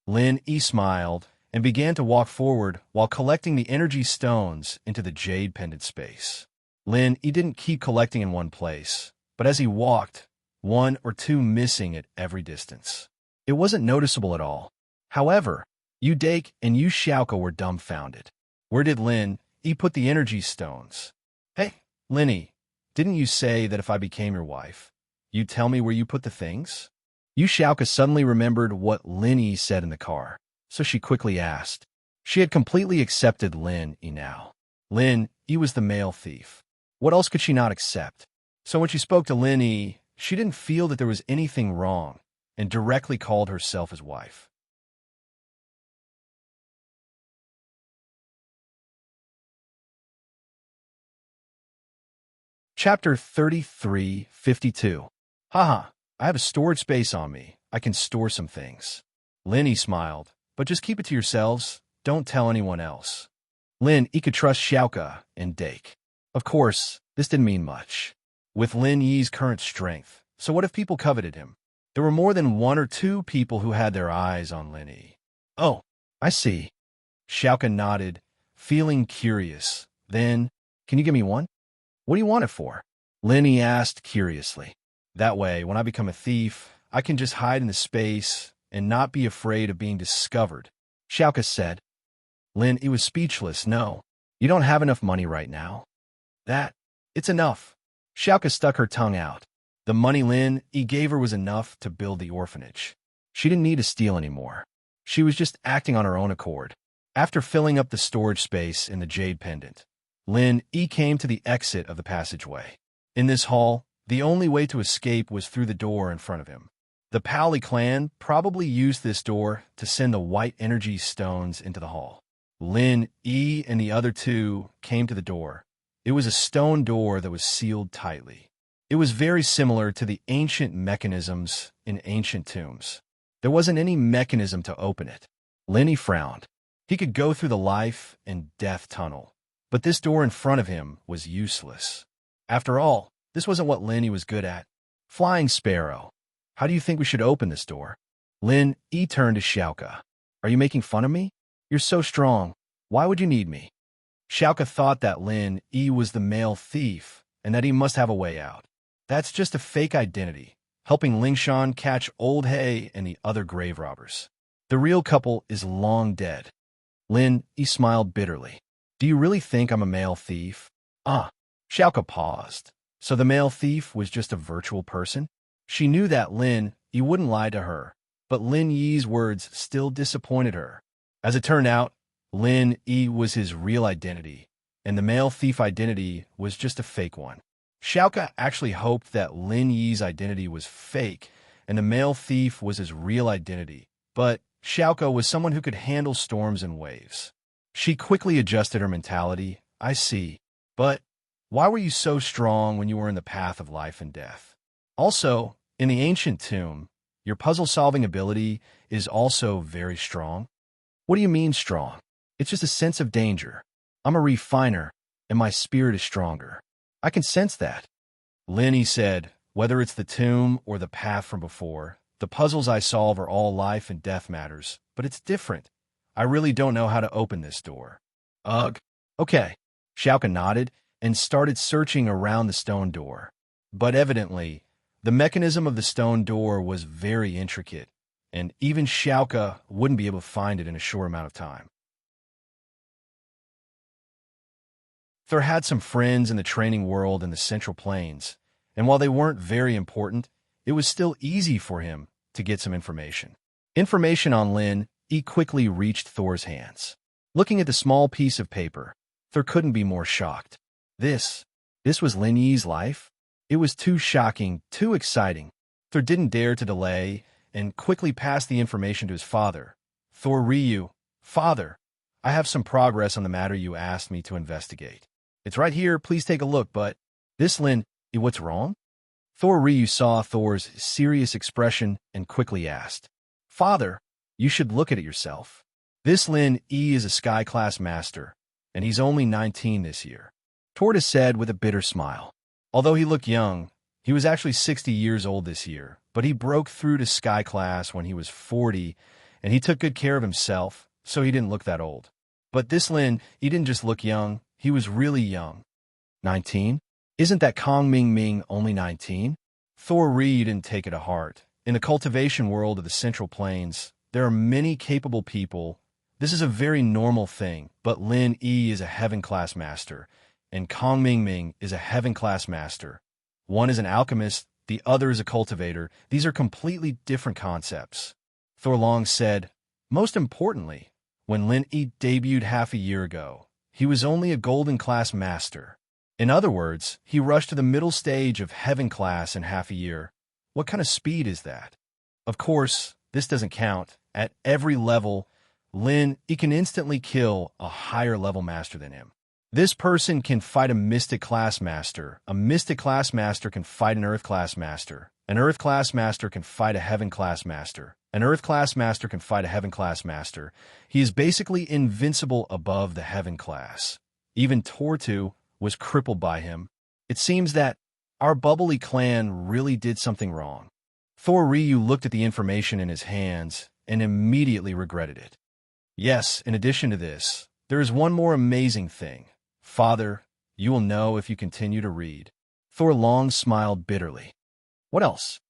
Lin Yi smiled and began to walk forward while collecting the energy stones into the jade pendant space. Lin Yi didn't keep collecting in one place, but as he walked, one or two missing at every distance. It wasn't noticeable at all. However, Udake and Yu Xiaoka were dumbfounded. Where did Lin Yi put the energy stones? Hey, Lin Yi, didn't you say that if I became your wife, you'd tell me where you put the things? Yu Xiaoka suddenly remembered what Lin Yi said in the car, so she quickly asked. She had completely accepted Lin Yi now. Lin Yi was the male thief. What else could she not accept? So when she spoke to Lin Yi, she didn't feel that there was anything wrong and directly called herself his wife. Chapter 33:52. Haha, I have a storage space on me. I can store some things. Lin Yi smiled, but just keep it to yourselves. Don't tell anyone else. Lin Yi could trust Xiaoka and Dake. Of course, this didn't mean much. With Lin Yi's current strength, so what if people coveted him? There were more than one or two people who had their eyes on Lin Yi. Oh, I see. Xiaoka nodded, feeling curious. Then, can you give me one? What do you want it for? Lin Yi asked curiously. That way, when I become a thief, I can just hide in the space and not be afraid of being discovered, Xiaoka said. Lin Yi was speechless. No, you don't have enough money right now. It's enough. Xiaoka stuck her tongue out. The money Lin Yi gave her was enough to build the orphanage. She didn't need to steal anymore. She was just acting on her own accord. After filling up the storage space in the jade pendant, Lin Yi came to the exit of the passageway. In this hall, the only way to escape was through the door in front of him. The Paoli clan probably used this door to send the white energy stones into the hall. Lin Yi and the other two came to the door. It was a stone door that was sealed tightly. It was very similar to the ancient mechanisms in ancient tombs. There wasn't any mechanism to open it. Lin Yi frowned. He could go through the life and death tunnel, but this door in front of him was useless. After all, this wasn't what Lin Yi was good at. Flying Sparrow, how do you think we should open this door? Lin Yi turned to Xiaoka. Are you making fun of me? You're so strong. Why would you need me? Xiaoka thought that Lin Yi was the male thief and that he must have a way out. That's just a fake identity, helping Lingshan catch Old Hay and the other grave robbers. The real couple is long dead. Lin Yi smiled bitterly. Do you really think I'm a male thief? Xiaoka paused. So the male thief was just a virtual person? She knew that Lin Yi wouldn't lie to her, but Lin Yi's words still disappointed her. As it turned out, Lin Yi was his real identity, and the male thief identity was just a fake one. Xiaoka actually hoped that Lin Yi's identity was fake, and the male thief was his real identity, but Xiaoka was someone who could handle storms and waves. She quickly adjusted her mentality. I see. But why were you so strong when you were in the path of life and death? Also, in the ancient tomb, your puzzle-solving ability is also very strong. What do you mean strong? It's just a sense of danger. I'm a refiner, and my spirit is stronger. I can sense that. Lin Yi said, whether it's the tomb or the path from before, the puzzles I solve are all life and death matters, but it's different. I really don't know how to open this door. Ugh. Okay. Xiaoka nodded and started searching around the stone door. But evidently, the mechanism of the stone door was very intricate, and even Xiaoka wouldn't be able to find it in a short amount of time. Thor had some friends in the training world in the Central Plains, and while they weren't very important, it was still easy for him to get some information. Information on Lin Yi quickly reached Thor's hands. Looking at the small piece of paper, Thor couldn't be more shocked. This was Lin Yi's life? It was too shocking, too exciting. Thor didn't dare to delay and quickly passed the information to his father. Thor Ryu, Father, I have some progress on the matter you asked me to investigate. It's right here, please take a look, but this Lin Yi, what's wrong? Thor Ryu saw Thor's serious expression and quickly asked, Father, you should look at it yourself. This Lin Yi is a Sky Class Master, and he's only 19 this year. Tortoise said with a bitter smile. Although he looked young, he was actually 60 years old this year, but he broke through to Sky Class when he was 40, and he took good care of himself, so he didn't look that old. But this Lin, he didn't just look young, he was really young. 19? Isn't that Kong Ming Ming only 19? Thor Ryu didn't take it to heart. In the cultivation world of the Central Plains, there are many capable people. This is a very normal thing, but Lin Yi is a Heaven-class master, and Kong Ming Ming is a Heaven-class master. One is an alchemist, the other is a cultivator. These are completely different concepts. Thor Long said, most importantly, when Lin Yi debuted half a year ago, he was only a Golden-class master. In other words, he rushed to the middle stage of Heaven-class in half a year. What kind of speed is that? Of course, this doesn't count. At every level, Lin Yi can instantly kill a higher-level master than him. This person can fight a Mystic-class master. A Mystic-class master can fight an Earth-class master. An Earth-class master can fight a Heaven-class master. An Earth-class master can fight a Heaven-class master. He is basically invincible above the Heaven-class. Even Tortu was crippled by him. It seems that our bubbly clan really did something wrong. Thor Ryu looked at the information in his hands and immediately regretted it. Yes, in addition to this, there is one more amazing thing. Father, you will know if you continue to read. Thor Long smiled bitterly. What else?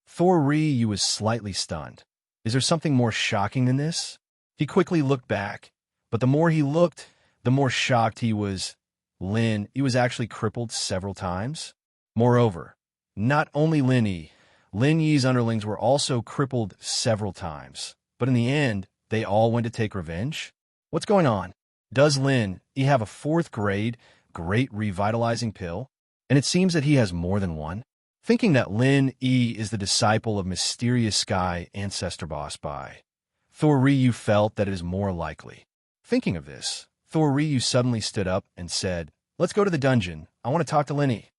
Thor Ryu was slightly stunned. Is there something more shocking than this? He quickly looked back, but the more he looked, the more shocked he was. Lin Yi was actually crippled several times. Moreover, not only Lin Yi's underlings were also crippled several times. But in the end, they all went to take revenge? What's going on? Does Lin Yi have a 4th grade, great revitalizing pill? And it seems that he has more than one? Thinking that Lin Yi is the disciple of mysterious sky ancestor boss Bai, Thor Ryu felt that it is more likely. Thinking of this, Thor Ryu suddenly stood up and said, let's go to the dungeon. I want to talk to Lin Yi.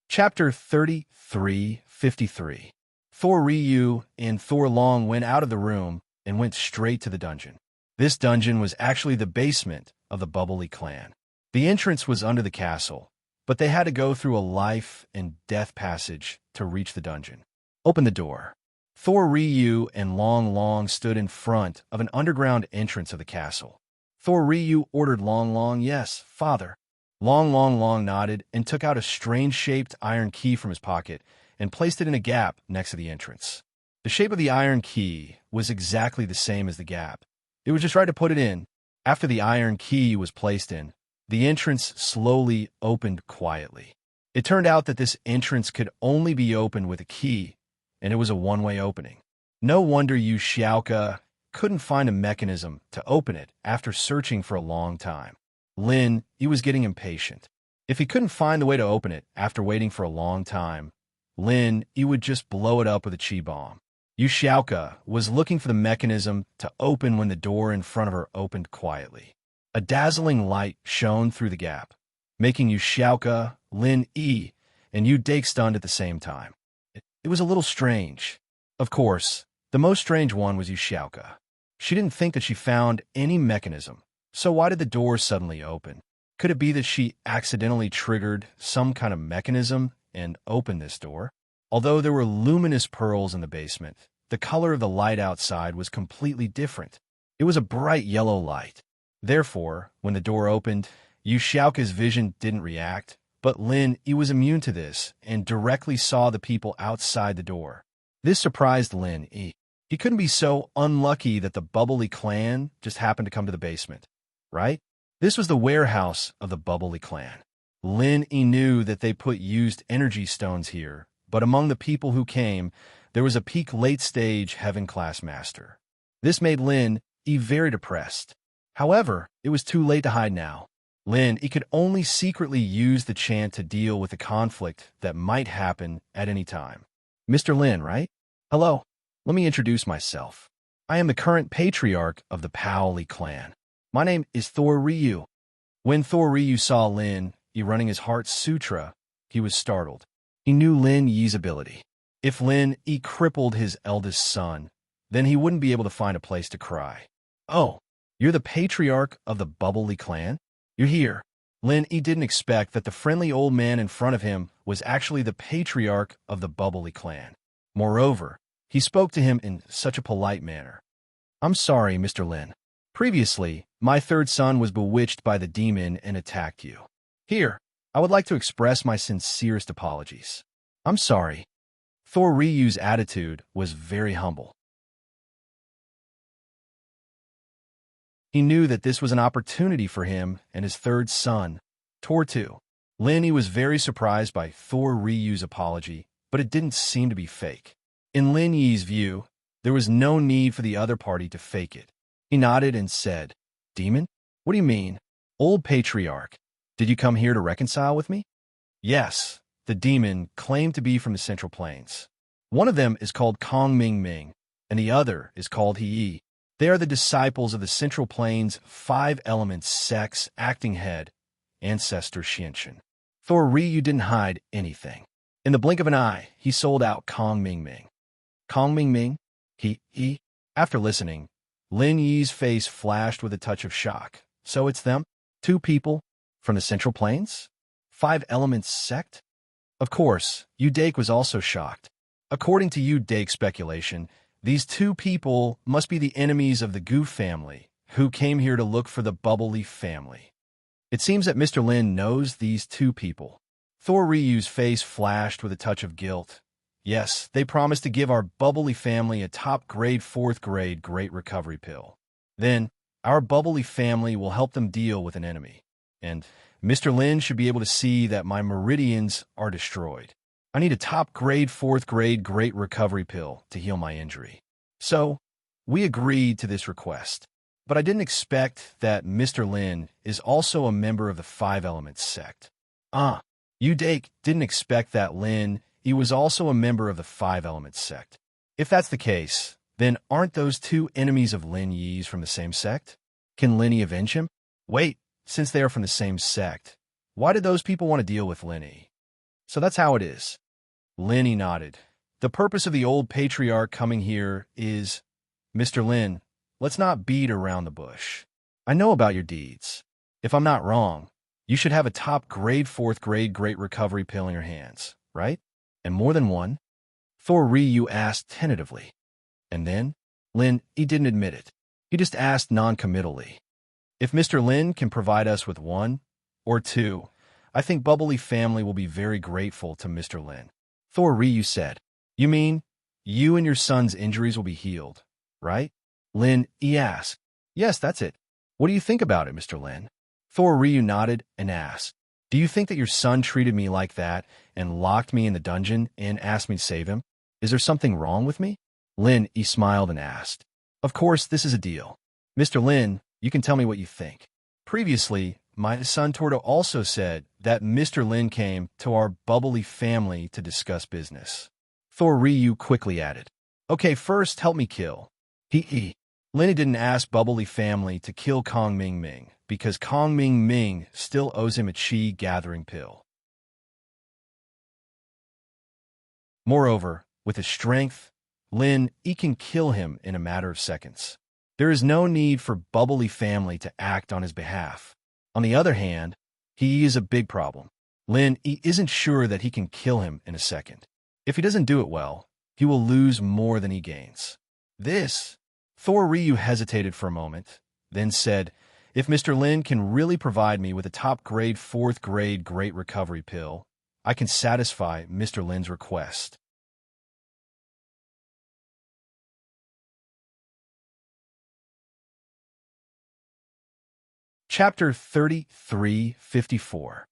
Chapter 33:53. Thor Ryu and Thor Long went out of the room and went straight to the dungeon. This dungeon was actually the basement of the Bubbly clan. The entrance was under the castle, but they had to go through a life and death passage to reach the dungeon. Open the door. Thor Ryu and Long Long stood in front of an underground entrance of the castle. Thor Ryu ordered Long Long, yes, father. Long nodded and took out a strange-shaped iron key from his pocket and placed it in a gap next to the entrance. The shape of the iron key was exactly the same as the gap. It was just right to put it in. After the iron key was placed in, The entrance slowly opened quietly. It turned out that this entrance could only be opened with a key, and it was a one-way opening. No wonder Yu Xiaoka couldn't find a mechanism to open it after searching for a long time. Lin, he was getting impatient. If he couldn't find the way to open it after waiting for a long time, Lin, he would just blow it up with a chi bomb. Yu Xiaoka was looking for the mechanism to open when the door in front of her opened quietly. A dazzling light shone through the gap, making Yu Xiaoka, Lin Yi, and Yu Dake stunned at the same time. It was a little strange. Of course, the most strange one was Yu Xiaoka. She didn't think that she found any mechanism, so why did the door suddenly open? Could it be that she accidentally triggered some kind of mechanism and opened this door? Although there were luminous pearls in the basement, the color of the light outside was completely different. It was a bright yellow light. Therefore, when the door opened, Yu Xiaoka's vision didn't react, but Lin, he was immune to this and directly saw the people outside the door. This surprised Lin. He couldn't be so unlucky that the Bubbly clan just happened to come to the basement, right? This was the warehouse of the Bubbly clan. Lin knew that they put used energy stones here, but among the people who came, there was a peak late-stage heaven-class master. This made Lin very depressed. However, it was too late to hide now. Lin could only secretly use the chant to deal with the conflict that might happen at any time. Mr. Lin, right? Hello. Let me introduce myself. I am the current patriarch of the Paoli clan. My name is Thor Ryu. When Thor Ryu saw Lin Yi running his Heart Sutra, he was startled. He knew Lin Yi's ability. If Lin Yi crippled his eldest son, then he wouldn't be able to find a place to cry. Oh, you're the patriarch of the Bubbly clan? You're here. Lin Yi didn't expect that the friendly old man in front of him was actually the patriarch of the Bubbly clan. Moreover, he spoke to him in such a polite manner. I'm sorry, Mr. Lin. Previously, my third son was bewitched by the demon and attacked you. Here, I would like to express my sincerest apologies. I'm sorry. Thor Ryu's attitude was very humble. He knew that this was an opportunity for him and his third son, Thor too. Lin Yi was very surprised by Thor Ryu's apology, but it didn't seem to be fake. In Lin Yi's view, there was no need for the other party to fake it. He nodded and said, Demon? What do you mean? Old patriarch, did you come here to reconcile with me? Yes, the demon claimed to be from the Central Plains. One of them is called Kong Ming Ming, and the other is called He. They are the disciples of the Central Plains' 5 elements sex acting head, ancestor Xianxin. Thor Ryu didn't hide anything. In the blink of an eye, he sold out Kong Ming Ming. Kong Ming Ming? He. After listening, Lin Yi's face flashed with a touch of shock. So it's them? 2 people from the Central Plains? 5 elements sect? Of course, Yu Dake was also shocked. According to Yu Dake's speculation, these 2 people must be the enemies of the Gu family, who came here to look for the Bubbly family. It seems that Mr. Lin knows these 2 people. Thor Ryu's face flashed with a touch of guilt. Yes, they promised to give our Bubbly family a top-grade 4th-grade Great Recovery pill. Then, our Bubbly family will help them deal with an enemy. And Mr. Lin should be able to see that my meridians are destroyed. I need a top-grade 4th-grade Great Recovery pill to heal my injury. So, we agreed to this request. But I didn't expect that Mr. Lin is also a member of the 5 Elements sect. Yu Dake didn't expect that Lin he was also a member of the 5 Elements sect. If that's the case, then aren't those 2 enemies of Lin Yi's from the same sect? Can Lin Yi avenge him? Wait, since they are from the same sect, why did those people want to deal with Lin Yi? So that's how it is. Lin Yi nodded. The purpose of the old patriarch coming here is, Mr. Lin, let's not beat around the bush. I know about your deeds. If I'm not wrong, you should have a top-grade 4th-grade Great Recovery pill in your hands, right? And more than one? Thor Ryu asked tentatively. And then? Lin, he didn't admit it. He just asked non-committally. If Mr. Lin can provide us with 1 or 2, I think Bubbly family will be very grateful to Mr. Lin. Thor Ryu said, You mean, you and your son's injuries will be healed, right? Lin, he asked. Yes, that's it. What do you think about it, Mr. Lin? Thor Ryu nodded and asked, "Do you think that your son treated me like that and locked me in the dungeon and asked me to save him? Is there something wrong with me?" Lin Yi smiled and asked, "Of course, this is a deal. Mr. Lin, you can tell me what you think." Previously, my son Torto also said that Mr. Lin came to our bubbly family to discuss business. Thor Ryu quickly added, "Okay, first help me kill." Lin didn't ask bubbly family to kill Kong Ming Ming because Kong Ming Ming still owes him a chi gathering pill. Moreover, with his strength, Lin Yi can kill him in a matter of seconds. There is no need for bubbly family to act on his behalf. On the other hand, he is a big problem. Lin Yi isn't sure that he can kill him in a second. If he doesn't do it well, he will lose more than he gains. Thor Ryu hesitated for a moment, then said, "If Mr. Lin can really provide me with a top-grade 4th-grade Great Recovery pill, I can satisfy Mr. Lin's request." Chapter 3354.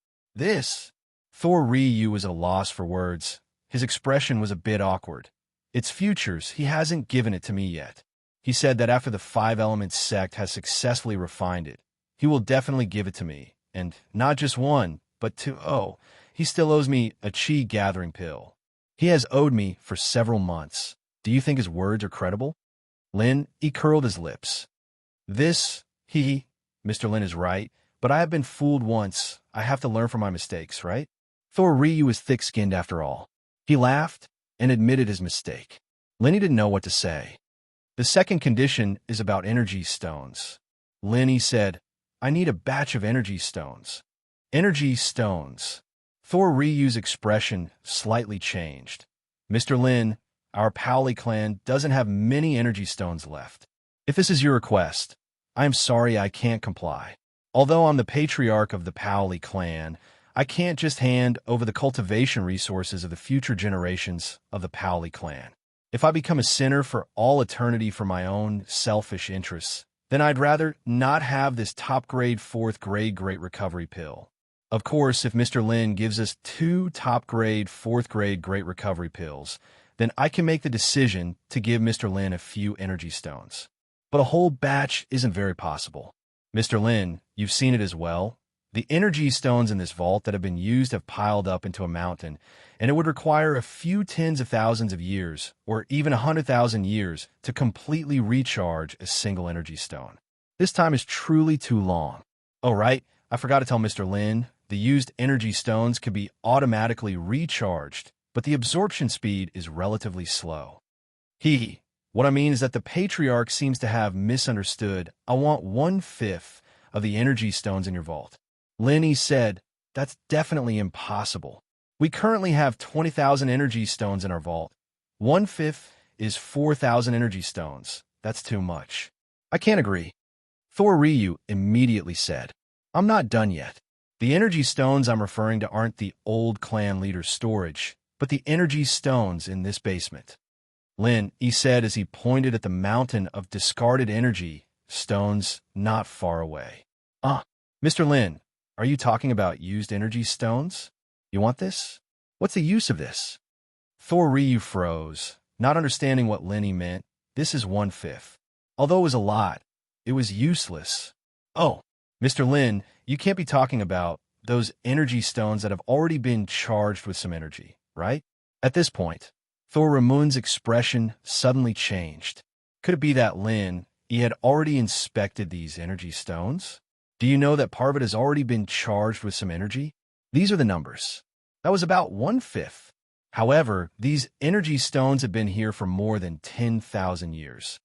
Thor Ryu was at a loss for words. His expression was a bit awkward. Its futures, he hasn't given it to me yet. He said that after the Five Elements sect has successfully refined it, he will definitely give it to me, and not just one, but two. Oh, he still owes me a chi gathering pill. He has owed me for several months. Do you think his words are credible? Lin Yi curled his lips. Mr. Lin is right, but I have been fooled once. I have to learn from my mistakes, right? Thor Ryu is thick-skinned after all. He laughed and admitted his mistake. Lin Yi didn't know what to say. The second condition is about energy stones. Lin Yi said, "I need a batch of energy stones." Energy stones. Thor Ryu's expression slightly changed. "Mr. Lin, our Paoli clan doesn't have many energy stones left. If this is your request, I am sorry I can't comply. Although I'm the patriarch of the Paoli clan, I can't just hand over the cultivation resources of the future generations of the Paoli clan. If I become a sinner for all eternity for my own selfish interests, then I'd rather not have this top-grade 4th-grade Great Recovery pill. Of course, if Mr. Lin gives us 2 top-grade 4th-grade Great Recovery pills, then I can make the decision to give Mr. Lin a few energy stones. But a whole batch isn't very possible. Mr. Lin, you've seen it as well. The energy stones in this vault that have been used have piled up into a mountain, and it would require a few tens of thousands of years, or even 100,000 years, to completely recharge a single energy stone. This time is truly too long. Oh, right, I forgot to tell Mr. Lin, the used energy stones can be automatically recharged, but the absorption speed is relatively slow. What I mean is that the Patriarch seems to have misunderstood. I want 1/5 of the energy stones in your vault. Lin Yi said, "That's definitely impossible. We currently have 20,000 energy stones in our vault. 1/5 is 4,000 energy stones. That's too much. I can't agree." Thor Ryu immediately said, "I'm not done yet. The energy stones I'm referring to aren't the old clan leader's storage, but the energy stones in this basement." Lin Yi said as he pointed at the mountain of discarded energy stones not far away. Mr. Lin, are you talking about used energy stones? You want this? What's the use of this?" Thor Ryu froze, not understanding what Lin Yi meant. This is 1/5. Although it was a lot, it was useless. "Oh, Mr. Lin, you can't be talking about those energy stones that have already been charged with some energy, right?" At this point, Thor Ramun's expression suddenly changed. Could it be that Lin Yi had already inspected these energy stones? Do you know that part of it has already been charged with some energy? These are the numbers. That was about 1/5. However, these energy stones have been here for more than 10,000 years.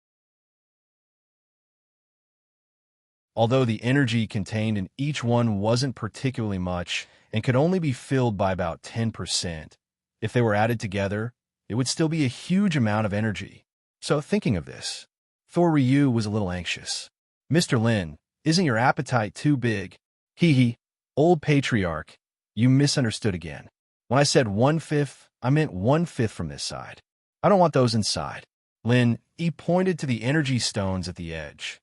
Although the energy contained in each one wasn't particularly much and could only be filled by about 10%, if they were added together, it would still be a huge amount of energy. So thinking of this, Thor Ryu was a little anxious. "Mr. Lin, isn't your appetite too big?" Old Patriarch, you misunderstood again. When I said 1/5, I meant 1/5 from this side. I don't want those inside. Lin Yi pointed to the energy stones at the edge.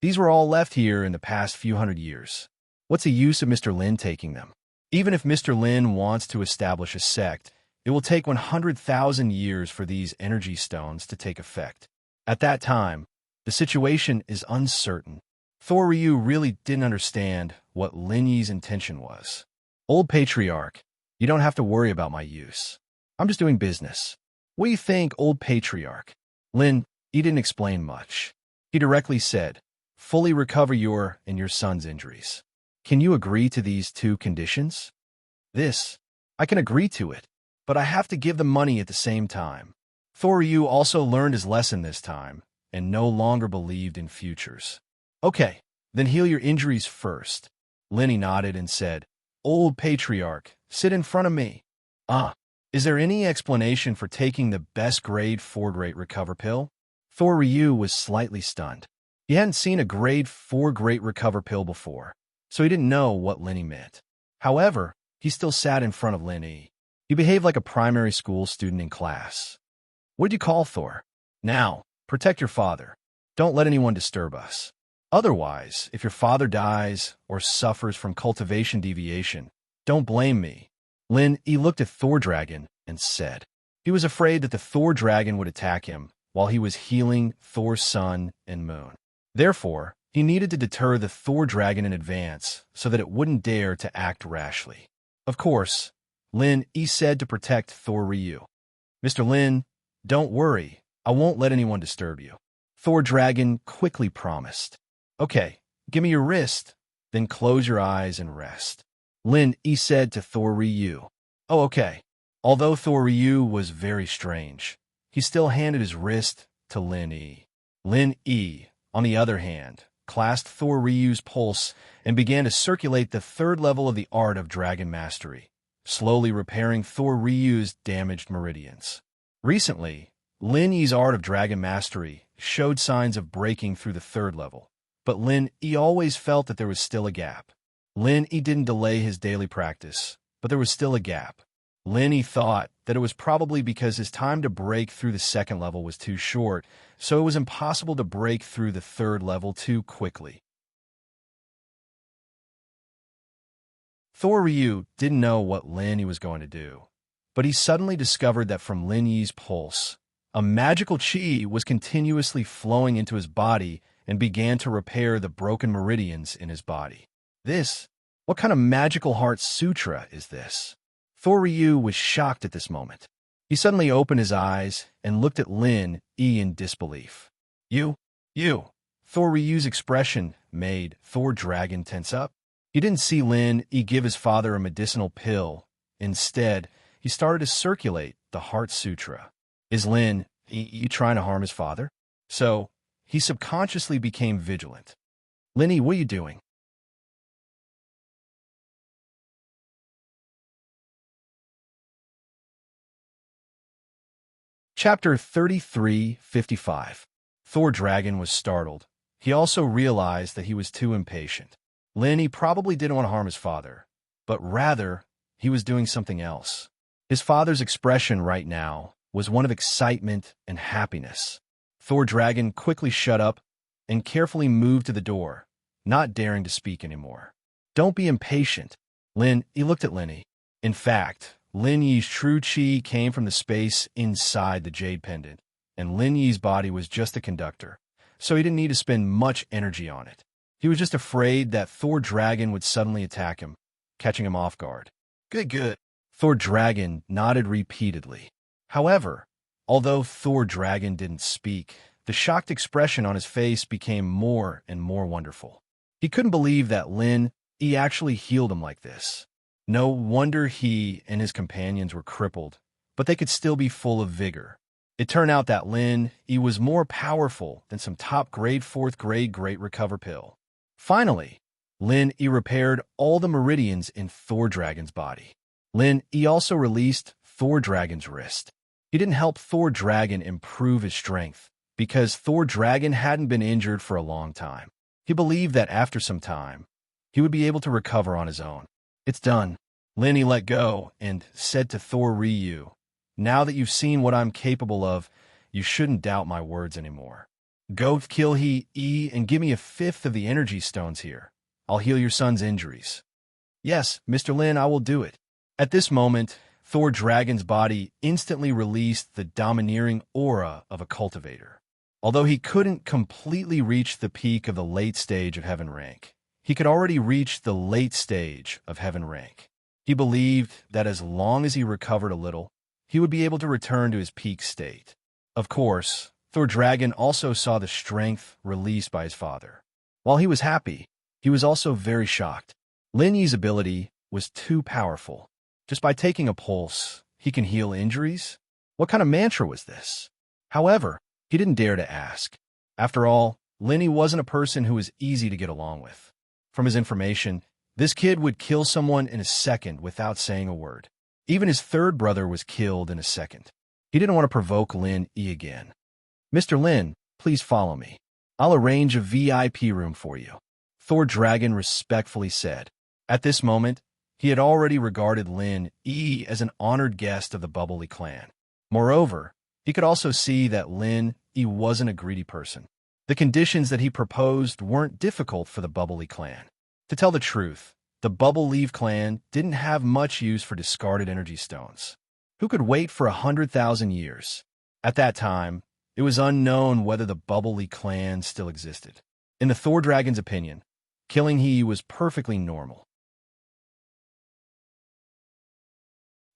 These were all left here in the past few hundred years. What's the use of Mr. Lin taking them? Even if Mr. Lin wants to establish a sect, it will take 100,000 years for these energy stones to take effect. At that time, the situation is uncertain. Thor Ryu really didn't understand what Lin Yi's intention was. Old Patriarch, you don't have to worry about my use. I'm just doing business. What do you think, Old Patriarch? Lin Yi didn't explain much. He directly said, fully recover your and your son's injuries. Can you agree to these two conditions? I can agree to it, but I have to give the money at the same time. Thor Ryu also learned his lesson this time and no longer believed in futures. Okay, then heal your injuries first. Lin Yi nodded and said, Old Patriarch, sit in front of me. Is there any explanation for taking the best grade 4 Great Recover pill? Thor Ryu was slightly stunned. He hadn't seen a grade 4 Great Recover pill before, so he didn't know what Lin Yi meant. However, he still sat in front of Lin Yi. He behaved like a primary school student in class. What'd you call Thor? Now, protect your father. Don't let anyone disturb us. Otherwise, if your father dies or suffers from cultivation deviation, don't blame me. Lin Yi looked at Thor Dragon and said. He was afraid that the Thor Dragon would attack him while he was healing Thor's sun and moon. Therefore, he needed to deter the Thor Dragon in advance so that it wouldn't dare to act rashly. Of course, Lin Yi said to protect Thor Ryu. Mr. Lin, don't worry, I won't let anyone disturb you. Thor Dragon quickly promised. Okay, give me your wrist, then close your eyes and rest. Lin Yi said to Thor Ryu. Oh, okay. Although Thor Ryu was very strange, he still handed his wrist to Lin Yi. Lin Yi, on the other hand, clasped Thor Ryu's pulse and began to circulate the third level of the art of dragon mastery, slowly repairing Thor Ryu's damaged meridians. Recently, Lin Yi's art of dragon mastery showed signs of breaking through the third level, but Lin Yi always felt that there was still a gap. Lin Yi didn't delay his daily practice, but there was still a gap. Lin Yi thought that it was probably because his time to break through the second level was too short, so it was impossible to break through the third level too quickly. Thor Ryu didn't know what Lin Yi was going to do, but he suddenly discovered that from Lin Yi's pulse, a magical chi was continuously flowing into his body and began to repair the broken meridians in his body. What kind of magical heart sutra is this? Thor Ryu was shocked at this moment. He suddenly opened his eyes and looked at Lin Yi in disbelief. You. Thor Ryu's expression made Thor Dragon tense up. He didn't see Lin Yi give his father a medicinal pill. Instead, he started to circulate the Heart Sutra. Is Lin Yi trying to harm his father? So, he subconsciously became vigilant. Lin Yi, what are you doing? Chapter 33:55. Thor Dragon was startled. He also realized that he was too impatient. Lin Yi probably didn't want to harm his father, but rather, he was doing something else. His father's expression right now was one of excitement and happiness. Thor Dragon quickly shut up and carefully moved to the door, not daring to speak anymore. Don't be impatient. Lin Yi looked at Lin Yi. In fact, Lin Yi's true chi came from the space inside the jade pendant, and Lin Yi's body was just a conductor, so he didn't need to spend much energy on it. He was just afraid that Thor Dragon would suddenly attack him, catching him off guard. Good. Thor Dragon nodded repeatedly. However, although Thor Dragon didn't speak, the shocked expression on his face became more and more wonderful. He couldn't believe that Lin Yi actually healed him like this. No wonder he and his companions were crippled, but they could still be full of vigor. It turned out that Lin Yi was more powerful than some top grade 4th grade Great Recover pill. Finally, Lin Yi repaired all the meridians in Thor Dragon's body. Lin Yi also released Thor Dragon's wrist. He didn't help Thor Dragon improve his strength because Thor Dragon hadn't been injured for a long time. He believed that after some time, he would be able to recover on his own. It's done. Lin Yi let go and said to Thor Ryu, now that you've seen what I'm capable of, you shouldn't doubt my words anymore. Go kill he and give me a fifth of the energy stones here. I'll heal your son's injuries. Yes, Mr. Lin, I will do it. At this moment, Thor Dragon's body instantly released the domineering aura of a cultivator. Although he couldn't completely reach the peak of the late stage of heaven rank, he could already reach the late stage of heaven rank. He believed that as long as he recovered a little, he would be able to return to his peak state. Of course, Thor Dragon also saw the strength released by his father. While he was happy, he was also very shocked. Lin Yi's ability was too powerful. Just by taking a pulse, he can heal injuries? What kind of mantra was this? However, he didn't dare to ask. After all, Lin Yi wasn't a person who was easy to get along with. From his information, this kid would kill someone in a second without saying a word. Even his third brother was killed in a second. He didn't want to provoke Lin Yi again. Mr. Lin, please follow me. I'll arrange a VIP room for you, Thor Dragon respectfully said. At this moment, he had already regarded Lin Yi as an honored guest of the Bubbly clan. Moreover, he could also see that Lin Yi wasn't a greedy person. The conditions that he proposed weren't difficult for the Bubbly clan. To tell the truth, the Bubble Leaf clan didn't have much use for discarded energy stones. Who could wait for 100,000 years? At that time, it was unknown whether the Bubbly clan still existed. In the Thor Dragon's opinion, killing he was perfectly normal.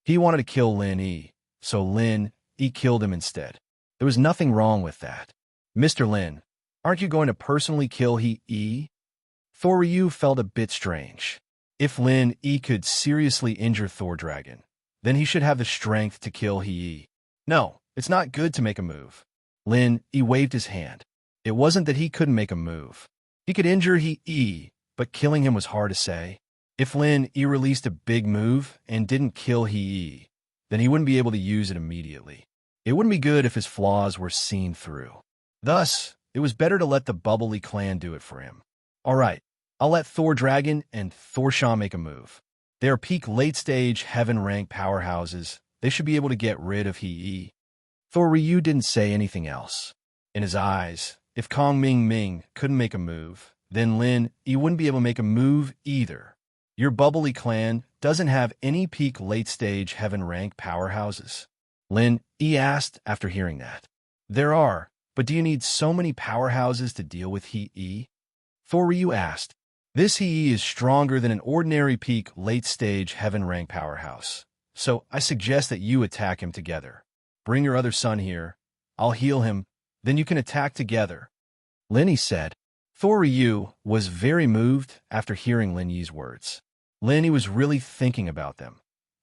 He wanted to kill Lin Yi, so Lin Yi killed him instead. There was nothing wrong with that. Mr. Lin, aren't you going to personally kill he Yi? Thor Ryu felt a bit strange. If Lin Yi could seriously injure Thor Dragon, then he should have the strength to kill he Yi. No, it's not good to make a move. Lin Yi waved his hand. It wasn't that he couldn't make a move. He could injure he Yi, but killing him was hard to say. If Lin Yi released a big move and didn't kill he Yi, then he wouldn't be able to use it immediately. It wouldn't be good if his flaws were seen through. Thus, it was better to let the Bubbly clan do it for him. All right, I'll let Thor Dragon and Thor Sha make a move. They are peak late-stage heaven rank powerhouses. They should be able to get rid of he Yi. Thor Ryu didn't say anything else. In his eyes, if Kong Ming Ming couldn't make a move, then Lin Yi wouldn't be able to make a move either. Your Bubbly clan doesn't have any peak late-stage heaven rank powerhouses. Lin Yi asked after hearing that. There are, but do you need so many powerhouses to deal with he Yi? Thor Ryu asked. This he Yi is stronger than an ordinary peak late-stage heaven rank powerhouse, so I suggest that you attack him together. Bring your other son here. I'll heal him, then you can attack together. Lin Yi said. Thor Ryu was very moved after hearing Lin Yi's words. Lin Yi was really thinking about them.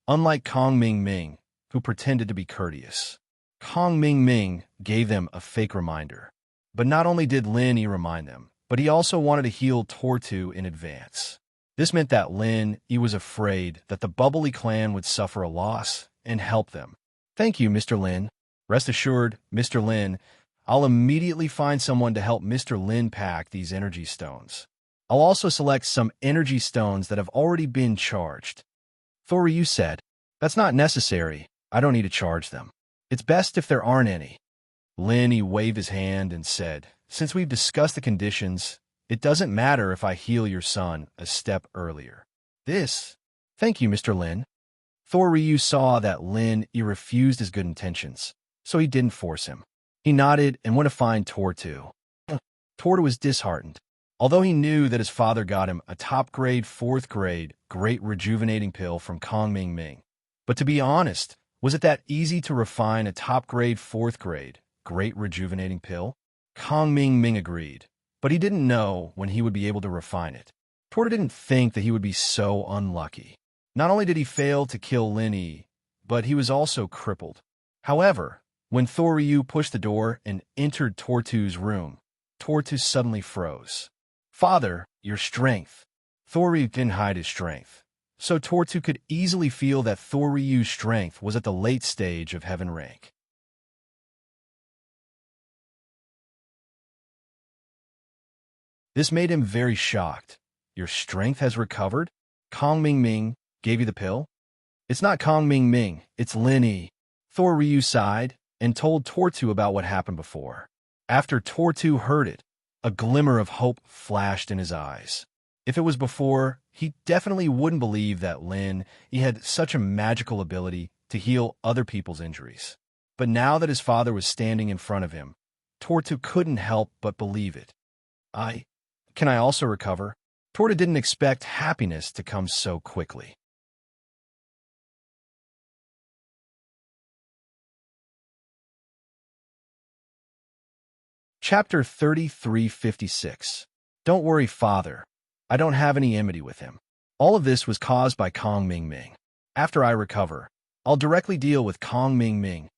Unlike Kong Ming Ming, who pretended to be courteous, Kong Ming Ming gave them a fake reminder. But not only did Lin Yi remind them, but he also wanted to heal Tortu in advance. This meant that Lin Yi was afraid that the Bubbly clan would suffer a loss and help them. Thank you, Mr. Lin. Rest assured, Mr. Lin, I'll immediately find someone to help Mr. Lin pack these energy stones. I'll also select some energy stones that have already been charged. Thor Ryu said, That's not necessary. I don't need to charge them. It's best if there aren't any. Lin Yi waved his hand and said, Since we've discussed the conditions, it doesn't matter if I heal your son a step earlier. Thank you, Mr. Lin. Thor Ryu saw that Lin Yi refused his good intentions, so he didn't force him. He nodded and went to find Tortu. Tortu was disheartened. Although he knew that his father got him a top-grade, 4th-grade, great rejuvenating pill from Kong Ming Ming. But to be honest, was it that easy to refine a top-grade, 4th-grade, great rejuvenating pill? Kong Ming Ming agreed, but he didn't know when he would be able to refine it. Tortu didn't think that he would be so unlucky. Not only did he fail to kill Lin Yi, but he was also crippled. However, when Thor Ryu pushed the door and entered Tortu's room, Tortu suddenly froze. Father, your strength. Thor Ryu didn't hide his strength, so Tortu could easily feel that Thor Ryu's strength was at the late stage of heaven rank. This made him very shocked. Your strength has recovered? Kong Ming Ming gave you the pill? It's not Kong Ming Ming, it's Lin Yi. Thor Ryu sighed and told Tortu about what happened before. After Tortu heard it, a glimmer of hope flashed in his eyes. If it was before, he definitely wouldn't believe that he had such a magical ability to heal other people's injuries. But now that his father was standing in front of him, Tortu couldn't help but believe it. Can I also recover? Tortu didn't expect happiness to come so quickly. Chapter 3356. Don't worry, father. I don't have any enmity with him. All of this was caused by Kong Ming Ming. After I recover, I'll directly deal with Kong Ming Ming,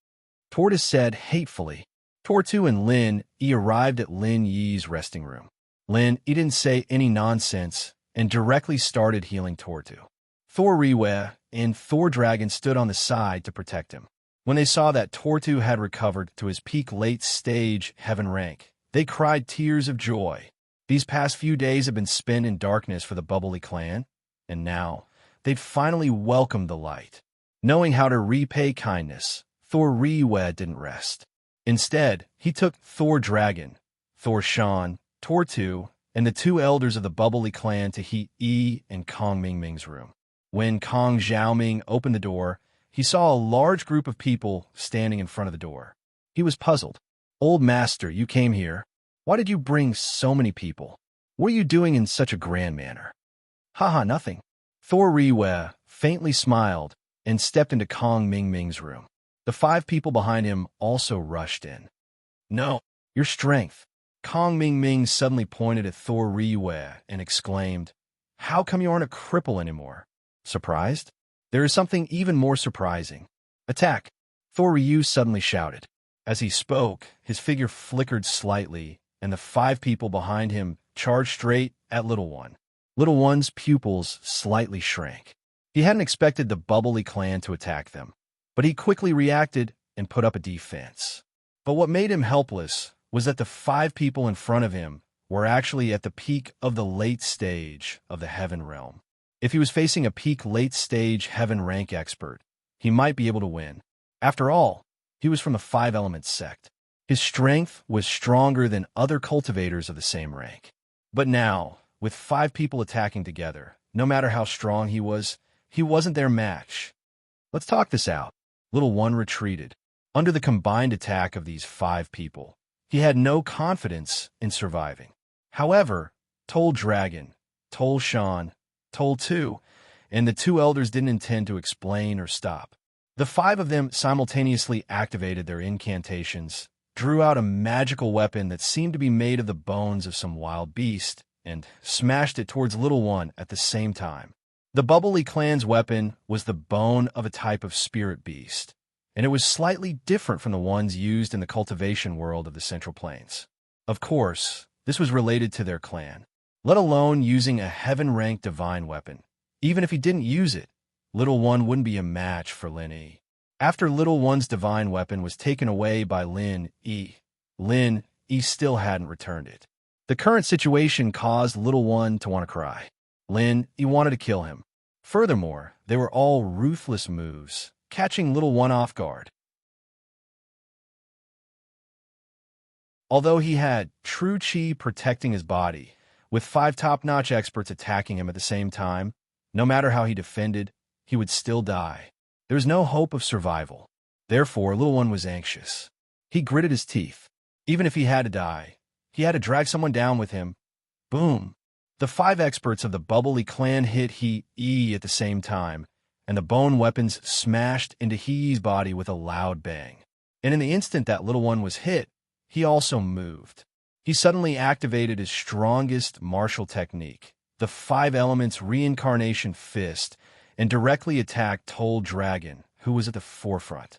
Tortoise said hatefully. Tortu and Lin Yi arrived at Lin Yi's resting room. Lin Yi didn't say any nonsense and directly started healing Tortu. Thor Riwe and Thor Dragon stood on the side to protect him. When they saw that Tortu had recovered to his peak late-stage heaven rank, they cried tears of joy. These past few days had been spent in darkness for the Bubbly clan, and now they'd finally welcomed the light. Knowing how to repay kindness, Thor Riwe didn't rest. Instead, he took Thor Dragon, Thor Shan, Tortu, and the two elders of the Bubbly clan to He Yi and Kong Ming Ming's room. When Kong Xiaoming opened the door, he saw a large group of people standing in front of the door. He was puzzled. Old master, you came here. Why did you bring so many people? What are you doing in such a grand manner? Haha, nothing. Thor Riwe faintly smiled and stepped into Kong Ming Ming's room. The 5 people behind him also rushed in. No, your strength. Kong Ming Ming suddenly pointed at Thor Riwe and exclaimed, How come you aren't a cripple anymore? Surprised? There is something even more surprising. Attack! Thor Ryu suddenly shouted. As he spoke, his figure flickered slightly, and the 5 people behind him charged straight at Little One. Little One's pupils slightly shrank. He hadn't expected the Bubbly clan to attack them, but he quickly reacted and put up a defense. But what made him helpless was that the 5 people in front of him were actually at the peak of the late stage of the Heaven Realm. If he was facing a peak late-stage Heaven rank expert, he might be able to win. After all, he was from the 5 Elements sect. His strength was stronger than other cultivators of the same rank. But now, with 5 people attacking together, no matter how strong he wasn't their match. Let's talk this out. Little One retreated. Under the combined attack of these 5 people, he had no confidence in surviving. However, Toll Dragon, Toll Shan, Toll 2, and the 2 elders didn't intend to explain or stop. The 5 of them simultaneously activated their incantations, drew out a magical weapon that seemed to be made of the bones of some wild beast, and smashed it towards Little One at the same time. The Bubbly clan's weapon was the bone of a type of spirit beast, and it was slightly different from the ones used in the cultivation world of the Central Plains. Of course, this was related to their clan. Let alone using a heaven-ranked divine weapon. Even if he didn't use it, Little One wouldn't be a match for Lin Yi. After Little One's divine weapon was taken away by Lin Yi still hadn't returned it. The current situation caused Little One to want to cry. Lin Yi wanted to kill him. Furthermore, they were all ruthless moves, catching Little One off guard. Although he had true chi protecting his body, with 5 top-notch experts attacking him at the same time, no matter how he defended, he would still die. There was no hope of survival. Therefore, Little One was anxious. He gritted his teeth. Even if he had to die, he had to drag someone down with him. Boom! The 5 experts of the Bubbly clan hit He Yi at the same time, and the bone weapons smashed into He Yi's body with a loud bang. And in the instant that Little One was hit, he also moved. He suddenly activated his strongest martial technique, the 5 Elements Reincarnation Fist, and directly attacked Toll Dragon, who was at the forefront.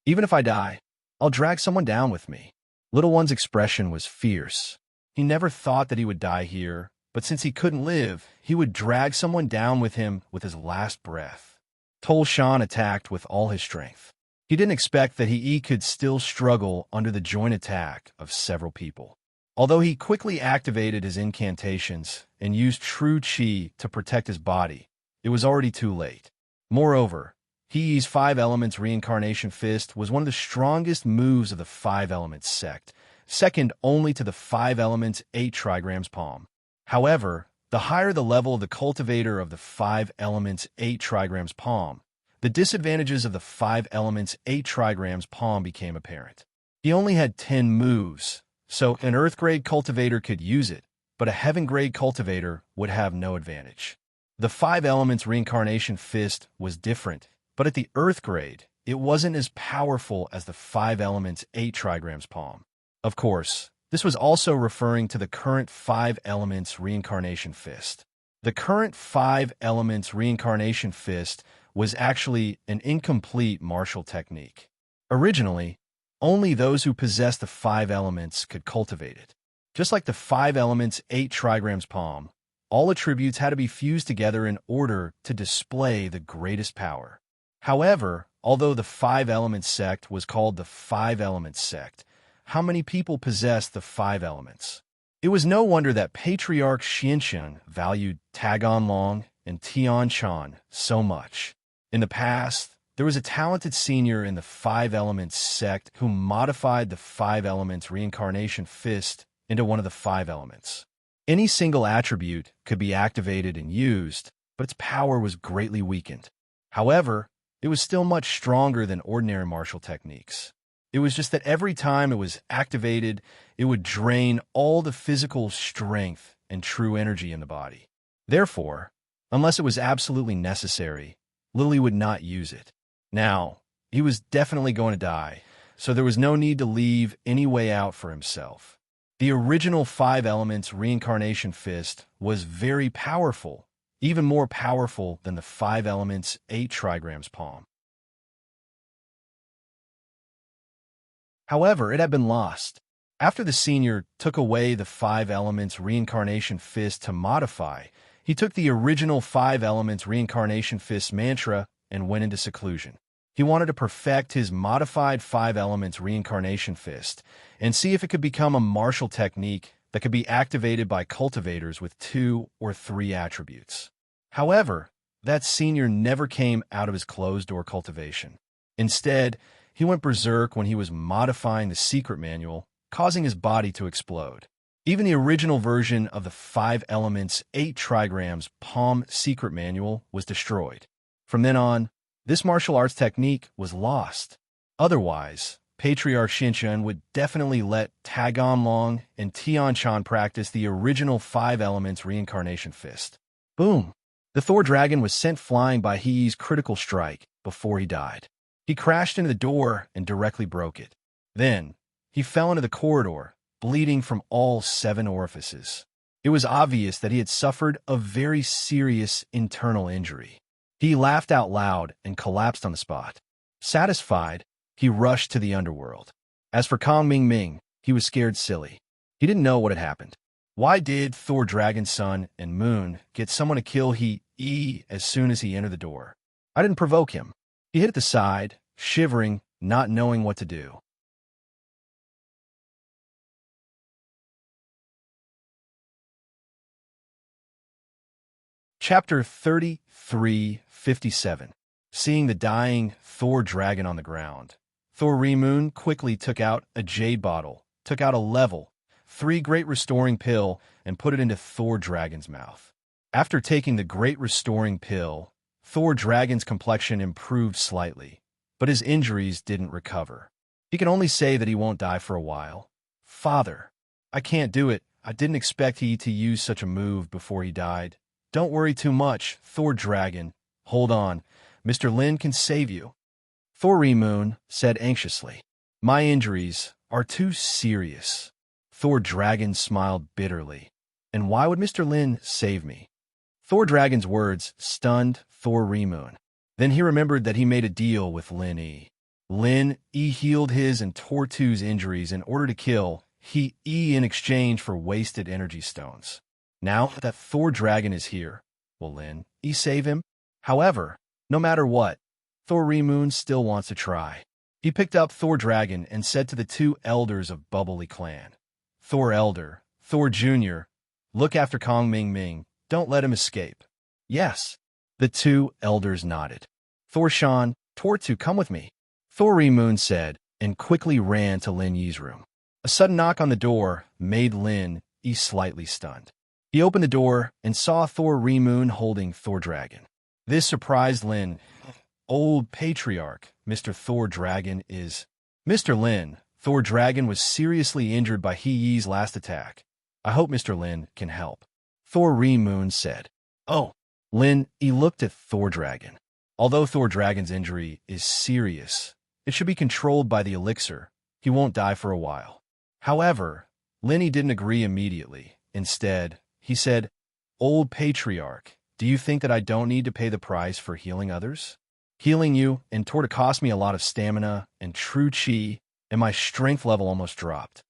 Even if I die, I'll drag someone down with me. Little One's expression was fierce. He never thought that he would die here, but since he couldn't live, he would drag someone down with him with his last breath. Toll Shan attacked with all his strength. He didn't expect that He could still struggle under the joint attack of several people. Although he quickly activated his incantations and used true chi to protect his body, it was already too late. Moreover, He Yi's 5 Elements Reincarnation Fist was one of the strongest moves of the 5 Elements sect, second only to the 5 elements 8 trigrams palm. However, the higher the level of the cultivator of the 5 elements 8 trigrams palm, the disadvantages of the 5 elements 8 trigrams palm became apparent. He only had 10 moves, so an earth-grade cultivator could use it, but a heaven-grade cultivator would have no advantage. The 5 elements reincarnation fist was different, but at the earth grade, it wasn't as powerful as the 5 elements 8 trigrams palm. Of course, this was also referring to the current 5 elements reincarnation fist. The current 5 elements reincarnation fist was actually an incomplete martial technique. Originally, only those who possessed the 5 elements could cultivate it. Just like the 5 elements 8 trigrams palm, all attributes had to be fused together in order to display the greatest power. However, although the 5 elements sect was called the 5 elements sect, how many people possessed the 5 elements? It was no wonder that Patriarch Xianxian valued Tagon Long and Tian Chan so much. In the past, there was a talented senior in the 5 elements sect who modified the 5 elements reincarnation fist into one of the 5 elements. Any single attribute could be activated and used, but its power was greatly weakened. However, it was still much stronger than ordinary martial techniques. It was just that every time it was activated, it would drain all the physical strength and true energy in the body. Therefore, unless it was absolutely necessary, Lily would not use it. Now, he was definitely going to die, so there was no need to leave any way out for himself. The original 5 elements reincarnation fist was very powerful, even more powerful than the 5 elements 8 trigrams palm. However, it had been lost. After the senior took away the 5 elements reincarnation fist to modify, he took the original 5 elements reincarnation fist mantra and went into seclusion. He wanted to perfect his modified 5 elements reincarnation fist and see if it could become a martial technique that could be activated by cultivators with 2 or 3 attributes. However, that senior never came out of his closed-door cultivation. Instead, he went berserk when he was modifying the secret manual, causing his body to explode. Even the original version of the 5 elements 8 trigrams palm secret manual was destroyed. From then on, this martial arts technique was lost. Otherwise, Patriarch Xianxian would definitely let Tagon Long and Tian Chan practice the original 5 elements reincarnation fist. Boom! The Thor dragon was sent flying by He's critical strike before he died. He crashed into the door and directly broke it. Then, he fell into the corridor, bleeding from all 7 orifices. It was obvious that he had suffered a very serious internal injury. He laughed out loud and collapsed on the spot. Satisfied, he rushed to the underworld. As for Kong Ming Ming, he was scared silly. He didn't know what had happened. Why did Thor Dragon Sun and Moon get someone to kill He as soon as he entered the door? I didn't provoke him. He hid at the side, shivering, not knowing what to do. Chapter 33:57. Seeing the dying Thor dragon on the ground, Thor Remoon quickly took out a jade bottle, took out a level 3 Great Restoring Pill, and put it into Thor Dragon's mouth. After taking the Great Restoring Pill, Thor Dragon's complexion improved slightly, but his injuries didn't recover. He can only say that he won't die for a while. Father, I can't do it. I didn't expect he to use such a move before he died. Don't worry too much, Thor Dragon. Hold on. Mr. Lin can save you. Thor Remoon said anxiously. My injuries are too serious. Thor Dragon smiled bitterly. And why would Mr. Lin save me? Thor Dragon's words stunned Thor Remoon. Then he remembered that he made a deal with Lin E. Lin E healed his and Tortu's injuries in order to kill He in exchange for wasted energy stones. Now that Thor Dragon is here, will Lin E save him? However, no matter what, Thor Remoon still wants to try. He picked up Thor Dragon and said to the 2 elders of Bubbly Clan, Thor Elder, Thor Jr., look after Kong Ming Ming. Don't let him escape. Yes. The 2 elders nodded. Thor Shan, Tortu, come with me. Thor Remoon said, and quickly ran to Lin Yi's room. A sudden knock on the door made Lin slightly stunned. He opened the door and saw Thor Remoon holding Thor Dragon. This surprised Lin. Old patriarch, Mr. Thor Dragon is... Mr. Lin, Thor Dragon was seriously injured by He-Yi's last attack. I hope Mr. Lin can help. Thor Remoon said. Oh. Lin looked at Thor Dragon. Although Thor Dragon's injury is serious, it should be controlled by the elixir. He won't die for a while. However, Lin didn't agree immediately. Instead, he said, Old patriarch, do you think that I don't need to pay the price for healing others? Healing you and to cost me a lot of stamina and true chi, and my strength level almost dropped.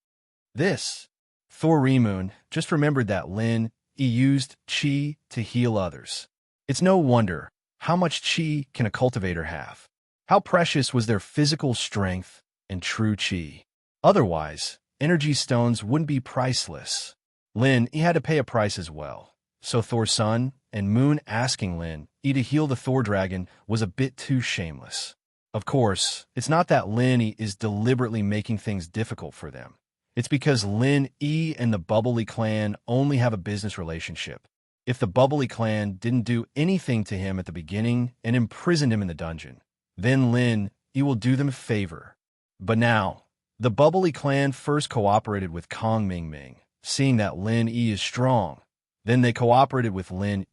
This, Thor Remoon just remembered that Lin used chi to heal others. It's no wonder. How much chi can a cultivator have? How precious was their physical strength and true chi? Otherwise, energy stones wouldn't be priceless. Lin had to pay a price as well. So Thor's sun and moon asking Lin to heal the Thor Dragon was a bit too shameless. Of course, it's not that Lin is deliberately making things difficult for them. It's because Lin and the Bubbly clan only have a business relationship. If the Bubbly clan didn't do anything to him at the beginning and imprisoned him in the dungeon, then Lin will do them a favor. But now, the Bubbly clan first cooperated with Kong Ming Ming, seeing that Lin is strong. Then they cooperated with Lin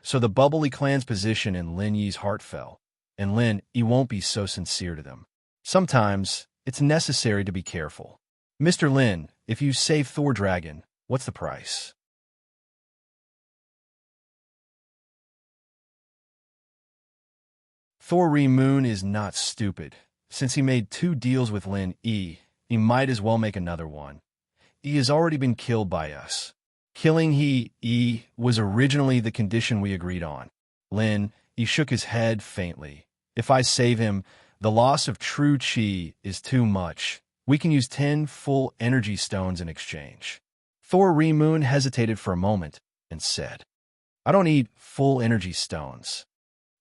so the Bubbly clan's position in Lin Yi's heart fell, and Lin won't be so sincere to them. Sometimes, it's necessary to be careful. Mr. Lin, if you save Thor Dragon, what's the price? Thor Remoon is not stupid. Since he made 2 deals with Lin he might as well make another one. He has already been killed by us. Killing he was originally the condition we agreed on. Lin shook his head faintly. If I save him, the loss of true chi is too much. We can use 10 full energy stones in exchange. Thor Remoon hesitated for a moment and said, I don't need full energy stones.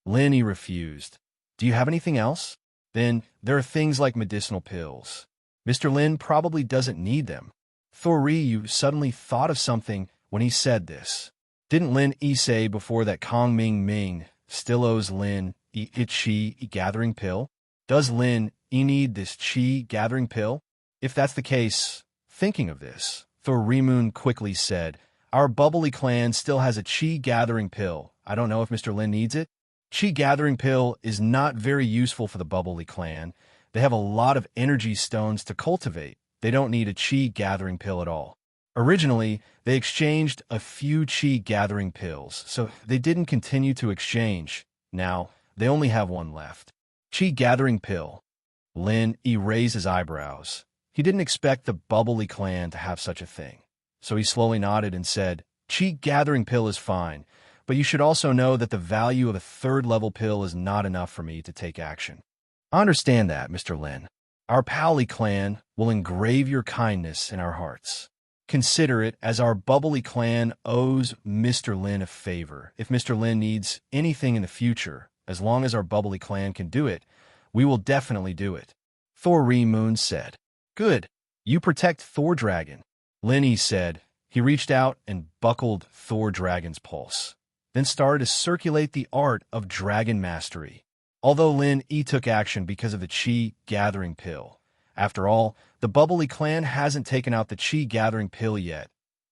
Lin refused. Do you have anything else? Then there are things like medicinal pills. Mr. Lin probably doesn't need them. Thor Ryu suddenly thought of something when he said this. Didn't Lin say before that Kong Ming Ming still owes Lin a chi gathering pill? Does Lin need this chi gathering pill? If that's the case, thinking of this, Thor Remoon quickly said, Our Bubbly clan still has a chi gathering pill. I don't know if Mr. Lin needs it. Chi gathering pill is not very useful for the Bubbly clan. They have a lot of energy stones to cultivate. They don't need a chi gathering pill at all. Originally, they exchanged a few chi gathering pills, so they didn't continue to exchange. Now, they only have one left. Chi gathering pill. Lin raised his eyebrows. He didn't expect the Bubbly clan to have such a thing. So he slowly nodded and said, Chi gathering pill is fine. But you should also know that the value of a 3rd-level pill is not enough for me to take action. I understand that, Mr. Lin. Our Pally clan will engrave your kindness in our hearts. Consider it as our Bubbly clan owes Mr. Lin a favor. If Mr. Lin needs anything in the future, as long as our Bubbly clan can do it, we will definitely do it. Thor Remoon said. Good. You protect Thor Dragon. Lin said. He reached out and buckled Thor Dragon's pulse, then started to circulate the art of dragon mastery. Although Lin took action because of the chi gathering pill. After all, the Bubbly clan hasn't taken out the chi gathering pill yet.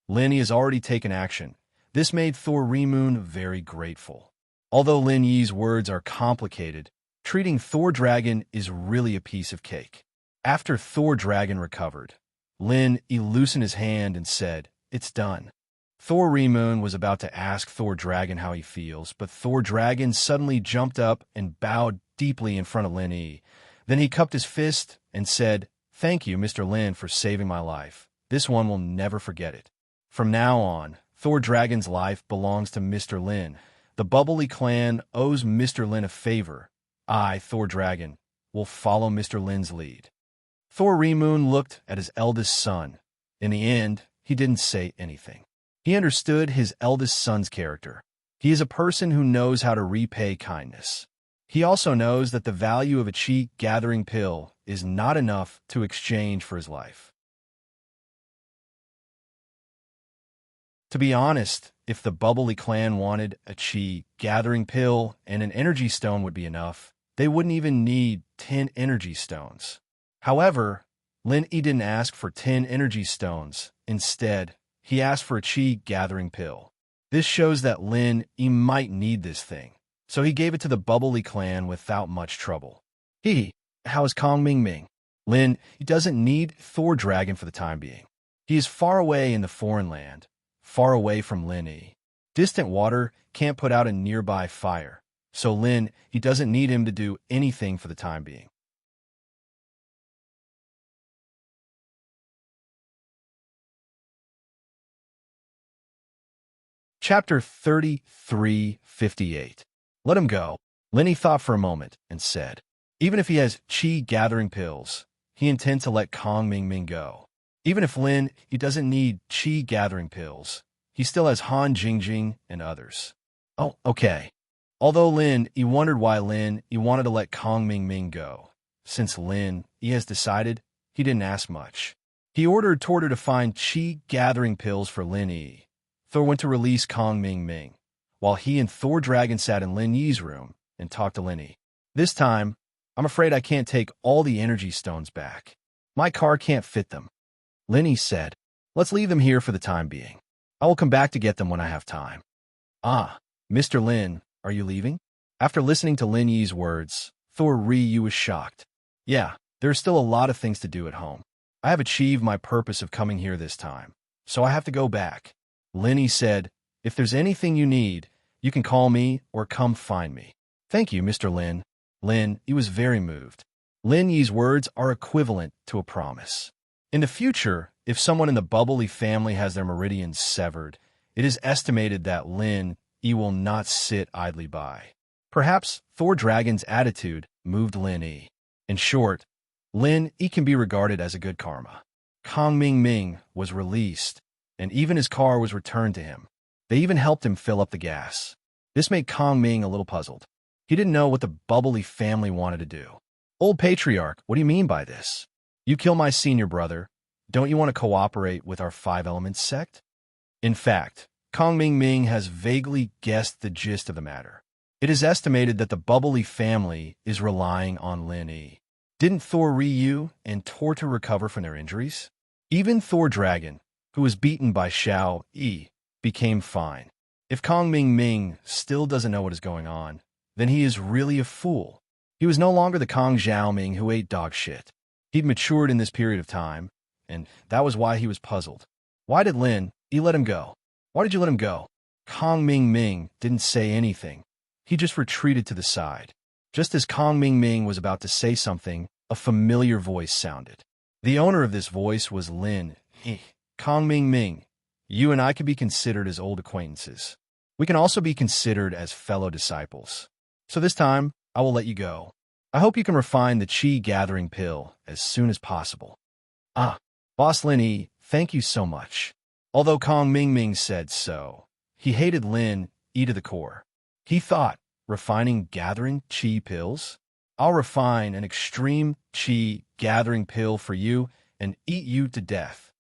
Lin has already taken action. This made Thor Remoon very grateful. Although Lin Yi's words are complicated, treating Thor Dragon is really a piece of cake. After Thor Dragon recovered, Lin loosened his hand and said, It's done. Thor Remoon was about to ask Thor Dragon how he feels, but Thor Dragon suddenly jumped up and bowed deeply in front of Lin Yi. Then he cupped his fist and said, Thank you, Mr. Lin, for saving my life. This one will never forget it. From now on, Thor Dragon's life belongs to Mr. Lin. The Bubbly clan owes Mr. Lin a favor. I, Thor Dragon, will follow Mr. Lin's lead. Thor Remoon looked at his eldest son. In the end, he didn't say anything. He understood his eldest son's character. He is a person who knows how to repay kindness. He also knows that the value of a chi gathering pill is not enough to exchange for his life. To be honest, if the Bubbly clan wanted a chi gathering pill and an energy stone would be enough, they wouldn't even need 10 energy stones. However, Lin Yi didn't ask for 10 energy stones. Instead, he asked for a chi gathering pill. This shows that Lin Yi might need this thing, so he gave it to the Bubbly clan without much trouble. How is Kong Ming Ming? Lin, he doesn't need Thor Dragon for the time being. He is far away in the foreign land, far away from Lin Yi. Distant water can't put out a nearby fire, so Lin, he doesn't need him to do anything for the time being. Chapter 3358. Let him go. Lin Yi thought for a moment and said, even if he has chi gathering pills, he intends to let Kong Ming Ming go. Even if Lin, he doesn't need chi gathering pills, he still has Han Jingjing and others. Oh, okay. Although Lin, he wondered why Lin, he wanted to let Kong Ming Ming go. Since Lin, he has decided, he didn't ask much. He ordered Torter to find chi gathering pills for Lin Yi. Thor went to release Kong Ming Ming, while he and Thor Dragon sat in Lin Yi's room and talked to Lin Yi. This time, I'm afraid I can't take all the energy stones back. My car can't fit them. Lin Yi said, let's leave them here for the time being. I will come back to get them when I have time. Ah, Mr. Lin, are you leaving? After listening to Lin Yi's words, Thor Ryu was shocked. Yeah, there are still a lot of things to do at home. I have achieved my purpose of coming here this time, so I have to go back. Lin Yi said, if there's anything you need, you can call me or come find me. Thank you, Mr. Lin. Lin Yi was very moved. Lin Yi's words are equivalent to a promise. In the future, if someone in the Bubbly family has their meridians severed, it is estimated that Lin Yi will not sit idly by. Perhaps Thor Dragon's attitude moved Lin Yi. In short, Lin Yi can be regarded as a good karma. Kong Ming Ming was released, and even his car was returned to him. They even helped him fill up the gas. This made Kong Ming a little puzzled. He didn't know what the Bubbly family wanted to do. Old Patriarch, what do you mean by this? You kill my senior brother. Don't you want to cooperate with our Five Elements sect? In fact, Kong Ming Ming has vaguely guessed the gist of the matter. It is estimated that the Bubbly family is relying on Lin Yi. Didn't Thor Ryu and Torta recover from their injuries? Even Thor Dragon, who was beaten by Xiao Yi, became fine. If Kong Ming Ming still doesn't know what is going on, then he is really a fool. He was no longer the Kong Xiaoming who ate dog shit. He'd matured in this period of time, and that was why he was puzzled. Why did Lin Yi let him go? Why did you let him go? Kong Ming Ming didn't say anything. He just retreated to the side. Just as Kong Ming Ming was about to say something, a familiar voice sounded. The owner of this voice was Lin Yi. Kong Ming Ming, you and I could be considered as old acquaintances. We can also be considered as fellow disciples. So this time, I will let you go. I hope you can refine the chi gathering pill as soon as possible. Ah, Boss Lin Yi, thank you so much. Although Kong Ming Ming said so, he hated Lin Yi to the core. He thought, refining gathering chi pills? I'll refine an extreme chi gathering pill for you and eat you to death.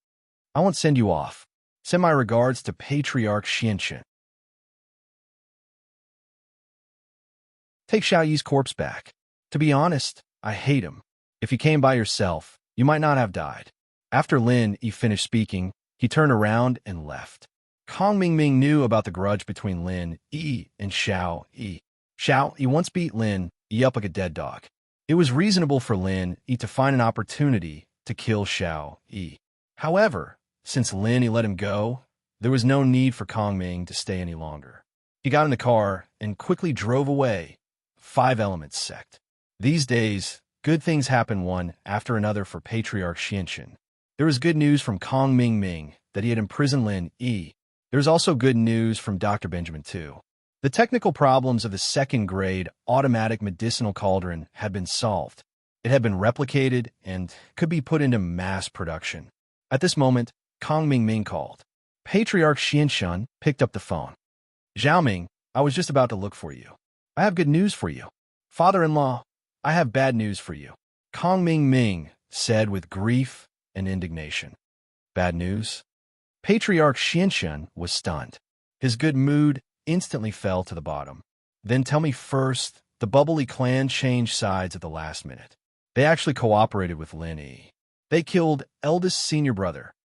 I won't send you off. Send my regards to Patriarch Xianxin. Take Xiao Yi's corpse back. To be honest, I hate him. If you came by yourself, you might not have died. After Lin Yi finished speaking, he turned around and left. Kong Ming Ming knew about the grudge between Lin Yi and Xiao Yi. Xiao Yi once beat Lin Yi up like a dead dog. It was reasonable for Lin Yi to find an opportunity to kill Xiao Yi. However, since Lin Yi let him go, there was no need for Kong Ming to stay any longer. He got in the car and quickly drove away. Five Elements sect. These days, good things happen one after another for Patriarch Xianxin. There was good news from Kong Ming Ming that he had imprisoned Lin Yi. There was also good news from Dr. Benjamin too. The technical problems of the second-grade automatic medicinal cauldron had been solved. It had been replicated and could be put into mass production. At this moment, Kong Ming Ming called. Patriarch Xianxin picked up the phone. Xiaoming, I was just about to look for you. I have good news for you. Father-in-law, I have bad news for you. Kong Ming Ming said with grief and indignation. Bad news? Patriarch Xianxun was stunned. His good mood instantly fell to the bottom. Then tell me first, the bubbly clan changed sides at the last minute. They actually cooperated with Lin Yi. They killed eldest senior brother.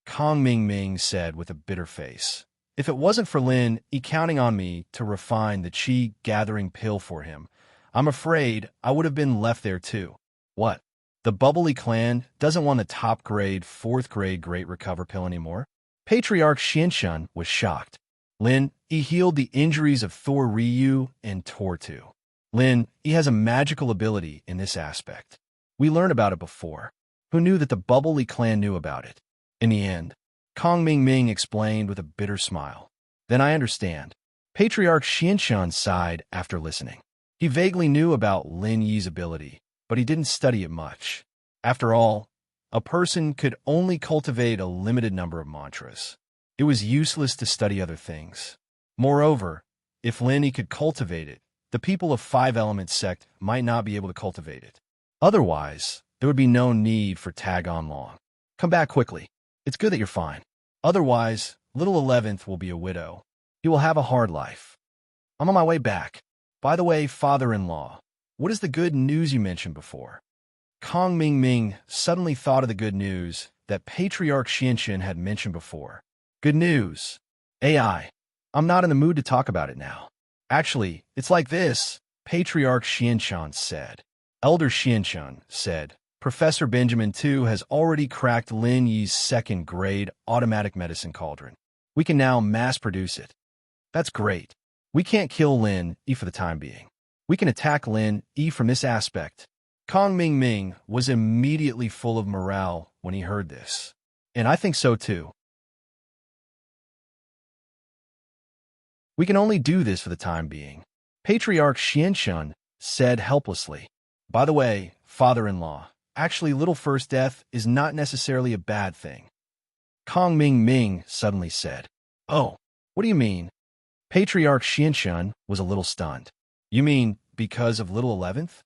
Kong Ming said with a bitter face. If it wasn't for Lin Yi counting on me to refine the qi-gathering pill for him, I'm afraid I would have been left there too. What? The bubbly clan doesn't want the top-grade, fourth-grade Great Recover pill anymore? Patriarch Xianxun was shocked. Lin Yi healed the injuries of Thor Ryu and Tortu. Lin Yi has a magical ability in this aspect. We learned about it before. Who knew that the bubbly clan knew about it? In the end, Kong Ming explained with a bitter smile. Then I understand. Patriarch Xianxun sighed after listening. He vaguely knew about Lin Yi's ability, but he didn't study it much. After all, a person could only cultivate a limited number of mantras. It was useless to study other things. Moreover, if Lin Yi could cultivate it, the people of Five Elements sect might not be able to cultivate it. Otherwise, there would be no need for tag on long. Come back quickly. It's good that you're fine. Otherwise, little 11th will be a widow. He will have a hard life. I'm on my way back. By the way, father-in-law, what is the good news you mentioned before? Kong Ming suddenly thought of the good news that Patriarch Xianxun had mentioned before. Good news. AI. I'm not in the mood to talk about it now. Actually, it's like this, Patriarch Xianxun said. Elder Xianxun said, Professor Benjamin too has already cracked Lin Yi's second-grade automatic medicine cauldron. We can now mass-produce it. That's great. We can't kill Lin Yi for the time being. We can attack Lin Yi from this aspect. Kong Ming was immediately full of morale when he heard this. And I think so too. We can only do this for the time being. Patriarch Xianxun said helplessly. By the way, father-in-law, actually little first death is not necessarily a bad thing. Kong Ming suddenly said. Oh, what do you mean? Patriarch Xianxun was a little stunned. You mean because of little 11th?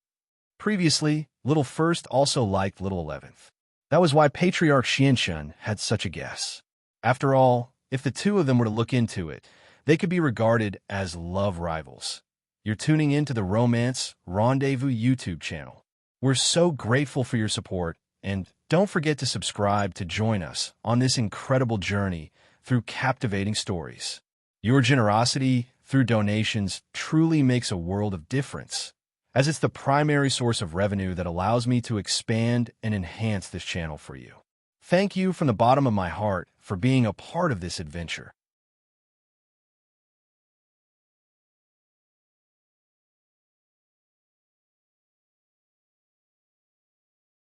Previously, little first also liked little 11th. That was why Patriarch Xianxun had such a guess. After all, if the two of them were to look into it, they could be regarded as love rivals. You're tuning into the Romance Rendezvous YouTube channel. We're so grateful for your support, and don't forget to subscribe to join us on this incredible journey through captivating stories. Your generosity through donations truly makes a world of difference, as it's the primary source of revenue that allows me to expand and enhance this channel for you. Thank you from the bottom of my heart for being a part of this adventure.